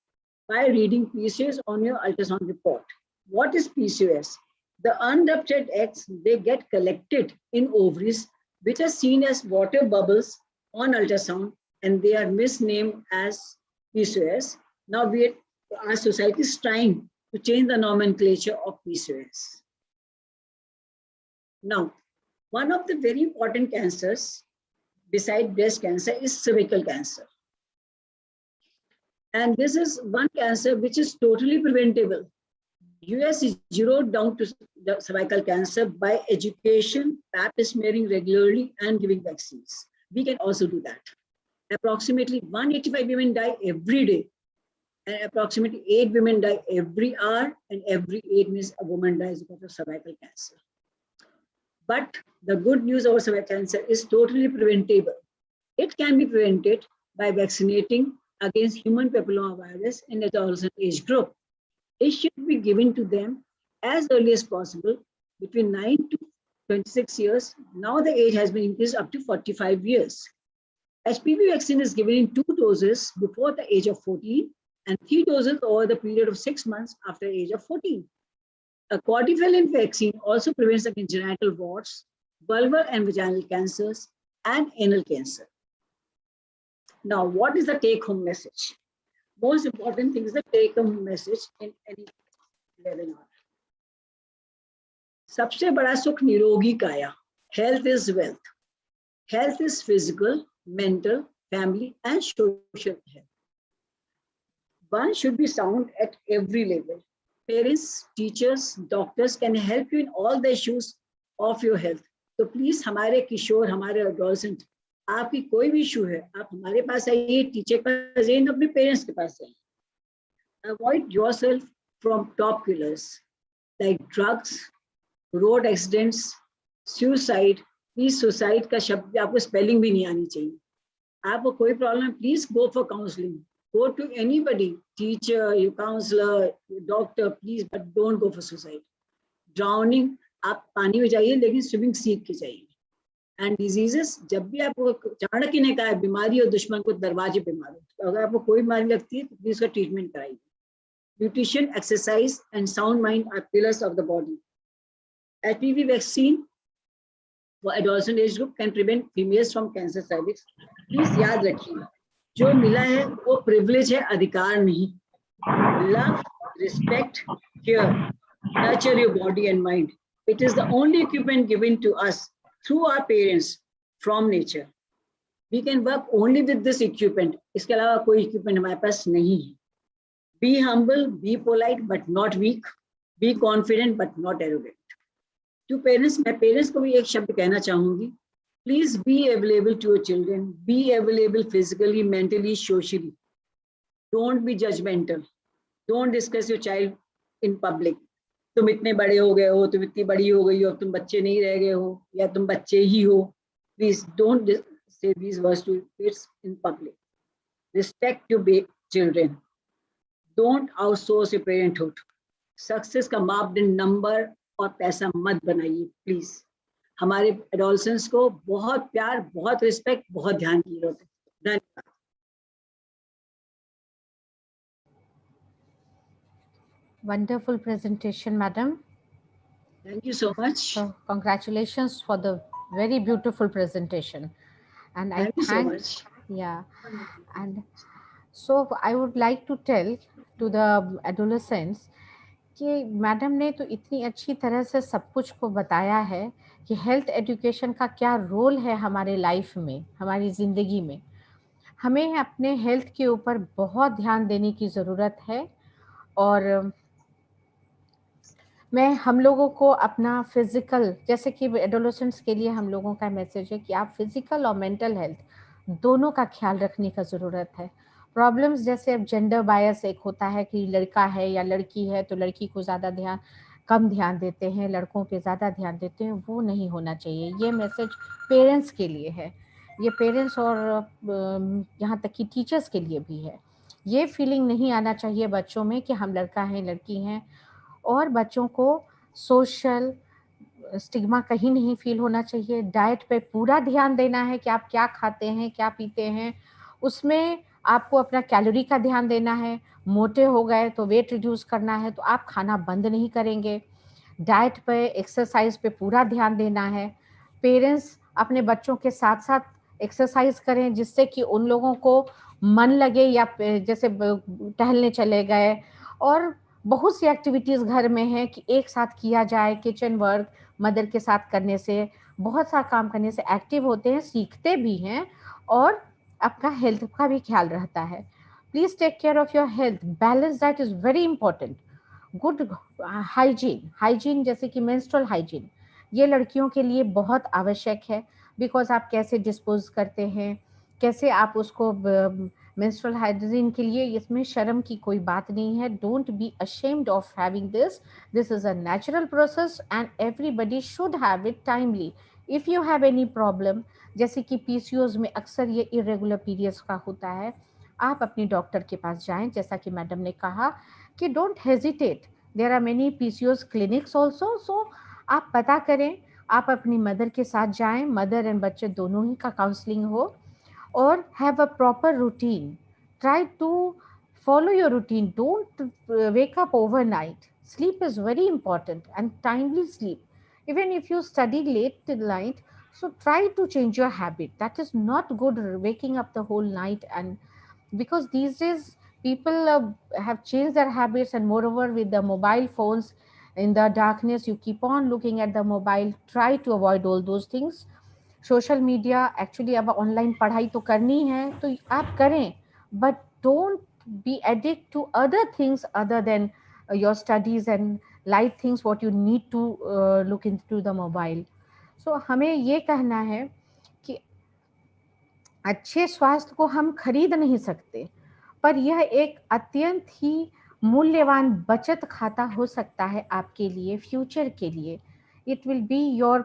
by reading PCOS on your ultrasound report. What is PCOS? The unruptured eggs, they get collected in ovaries, which are seen as water bubbles on ultrasound, and they are misnamed as PCOS. Now our society is trying to change the nomenclature of PCOS. Now, one of the very important cancers beside breast cancer is cervical cancer. And this is one cancer which is totally preventable. US is zeroed down to the cervical cancer by education, pap smearing regularly, and giving vaccines. We can also do that. Approximately 185 women die every day, and approximately 8 women die every hour, and every 8 minutes a woman dies because of cervical cancer. But the good news about cervical cancer is totally preventable. It can be prevented by vaccinating against human papillomavirus in adolescent age group. It should be given to them as early as possible, between 9 to 26 years. Now the age has been increased up to 45 years. HPV vaccine is given in 2 doses before the age of 14 and 3 doses over the period of 6 months after the age of 14. A quadrivalent vaccine also prevents against genital warts, vulvar and vaginal cancers, and anal cancer. Now, what is the take-home message? Most important thing is the take-home message in any webinar. सबसे बड़ा सुख निरोगी काया. Health is wealth. Health is physical, mental, family, and social health. One should be sound at every level. Parents, teachers, doctors can help you in all the issues of your health. तो please हमारे किशोर, हमारे adolescent, आपकी कोई भी issue है, आप हमारे पास आइए, टीचर के पास आइए, अपने पेरेंट्स के पास आइए. Avoid yourself from top killers like drugs, road accidents, suicide. Please suicide का शब्द आपको स्पेलिंग भी नहीं आनी चाहिए. आपको कोई प्रॉब्लम है, please go for counselling. Go to anybody, teacher, your counselor, your doctor, please, but don't go for suicide. Drowning, आप पानी में जाइए लेकिन स्विमिंग सीख के जाइए. And diseases, जब भी आपको चाणक्य ने कहा है बीमारी और दुश्मन को दरवाजे पे मारो, तो अगर आपको कोई बीमारी लगती है तो प्लीज उसका ट्रीटमेंट कराइए. Nutrition, exercise, and sound mind are pillars of the body. HPV vaccine for adolescent age group can prevent females from cancer cervix. Please याद रखिए, जो मिला है वो प्रिविलेज है, अधिकार नहीं. Love, respect, care, nurture your body and mind. It is the only equipment given to us through our parents from nature. We can work only with this equipment. इसके अलावा कोई equipment हमारे पास नहीं है. Be humble, be polite, but not weak. Be confident, but not arrogant. To parents, मैं parents को भी एक शब्द कहना चाहूंगी. Please be available to your children. Be available physically, mentally, socially. Don't be judgmental. Don't discuss your child in public. तुम इतने बड़े हो गए हो, तुम इतनी बड़ी हो गई हो, तुम बच्चे नहीं रह गए हो, या तुम बच्चे ही हो. Please don't say these words to kids in public. Respect your children. Don't outsource your parenthood. Success का मापदंड नंबर और पैसा मत बनाइए प्लीज. हमारे एडोलसेंस को बहुत प्यार, बहुत रिस्पेक्ट, बहुत ध्यान की जरूरत है. धन्यवाद. Wonderful presentation, madam. Thank you so much. So congratulations for the very beautiful presentation. And thank you so much. Yeah. And so I would like to tell to the adolescents कि madam ने तो इतनी अच्छी तरह से सब कुछ को बताया है कि हेल्थ एजुकेशन का क्या रोल है हमारे लाइफ में, हमारी ज़िंदगी में. हमें अपने हेल्थ के ऊपर बहुत ध्यान देने की ज़रूरत है. और मैं हम लोगों को अपना फिज़िकल, जैसे कि एडोलेसेंट्स के लिए हम लोगों का मैसेज है कि आप फिज़िकल और मेंटल हेल्थ दोनों का ख्याल रखने का ज़रूरत है. प्रॉब्लम्स जैसे अब जेंडर बायस एक होता है कि लड़का है या लड़की है तो लड़की को ज़्यादा कम ध्यान देते हैं, लड़कों पे ज़्यादा ध्यान देते हैं, वो नहीं होना चाहिए. ये मैसेज पेरेंट्स के लिए है, ये पेरेंट्स और यहाँ तक कि टीचर्स के लिए भी है. ये फीलिंग नहीं आना चाहिए बच्चों में कि हम लड़का हैं लड़की हैं. और बच्चों को सोशल स्टिग्मा कहीं नहीं फील होना चाहिए. डाइट पे पूरा ध्यान देना है कि आप क्या खाते हैं, क्या पीते हैं. उसमें आपको अपना कैलोरी का ध्यान देना है. मोटे हो गए तो वेट रिड्यूस करना है तो आप खाना बंद नहीं करेंगे. डाइट पे, एक्सरसाइज पे पूरा ध्यान देना है. पेरेंट्स अपने बच्चों के साथ साथ एक्सरसाइज करें जिससे कि उन लोगों को मन लगे, या जैसे टहलने चले गए. और बहुत सी एक्टिविटीज़ घर में हैं कि एक साथ किया जाए. किचन वर्क मदर के साथ करने से, बहुत सा काम करने से एक्टिव होते हैं, सीखते भी हैं और आपका हेल्थ का भी ख्याल रहता है. Please take care of your health. Balance diet is very important. Good hygiene जैसे कि मेंस्ट्रुअल हाइजीन, ये लड़कियों के लिए बहुत आवश्यक है. बिकॉज आप कैसे डिस्पोज करते हैं, कैसे आप उसको मेंस्ट्रुअल हाइजीन के लिए इसमें शर्म की कोई बात नहीं है. Don't be ashamed of having this. This is a natural process and everybody should have it timely. If you have any problem, जैसे कि पीसीओज में अक्सर ये इरेगुलर पीरियड्स का होता है, आप अपने डॉक्टर के पास जाएं. जैसा कि मैडम ने कहा कि don't hesitate, there are many PCOS clinics also. So आप पता करें, आप अपनी मदर के साथ जाएं, मदर एंड बच्चे दोनों ही का काउंसलिंग हो. और have a proper routine. Try to follow your routine. Don't wake up overnight. Sleep is very important, and timely sleep. Even if you study late till night, so try to change your habit. That is not good, waking up the whole night. And because these days people have changed their habits, and moreover with the mobile phones, in the darkness you keep on looking at the mobile. Try to avoid all those things. Social media actually अब online पढ़ाई तो करनी है तो आप करें, but don't be addict to other things other than your studies and light things what you need to look into the mobile. So हमें ये कहना है कि अच्छे स्वास्थ्य को हम खरीद नहीं सकते, पर यह एक अत्यंत ही मूल्यवान बचत खाता हो सकता है आपके लिए, फ्यूचर के लिए. It will be your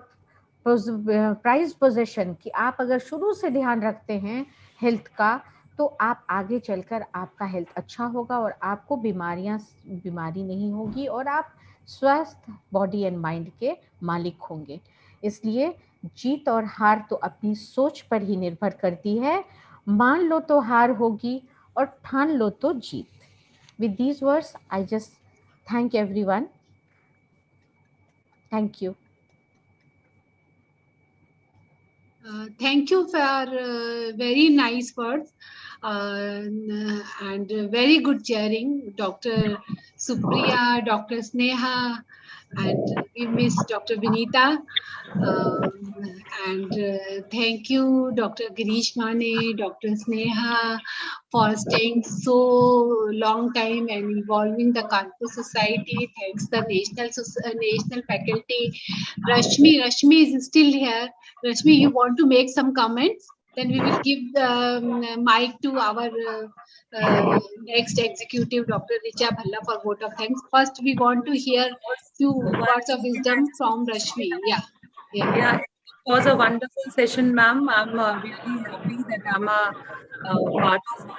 prize possession कि आप अगर शुरू से ध्यान रखते हैं हेल्थ का, तो आप आगे चलकर आपका हेल्थ अच्छा होगा और आपको बीमारी नहीं होगी और आप स्वस्थ बॉडी एंड माइंड के मालिक होंगे. इसलिए जीत और हार तो अपनी सोच पर ही निर्भर करती है. मान लो तो हार होगी और ठान लो तो जीत. With these words, I just thank everyone. Thank you. Thank you for very nice words and very good sharing, Dr. Supriya, Dr. Sneha, and we miss Dr. Vinita. And thank you, Dr. Girish Mane, Dr. Sneha, for staying so long time and involving the Kanpur Society. Thanks the national faculty. Rashmi is still here. Rashmi, you want to make some comments? Then we will give the mic to our next executive, Dr. Richa Bhalla, for vote of thanks. First, we want to hear few words of wisdom from Rashmi. Yeah, it was a wonderful session, ma'am. I'm really happy that I'm a part of it.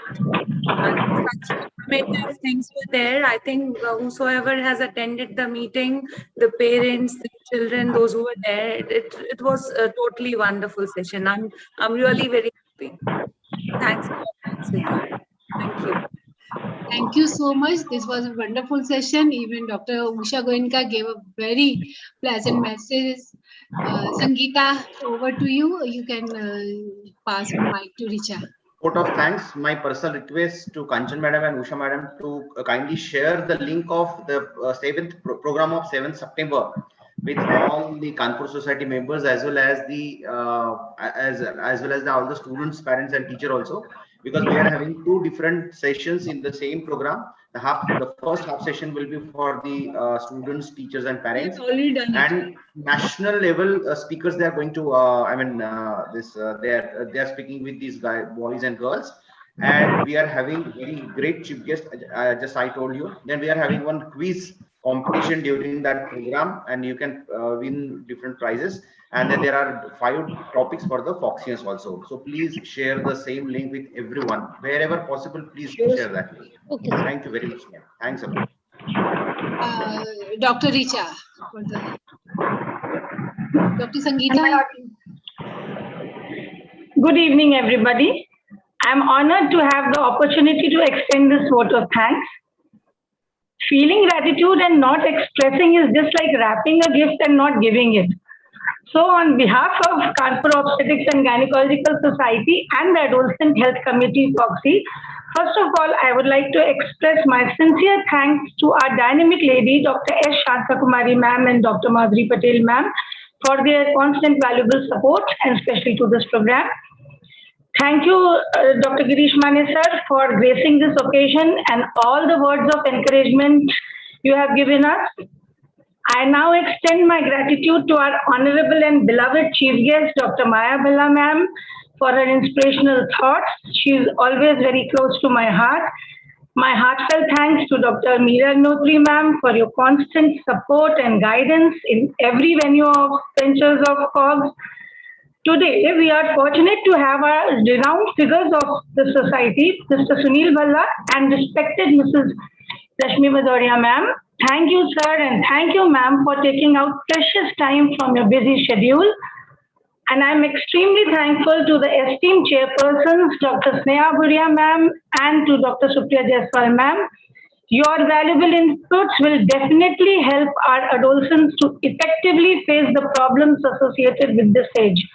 And such informative things were there. I think whosoever has attended the meeting, the parents, the children, those who were there, it was a totally wonderful session. I'm really very happy. Thanks. Thank you. Thank you so much. This was a wonderful session. Even Dr. Usha Goenka gave a very pleasant message. Sangeeta, over to you. You can pass the mic to Richa. Vote of thanks. My personal request to Kanchan Madam and Usha Madam to kindly share the link of the 7th program of 7th September with all the Kanpur Society members, as well as the all the students, parents, and teacher also, because we are having 2 different sessions in the same program. The first half session will be for the students, teachers, and parents. And national level speakers, they are going to they are speaking with these boys and girls. And we are having very great chief guest, just I told you. Then we are having one quiz competition during that program, and you can win different prizes. And then there are 5 topics for the Foxians also. So please share the same link with everyone wherever possible. Please share that link. Okay. Thank you very much, ma'am. Thanks a lot. Dr. Richa, Dr. Sangeeta. Good evening, everybody. I'm honored to have the opportunity to extend this vote of thanks. Feeling gratitude and not expressing is just like wrapping a gift and not giving it. So on behalf of Kanpur Obstetrics and Gynecological Society and the Adolescent Health Committee, FOXY, first of all, I would like to express my sincere thanks to our dynamic lady, Dr. S. Shantakumari ma'am and Dr. Madhuri Patel ma'am, for their constant valuable support, and especially to this program. Thank you, Dr. Girish Mane sir, for gracing this occasion and all the words of encouragement you have given us. I now extend my gratitude to our honorable and beloved chief guest, Dr. Maya Bhalla ma'am, for her inspirational thoughts. She is always very close to my heart. My heartfelt thanks to Dr. Meera Notri ma'am for your constant support and guidance in every venue of ventures of COGS. Today, we are fortunate to have our renowned figures of the society, Mr. Sunil Bhalla and respected Mrs. Rashmi Bhadoria ma'am. Thank you, sir, and thank you, ma'am, for taking out precious time from your busy schedule. And I'm extremely thankful to the esteemed chairpersons, Dr. Sneha Buria ma'am and to Dr. Supriya Jaiswal ma'am. Your valuable inputs will definitely help our adolescents to effectively face the problems associated with this age.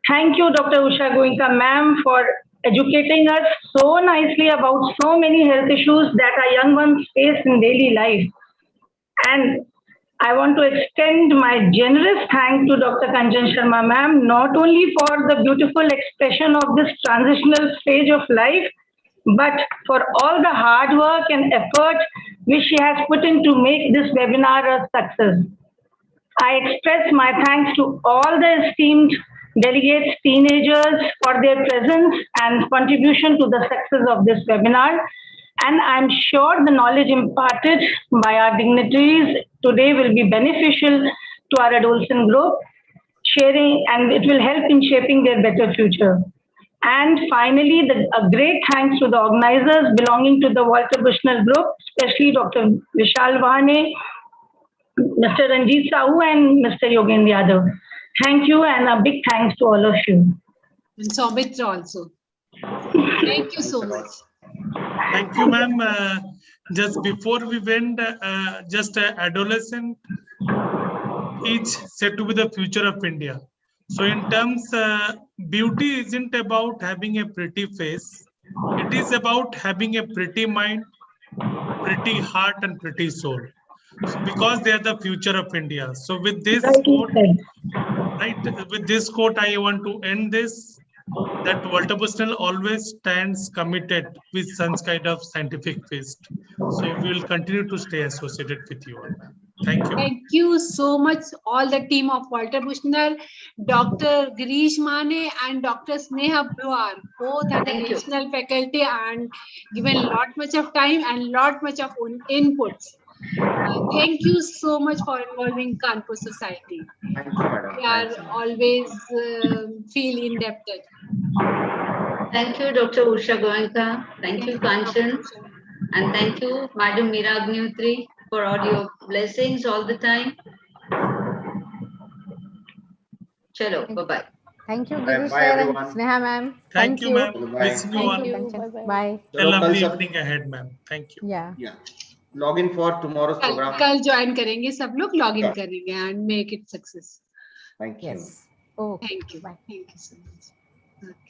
Thank you, Dr. Usha Goenka ma'am, for educating us so nicely about so many health issues that our young ones face in daily life. And I want to extend my generous thanks to Dr. Kanchan Sharma ma'am, not only for the beautiful expression of this transitional stage of life, but for all the hard work and effort which she has put in to make this webinar a success. I express my thanks to all the esteemed delegates, teenagers for their presence and contribution to the success of this webinar. And I'm sure the knowledge imparted by our dignitaries today will be beneficial to our adolescent group, sharing, and it will help in shaping their better future. And finally, a great thanks to the organizers belonging to the Walter Bushnell group, especially Dr. Vishal Vahane, Mr. Ranjit Sahu, and Mr. Yogendra Yadav. Thank you, and a big thanks to all of you. And Soumitra also. Thank you so much. Thank you, ma'am. Just before we went, adolescent is said to be the future of India. So in terms, beauty isn't about having a pretty face. It is about having a pretty mind, pretty heart, and pretty soul. So because they are the future of India. So with this quote, with this quote, I want to end this. That Walter Bushnell always stands committed with such kind of scientific feast. So we will continue to stay associated with you all. Thank you. Thank you so much, all the team of Walter Bushnell, Dr. Girish Mane and Dr. Sneha Buria, both are the additional faculty and given lot much of time and lot much of inputs. Thank you so much for involving Kanpur society. Thank you, madam. We are always feel indebted. Thank you, Dr. Usha Goenka. Thank you, Kanchan. And thank you, Madam Meera Agnihotri, for all your blessings all the time. Chalo, bye-bye. Thank you, Bye, Girish bye, sir and everyone. Sneha ma'am. Thank you, ma'am. Wishing you all Bye. a lovely evening ahead, ma'am. Thank you. Yeah. Log in for tomorrow's program. कल join करेंगे सब लोग log in करेंगे and make it success. Thank you. Yes. Oh. Thank you. Thank you so much. Okay.